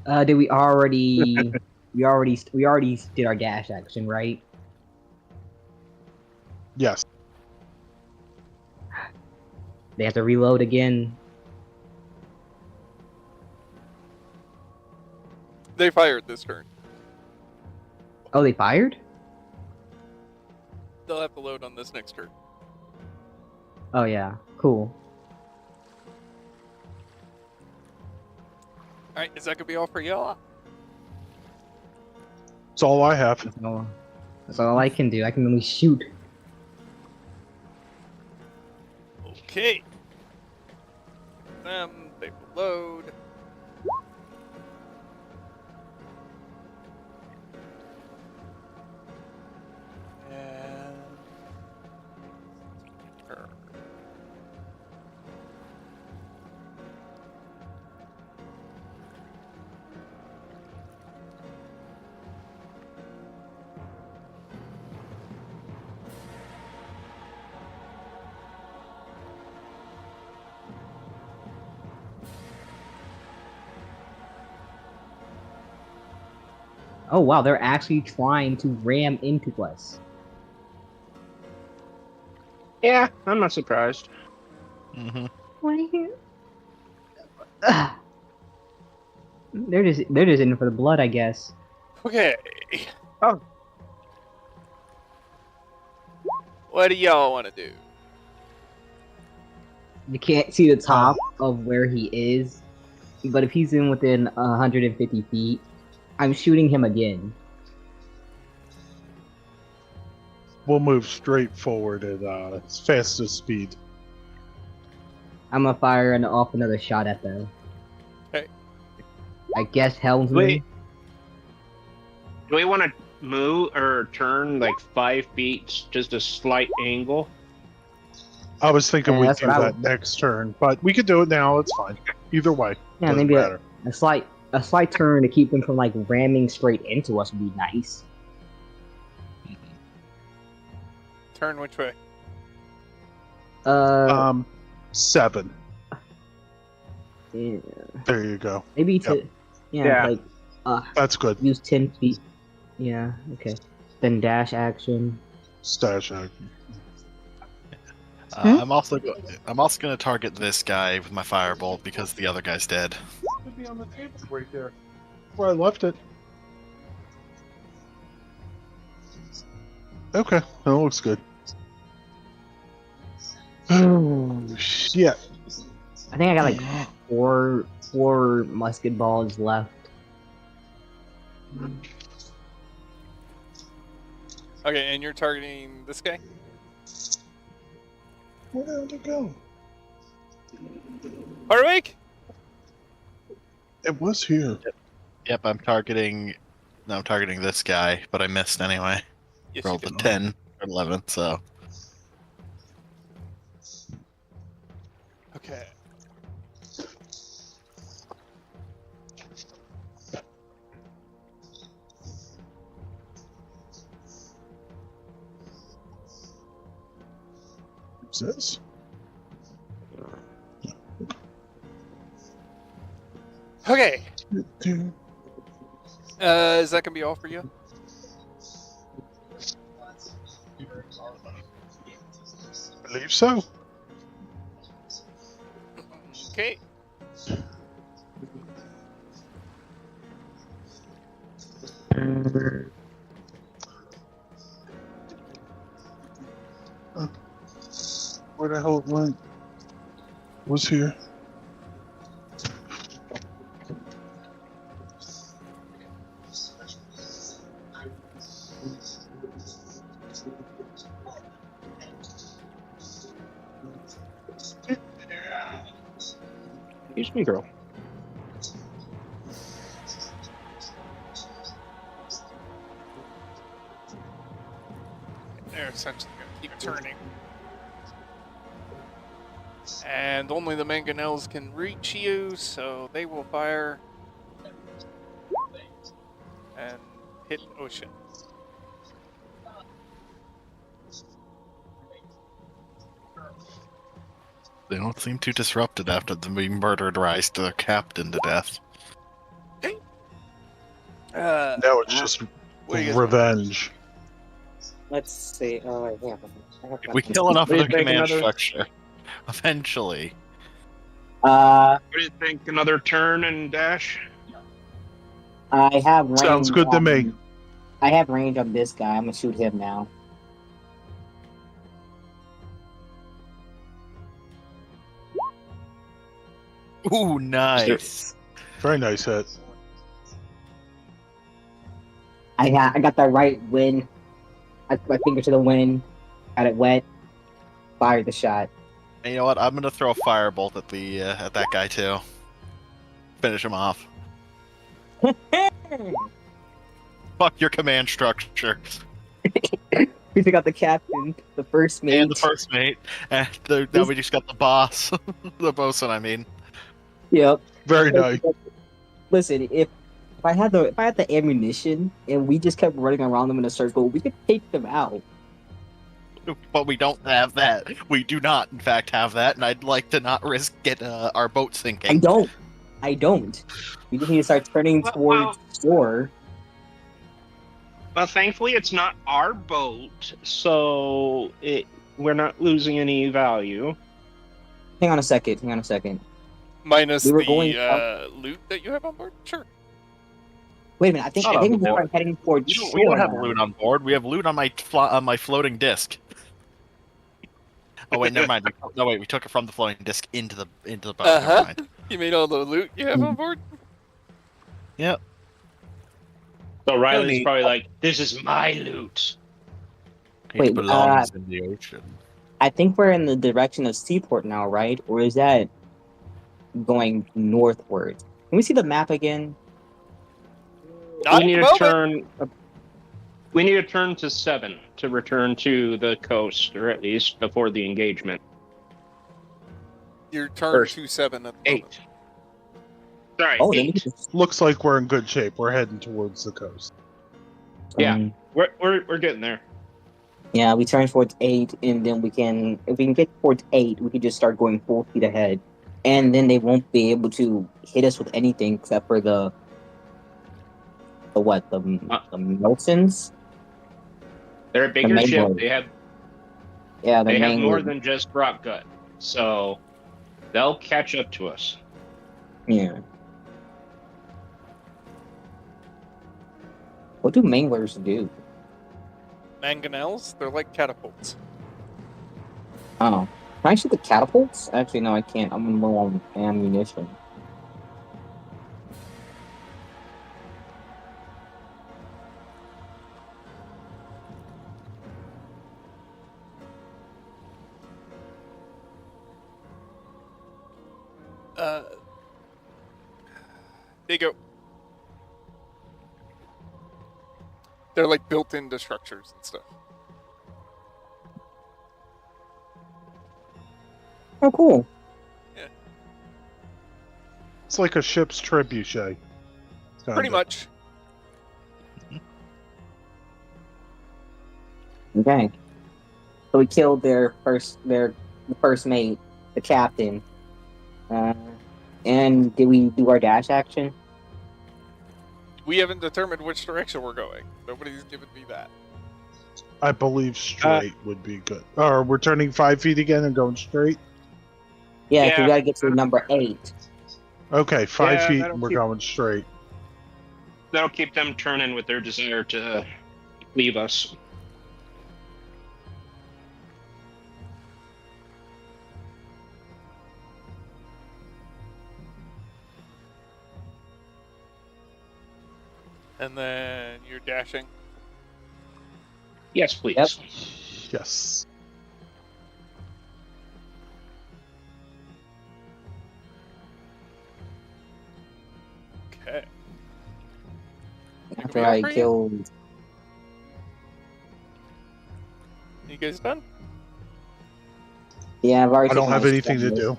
Did we already? we already did our dash action, right? Yes. They have to reload again. They fired this turn. Oh, they fired? They'll have to load on this next turn. Oh yeah, cool. Alright, is that gonna be all for y'all? That's all I have. That's all I can do. I can only shoot. Okay. Them, they will load. And... turn. Oh wow, they're actually trying to ram into us. Yeah, I'm not surprised. Mm-hmm. What are you? They're just in for the blood, I guess. Okay. Oh. What do y'all want to do? You can't see the top of where he is, but if he's in within 150 feet, I'm shooting him again. We'll move straight forward at as fast as speed. I'm gonna fire off another shot at them. Okay. I guess helmsman. Wait. Do we want to move or turn like 5 feet, just a slight angle? I was thinking Yeah, we'd that's do what I that next turn, but we could do it now. It's fine. Either way, Yeah, doesn't maybe matter. a slight turn to keep them from like ramming straight into us would be nice. Turn which way? Uh, 7. yeah, There you go. maybe to, Yeah. like, That's good. use 10 feet. Yeah, okay. Then dash action. Stash action. I'm also gonna target this guy with my firebolt because the other guy's dead. Should be on the table right there. Where I left it. Okay, that looks good. Oh shit! I think I got like four musket balls left. Okay, and you're targeting this guy? Where did it go? Hardwick? It was here. Yep, I'm targeting this guy, but I missed anyway. Yes, Rolled you a did. 10 or 11, so Okay. What's this? Okay. Dude. Is that gonna be all for you? I believe so. Okay. Where the hell it went? Was here. Excuse me, girl. They're essentially gonna keep turning. And only the mangonels can reach you, so they will fire and hit Ocean. they don't seem too disrupted after we murdered Rice to their captain to death. Uh, Now it's just what do you guys want? revenge. Let's see. Oh, yeah. If we kill enough What of do the you think, command another- structure, eventually. What do you think? Another turn and dash? I have range. Sounds good to me. I have range on this guy. I'm gonna shoot him now. Ooh, nice. Very nice hit. I got the right wind. I put my finger to the wind, got it wet, fired the shot. And you know what? I'm gonna throw a firebolt at that guy too. Finish him off. Fuck your command structure. We took out the captain, the first mate. And the first mate. And now we just got the boss. The bosun, I mean. Yep. Very nice. Listen, if I had the ammunition and we just kept running around them in a circle, we could take them out. But we don't have that. We do not, in fact, have that, and I'd like to not risk our boat sinking. I don't. We just need to start turning towards shore. Well, thankfully, it's not our boat, so we're not losing any value. Hang on a second. Minus We were the going loot that you have on board? Sure. Wait a minute. I think we are heading towards shore. We don't have now. loot on board. We have loot on my floating disc. Oh wait, never mind. No wait, we took it from the floating disc into the boat. Never mind. You made all the loot you have on board? Yep. So Riley's probably like, "This is my loot." Wait, It belongs in the ocean. I think we're in the direction of Seaport now, right? Or is that going northward? Can we see the map again? Not We need at to the moment. turn. We need to turn to 7 to return to the coast, or at least before the engagement. You're turned First. to 7 at the 8. moment. Sorry, Oh, then we 8. can just, Looks like we're in good shape. We're heading towards the coast. Yeah. We're getting there. Yeah, we turn towards 8, and then if we can get towards 8, we can just start going full speed ahead. And then they won't be able to hit us with anything except for the what? The Miltons? They're a The bigger main ship. boat. They have Yeah, the they have main more boat. than just rock gut, so they'll catch up to us. Yeah. What do manglers do? Mangonels, they're like catapults. Oh. Can I shoot the catapults? Actually, no, I can't. I'm low on ammunition. They go. They're like built into structures and stuff. Oh, cool. It's like a ship's trebuchet. Pretty much. Okay. So we killed the first mate, the captain. And did we do our dash action? We haven't determined which direction we're going. Nobody's given me that. I believe straight would be good. Or we're turning 5 feet again and going straight? Yeah, 'cause Yeah. we gotta get to number 8. Okay, 5 Yeah, feet that'll and we're keep- going straight. That'll keep them turning with their desire to leave us. And then you're dashing. Yes, please. Yep. Yes. Okay. After I for you? killed. You guys done? Yeah, I've already I don't taken have my anything to damage. do.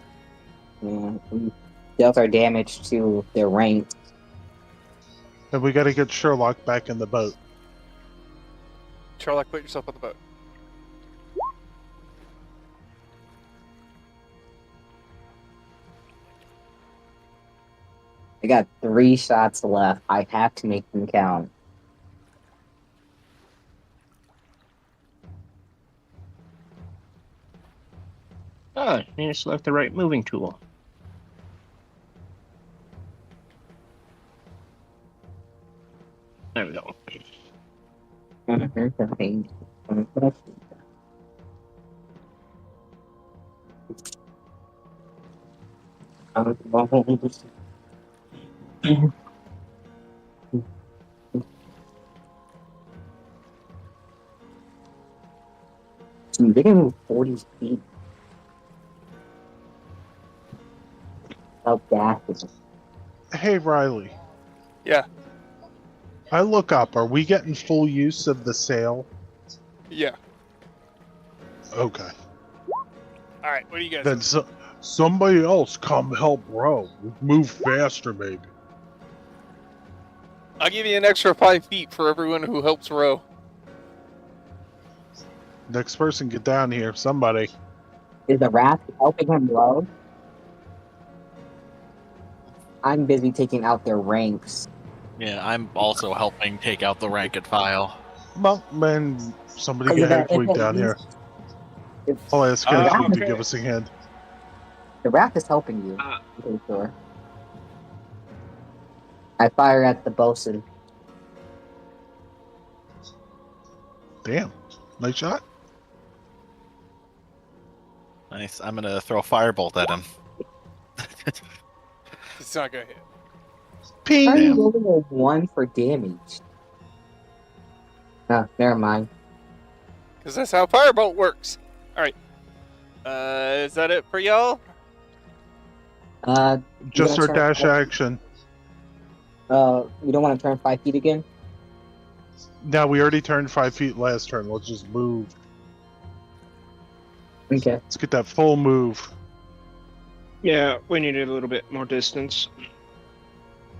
Yeah, we dealt our damage to their ranks. And we gotta get Sherlock back in the boat. Sherlock, put yourself on the boat. I got 3 shots left. I have to make them count. Oh, you just left the right moving tool. There we go. They can move 40 feet. How fast is it? Hey, Riley. Yeah. I look up. Are we getting full use of the sail? Yeah. Okay. All right. What do you guys? Then somebody else come help row. Move faster, maybe. I'll give you an extra 5 feet for everyone who helps row. Next person, get down here. Somebody. Is the raft helping him row? I'm busy taking out their ranks. Yeah, I'm also helping take out the rank and file. Well, man, somebody Because get if Hedwig at down here. least- if I'll ask Uh, Hedwig to okay. give us a hand. The raft is helping you. Uh, I'm pretty sure. I fire at the bosun. Damn. Nice shot. Nice. I'm gonna throw a firebolt at him. It's not gonna hit. Ping! How are you Damn. rolling a 1 for damage? Oh, never mind. Because that's how firebolt works. All right. Is that it for y'all? Just our gonna turn dash action. We don't want to turn 5 feet again? Now, we already turned 5 feet last turn. Let's just move. Okay. Let's get that full move. yeah, we needed a little bit more distance.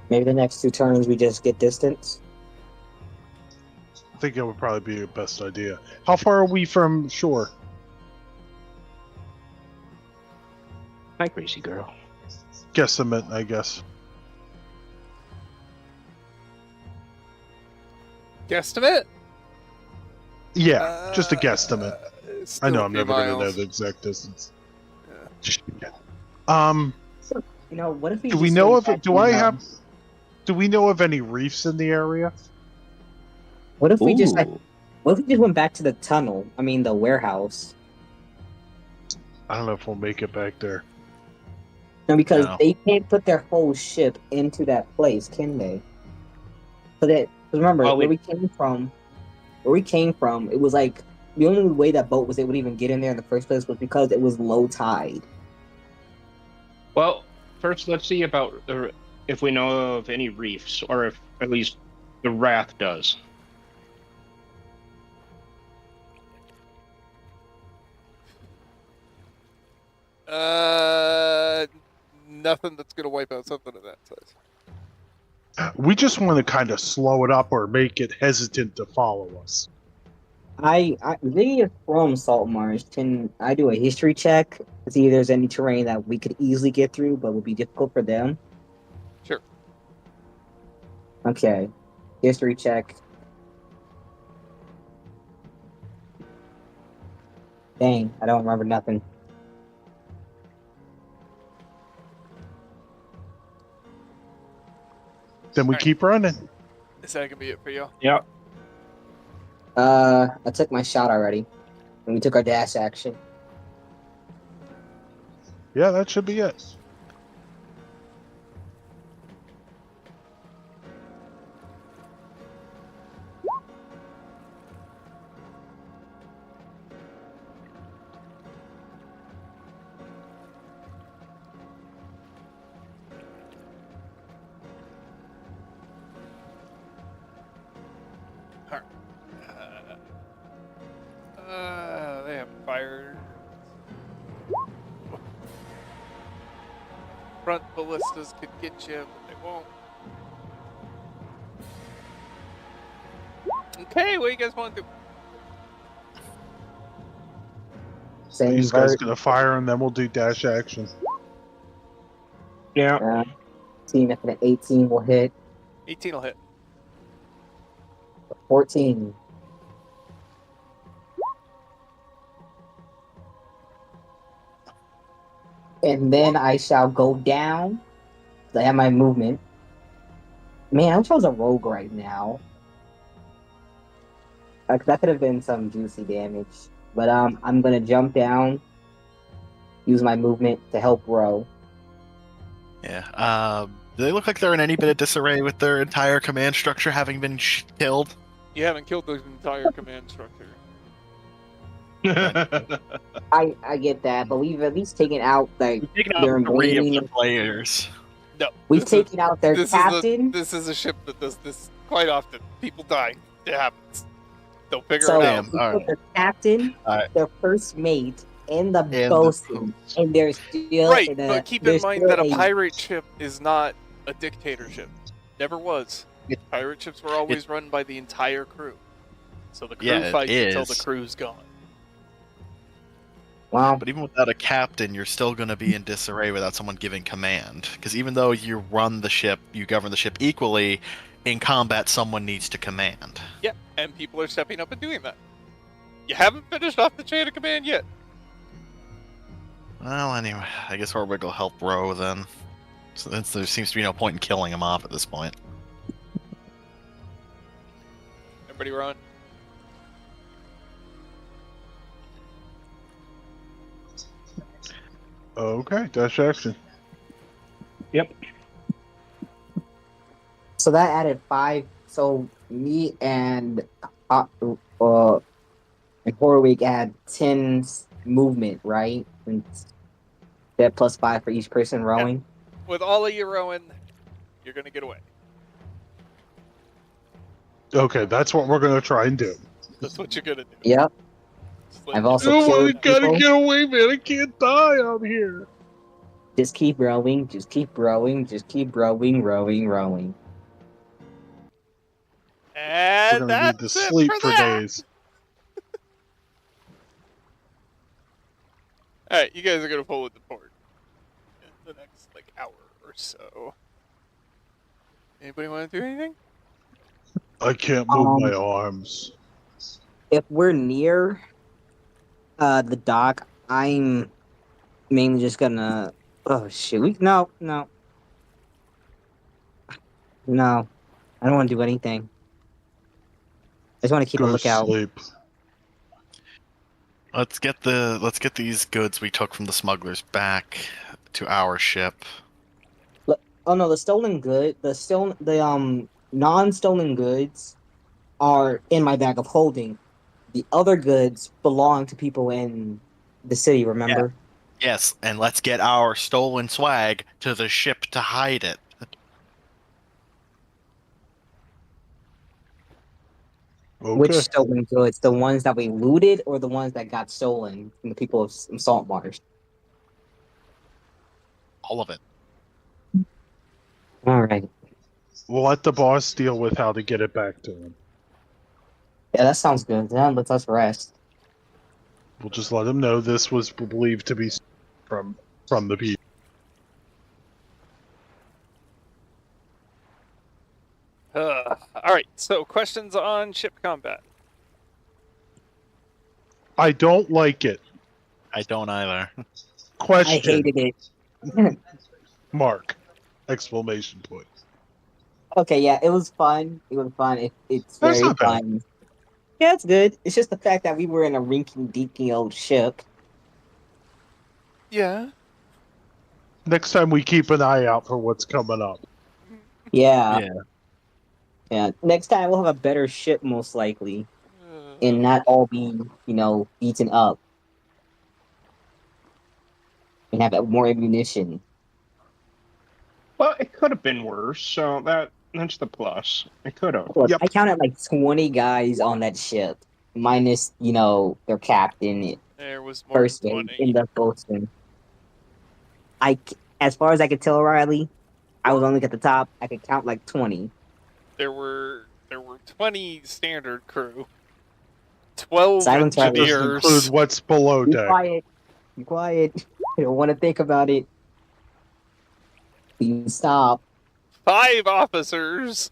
Maybe the next 2 turns we just get distance. I think it would probably be the best idea. How far are we from shore? Hi, crazy girl. Guesstimate, I guess. Guesstimate? Yeah, just a guesstimate. I know I'm never going to know the the. exact distance. Yeah. So, what if we Do just we know went if back do to, I have? Do we know of any reefs in the area? What if we just Ooh. went back to the tunnel? I mean, the warehouse. I don't know if we'll make it back there. No, because No. they can't put their whole ship into that place, can they? Because remember, Well, where we came from, it was like the only way that boat was able to even get in there in the first place was because it was low tide. Well, first let's see about if we know of any reefs, or if at least the Wrath does. Nothing that's gonna wipe out something of that size. We just want to kind of slow it up or make it hesitant to follow us. They are from Saltmarsh. Can I do a history check to see if there's any terrain that we could easily get through, but would be difficult for them? Sure. Okay, history check. Dang, I don't remember nothing. Then we Alright. keep running. Is that gonna be it for you? Yeah. I took my shot already, and we took our dash action. Yeah, that should be it. They have fire. Front ballistas could get you, but they won't. Okay, what do you guys want to do? Same These guys vert. gonna fire and then we'll do dash action. Yeah. Team if an 18 will hit. 18 will hit. 14. And then I shall go down. 'Cause I have my movement. Man, I wish I was a rogue right now. That could have been some juicy damage. But I'm gonna jump down, use my movement to help row. Yeah. Do they look like they're in any bit of disarray with their entire command structure having been killed? You haven't killed the entire command structure. I get that, but we've at least taken out like We've taken their out 3 of main. the players. No. We've this is- taken out their captain. This is a ship that does this quite often. People die. It happens. They'll figure So it out. Damn, we alright. took their captain, Alright. their first mate, and the the bosun, and they're still Right, in a, but keep there's in mind still that a pirate ship is not a dictatorship. Never was. It- Pirate ships were always run by the entire crew. So the crew Yeah, it fights until the is. crew's gone. Wow. But even without a captain, you're still going to be in disarray without someone giving command. Because even though you run the ship, you govern the ship equally, in combat, someone needs to command. Yeah, and people are stepping up and doing that. You haven't finished off the chain of command yet. Well, anyway, I guess Horwig will help row then. So there seems to be no point in killing him off at this point. Everybody run. Okay, dash action. So that added 5. So me and Horwig had 10 movement, right? And that plus 5 for each person rowing. With all of you rowing, you're gonna get away. Okay, that's what we're gonna try and do. That's what you're gonna do. Yep. Just let I've you also know. Oh, I killed gotta people. get away, man! I can't die out here. Just keep rowing. Just keep rowing. Just keep rowing, rowing, rowing. And We're gonna need to that's it sleep for that. days. All right, you guys are gonna pull into port in the next like hour or so. Anybody want to do anything? I can't move my Um, arms. if we're near the dock, I'm mainly just gonna. Oh shit! No. I don't want to do anything. I just want to keep a Go to lookout. sleep. Let's get these goods we took from the smugglers back to our ship. Oh no, the non-stolen goods are in my bag of holding. The other goods belong to people in the city. Remember? Yes, and let's get our stolen swag to the ship to hide it. Which Okay. stolen goods? The ones that we looted, or the ones that got stolen from the people of Saltmarsh? All of it. All right. We'll let the boss deal with how to get it back to him. Yeah, that sounds good. That lets us rest. We'll just let him know this was believed to be from the people. All right. So, questions on ship combat? I don't like it. I don't either. Question I hated it. mark. Exclamation point. Okay, yeah, it was fun. It was fun. It's That's very not bad. fun. Yeah, it's good. It's just the fact that we were in a rinky-dinky old ship. Yeah. Next time we keep an eye out for what's coming up. Yeah, Yeah. yeah. Next time we'll have a better ship, most likely, Uh, and not all be, beaten up, and have more ammunition. Well, it could have been worse, so that's the plus. It could have. Look, Yep. I counted like 20 guys on that ship, minus, their captain, there was more first than mate, 20. in the boatswain. As far as I could tell, Riley, I was only at the top. I could count like 20. There were 20 standard crew, 12 Silence, Riley. It doesn't engineers. include what's below Be deck. quiet. Be quiet. I don't want to think about it. Please stop. 5 officers.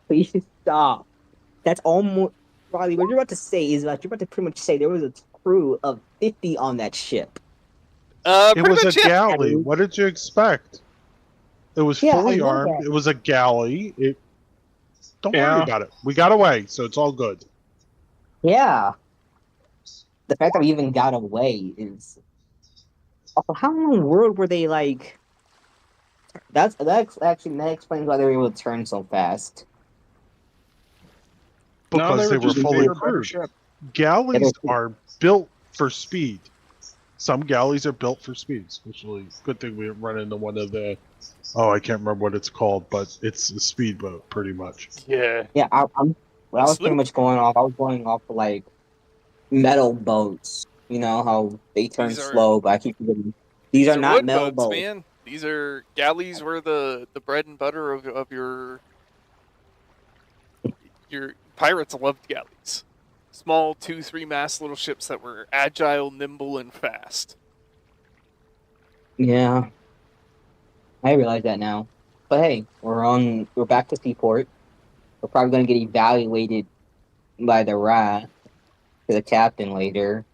Please stop. That's almost Riley. What you're about to say is that you're about to pretty much say there was a crew of 50 on that ship. It Pretty was a much, yeah. galley. What did you expect? It was Yeah, fully I know armed. that. It was a galley. Don't worry Yeah. about it. We got away, so it's all good. Yeah. The fact that we even got away is. Also, how in the world were they like? That explains why they were able to turn so fast. No, Because they were just fully they were better crewed. ship. Galleys Yeah, are built for speed. Some galleys are built for speed, especially good thing we didn't run into one of the I can't remember what it's called, but it's a speedboat pretty much. Yeah. Yeah, when I was pretty Sloop? much going off, I was going off for like metal boats. You know how they turn These are- slow, but I keep forgetting. These are not wood metal boats, boats. man. These are galleys were the bread and butter of your pirates loved galleys. Small 2-3 mast little ships that were agile, nimble, and fast. Yeah, I realize that now. But hey, we're back to Seaport. We're probably gonna get evaluated by the rat to the captain later.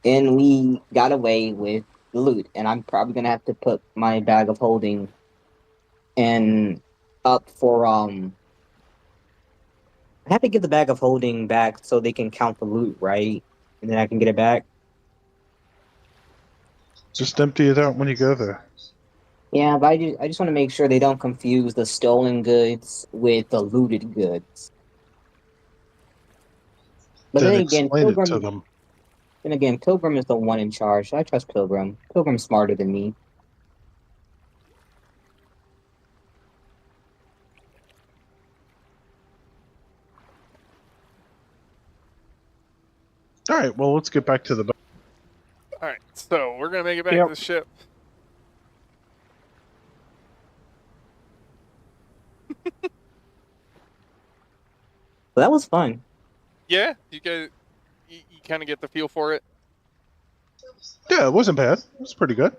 And we got away with the loot, and I'm probably gonna have to put my bag of holding and up for I have to give the bag of holding back so they can count the loot, right? And then I can get it back. Just empty it out when you go there. Yeah, but I just want to make sure they don't confuse the stolen goods with the looted goods. But Then then again, explain it to them. Pilgrim is the one in charge. So I trust Pilgrim. Pilgrim's smarter than me. All right, well, let's get back to the boat. All right, so we're gonna make it back Yep. to the ship. But that was fun. Yeah, you kind of get the feel for it. Yeah, it wasn't bad. It was pretty good.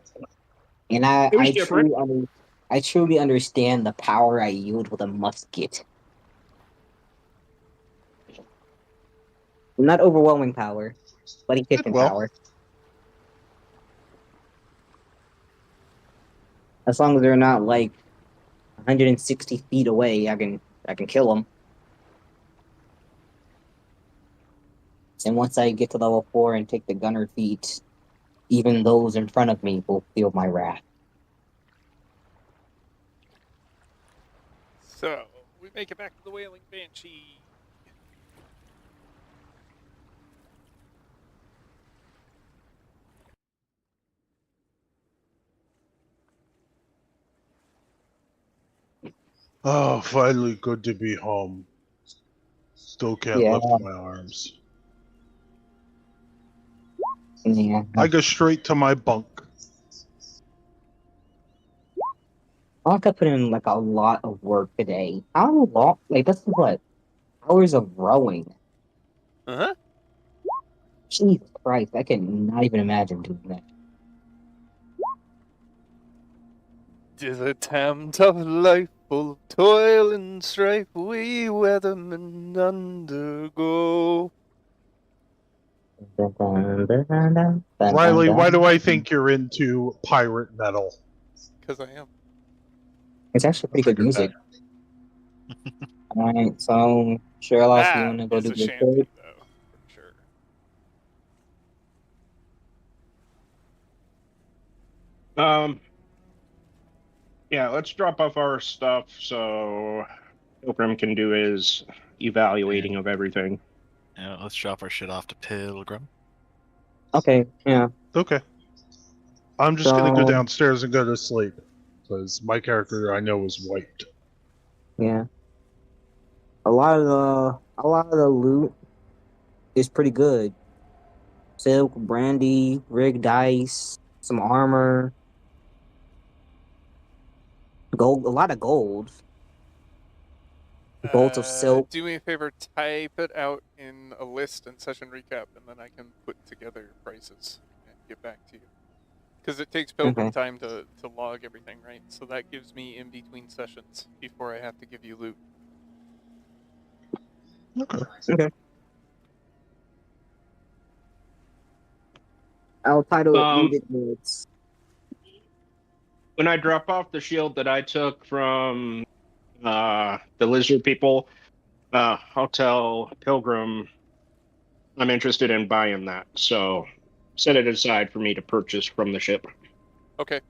And It was different. I truly understand the power I yield with a musket. Not overwhelming power, but Did efficient well. power. As long as they're not like 160 feet away, I can kill them. And once I get to level 4 and take the gunner feat, even those in front of me will feel my wrath. So we make it back to the Wailing Banshee. Oh, finally good to be home. Still can't Yeah. lift my arms. Yeah. I go straight to my bunk. I have to put in like a lot of work today. How long? Like that's what hours of rowing. Uh-huh. Jesus Christ, I can not even imagine doing that. 'Tis a time tough life full of toil and strife we weathermen undergo. Riley, why do I think you're into pirate metal? Because I am. It's actually pretty good Figured music. Alright, so Sherlock, you That wanna go is do a your shanty, thing? though, for sure. Yeah, let's drop off our stuff so Pilgrim can do his evaluating of everything. Yeah, let's drop our shit off to Pilgrim. Okay, yeah. Okay. I'm just gonna go So downstairs and go to sleep. Because my character I know is wiped. yeah. A lot of the loot is pretty good. Silk, brandy, rigged dice, some armor, gold, a lot of gold. Bolts of silk. Do me a favor, type it out in a list and session recap, and then I can put together prices and get back to you. Because it takes Pilgrim Okay. time to log everything, right? So that gives me in between sessions before I have to give you loot. Okay. Okay. I'll title it Um, Needed Goods. when I drop off the shield that I took from the lizard people, I'll tell Pilgrim I'm interested in buying that. So set it aside for me to purchase from the ship. Okay.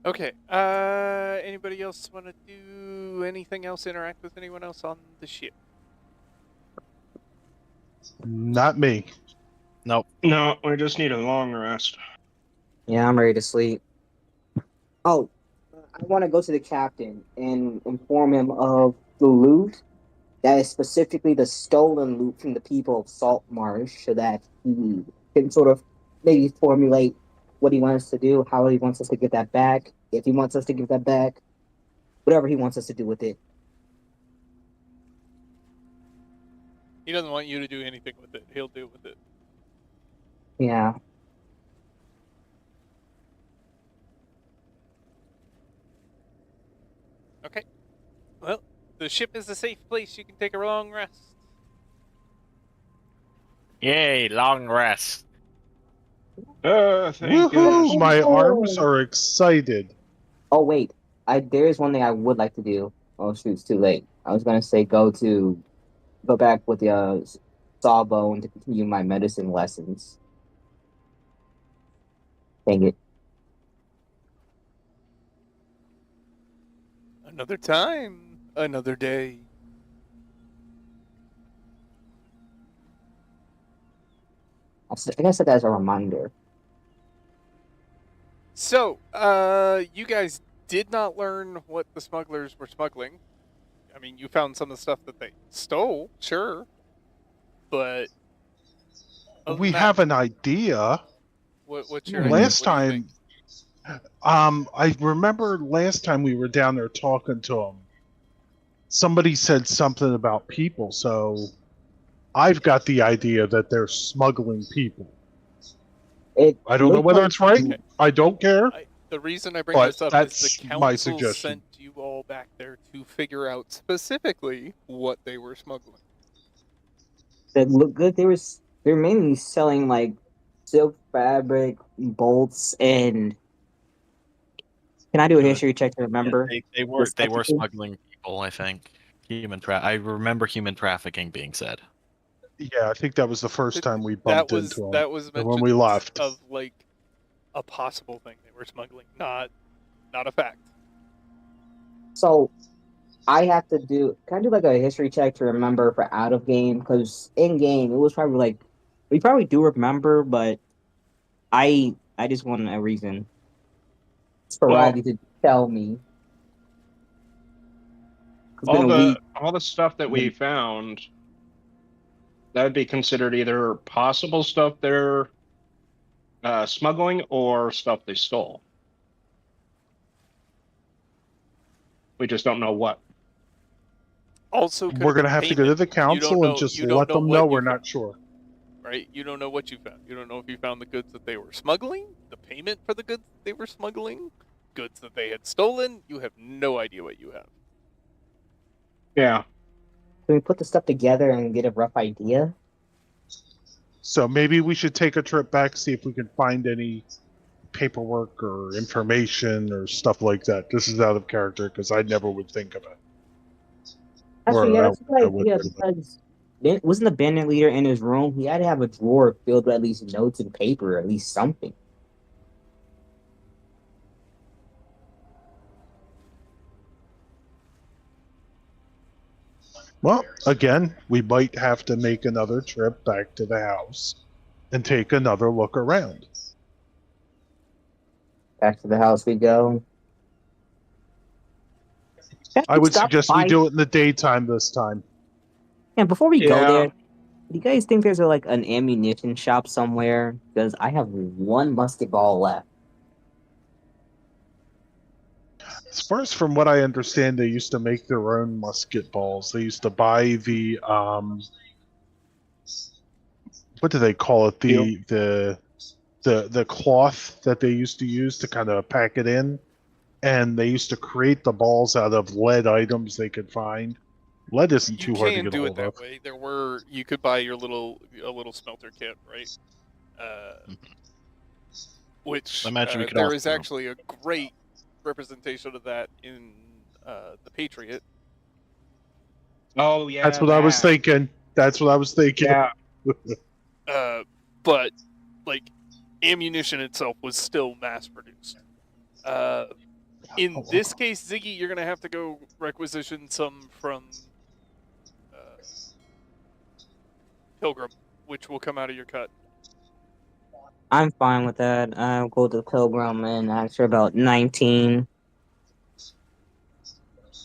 Okay. Anybody else want to do anything else? Interact with anyone else on the ship? Not me. Nope. No, we just need a long rest. Yeah, I'm ready to sleep. Oh, I want to go to the captain and inform him of the loot that is specifically the stolen loot from the people of Saltmarsh so that he can sort of maybe formulate what he wants to do, how he wants us to get that back, if he wants us to give that back, whatever he wants us to do with it. He doesn't want you to do anything with it. He'll do with it. Yeah. Okay. Well, the ship is a safe place. You can take a long rest. Yay, long rest. Thank goodness. Woohoo! My arms are excited. Oh wait, there is one thing I would like to do. Oh shoot, it's too late. I was gonna say go back with the sawbone to continue my medicine lessons. Dang it. Another time, another day. I guess that as a reminder. So, you guys did not learn what the smugglers were smuggling. I mean, you found some of the stuff that they stole, sure, but other We than that, have an idea. what's your idea? Last What do you think? time, I remember last time we were down there talking to them. Somebody said something about people, so I've got the idea that they're smuggling people. I don't know whether it's right. Okay. I don't care. The reason I bring But this up is that's the my council suggestion. sent you all back there to figure out specifically what they were smuggling. That look good. They're mainly selling like silk fabric, bolts, and can I do a history check to remember? They were smuggling people. I think I remember human trafficking being said. Yeah, I think that was the first time we That bumped was into them. that was And mentioned when we left. of like a possible thing they were smuggling, not a fact. So I have to do. Can I do like a history check to remember for out of game? Because in game it was probably like we probably do remember, but I just want a reason. Sporadic to tell me. It's been a week. All the stuff that we found, that would be considered either possible stuff they're smuggling or stuff they stole. We just don't know what. Also, We're going to have to go to the council and just let them know we're not sure. Right? You don't know what you found. You don't know if you found the goods that they were smuggling, the payment for the goods they were smuggling, goods that they had stolen. You have no idea what you have. Yeah. Can we put the stuff together and get a rough idea? So maybe we should take a trip back, see if we can find any paperwork or information or stuff like that. This is out of character because I never would think of it. Actually, Or yeah, I- that's a good I would idea do it. because wasn't the bandit leader in his room? He had to have a drawer filled with at least notes and paper, or at least something. Well, again, we might have to make another trip back to the house and take another look around. Back to the house we go. I would suggest we do it in the daytime this time. And before we go Yeah. there, do you guys think there's like an ammunition shop somewhere? Because I have one musket ball left. As far as from what I understand, they used to make their own musket balls. They used to buy the what do they call it? The cloth that they used to use to kind of pack it in, and they used to create the balls out of lead items they could find. Lead isn't too hard to get do hold it that of. way. You could buy your little smelter kit, right? Which I imagine we could there also- is actually a great representation of that in the Patriot. Oh yeah. That's what I was thinking. That's what I was thinking. Yeah. But like ammunition itself was still mass produced. In this case, Ziggy, you're gonna have to go requisition some from Pilgrim, which will come out of your cut. I'm fine with that. I'll go to the Pilgrim and ask for about 19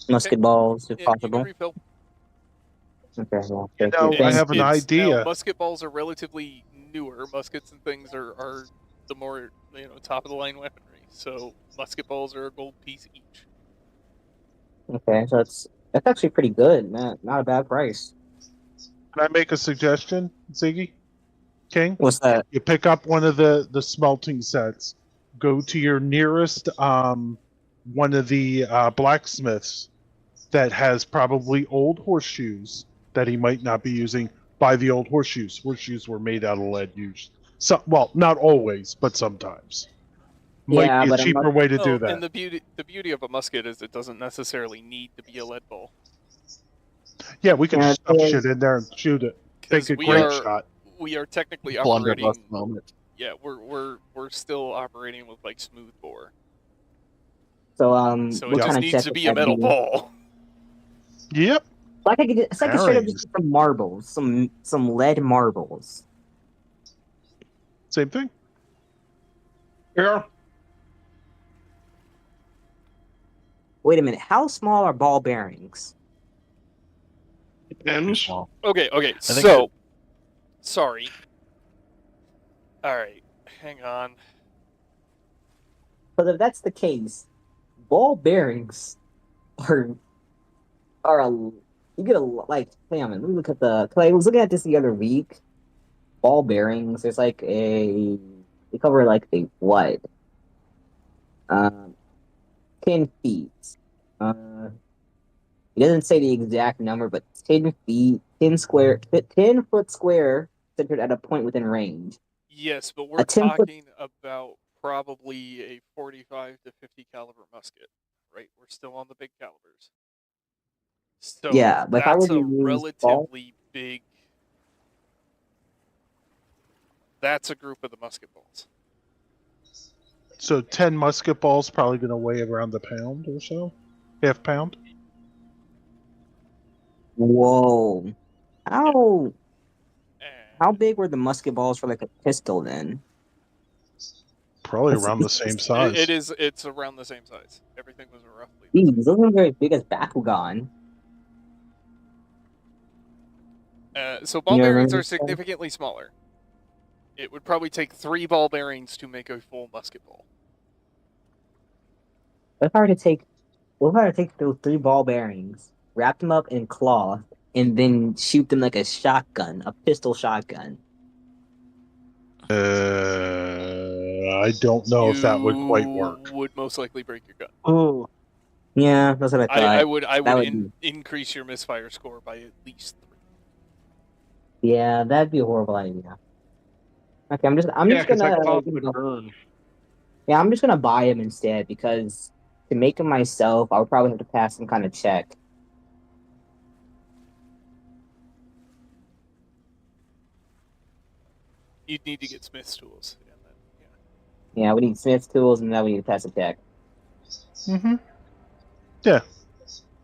musket balls, if Yeah, you can possible. refill. Okay, well, You thank know, you. I have an idea. Now, musket balls are relatively newer. Muskets and things are the more top of the line weaponry. So musket balls are a gold piece each. Okay, so that's actually pretty good. Not a bad price. Can I make a suggestion, Ziggy? King? What's that? You pick up one of the smelting sets, go to your nearest one of the blacksmiths that has probably old horseshoes that he might not be using. Buy the old horseshoes. Horseshoes were made out of lead usually. So, well, not always, but sometimes. Might Yeah, be a but I'm cheaper not- way to do And that. the beauty of a musket is it doesn't necessarily need to be a lead ball. Yeah, we can Yeah, just stuff yeah. shit in there and shoot it. Because Take a we great are shot. we are technically Blunderbuss operating. moment. Yeah, we're still operating with like smooth bore. So So what it just kind of needs check to would be a that metal be? ball. Yep. Like I could straight up Bearings. just get some marbles, some lead marbles. Same thing. Here. Wait a minute. How small are ball bearings? Depends. Okay. think So, sorry. All right. Hang on. But if that's the case, ball bearings are a you get a like. Hang on, let me look at the. Cause I was looking at this the other week. Ball bearings. There's like a. They cover like a what? Um, 10 feet. Uh, it doesn't say the exact number, but 10 feet, 10 foot square, centered at a point within range. Yes, but A we're 10 foot. talking about probably a 45 to 50 caliber musket, right? We're still on the big calibers. So Yeah, but if I were that's to a use ball, relatively big. That's a group of the musket balls. So 10 musket balls probably going to weigh around a pound or so, half pound. whoa, how And big were the musket balls for like a pistol then? Probably That's- around the same it size. is. It's around the same size. Everything was roughly the Jeez, same. those are as big as Bakugan. So ball You bearings remember are this guy? significantly smaller. It would probably take 3 ball bearings to make a full musket ball. What if I were to take those 3 ball bearings, wrap them up in cloth, and then shoot them like a shotgun, a pistol shotgun? I don't know if that would quite You work. would most likely break your gun. Oh, yeah, that's what I thought. I would That would be, increase your misfire score by at least 3. yeah, that'd be a horrible idea. Okay, I'm Yeah, just because gonna that cloth would burn. yeah, I'm just gonna buy them instead because to make them myself, I would probably have to pass some kind of check. You'd need to get Smith's tools. Yeah, we need Smith's tools, and then we need to pass a check. Mm-hmm. Yeah.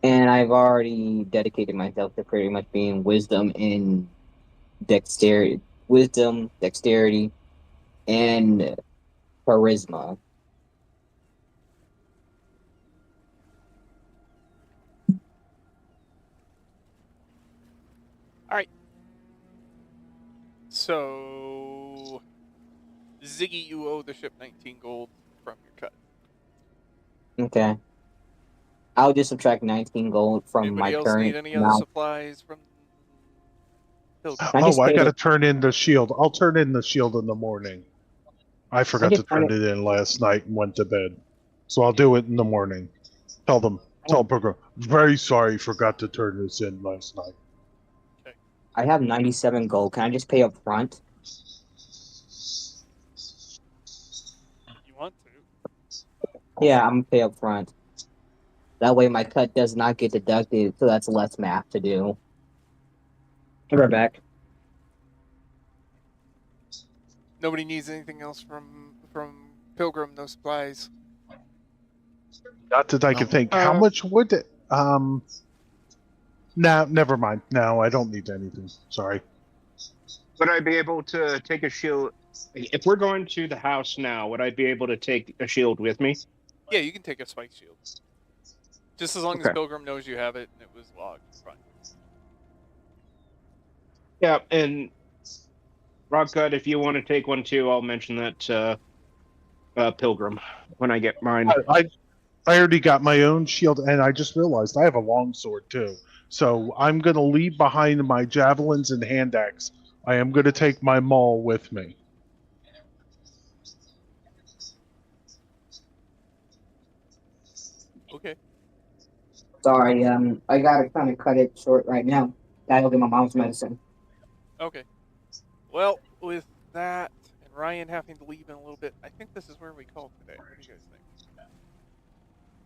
And I've already dedicated myself to pretty much being wisdom, dexterity, and charisma. So, Ziggy, you owe the ship 19 gold from your cut. Okay. I'll just subtract 19 gold from Anybody my else need current any other amount. supplies from Pilgrim? I just I paid got to it- turn in the shield. I'll turn in the shield in the morning. I forgot to just turn turn it in last night and went to bed. So I'll do it in the morning. Tell Program, very sorry, forgot to turn this in last night. I have 97 gold. Can I just pay up front? You want to? Yeah, I'm gonna pay up front. That way my cut does not get deducted, so that's less math to do. I'll be right back. Nobody needs anything else from Pilgrim. No supplies. Not that I can think. How much would it? No, never mind. No, I don't need anything. Sorry. Would I be able to take a shield? If we're going to the house now, would I be able to take a shield with me? Yeah, you can take a spike shield. Just as long as Okay. Pilgrim knows you have it and it was logged. Fine. Yeah, and Rockgut, if you want to take one too, I'll mention that to Pilgrim when I get mine. I already got my own shield, and I just realized I have a longsword too. So I'm going to leave behind my javelins and hand axe. I am going to take my maul with me. Okay. Sorry, I gotta kind of cut it short right now. Gotta go get my mom's medicine. Okay. Well, with that and Ryan having to leave in a little bit, I think this is where we call today. What do you guys think?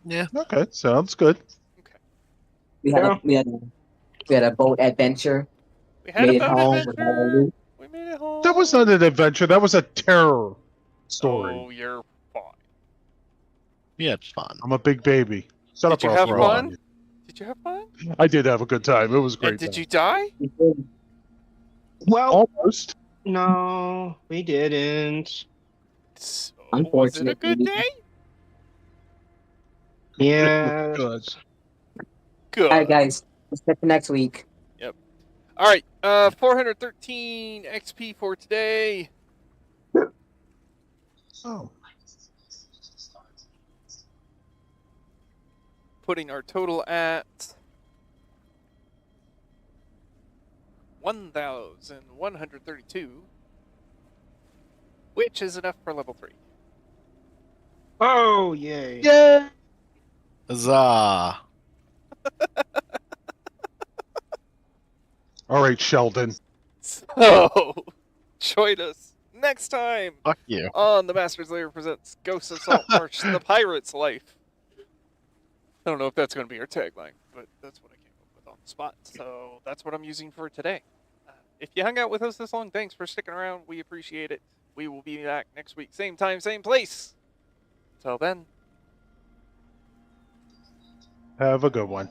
Yeah. Okay, sounds good. Okay. We had a boat adventure. We had Made a it boat home with all the adventure. loot. We made it home. That was not an adventure. That was a terror story. Oh, you're fine. Yeah, it's fun. I'm a big baby. Shut up, Did you or I'll have throw fun? on you. Did you have fun? I did have a good time. It was a great. And did time. you die? Well, Almost. no, we didn't. So, was it a good Unfortunately. day? Yeah. Good. Good. All right, guys. Let's get to next week. All right. 413 XP for today. Oh. Putting our total at 1,132, which is enough for level 3. Oh, yay. Yay! Huzzah! All right, Sheldon. So, join us next time Fuck you. on The Master's Lair presents Ghosts of Saltmarsh, The Pirate's Life. I don't know if that's going to be our tagline, but that's what I came up with on the spot. So that's what I'm using for today. If you hung out with us this long, thanks for sticking around. We appreciate it. We will be back next week, same time, same place. Until then. Have a good one.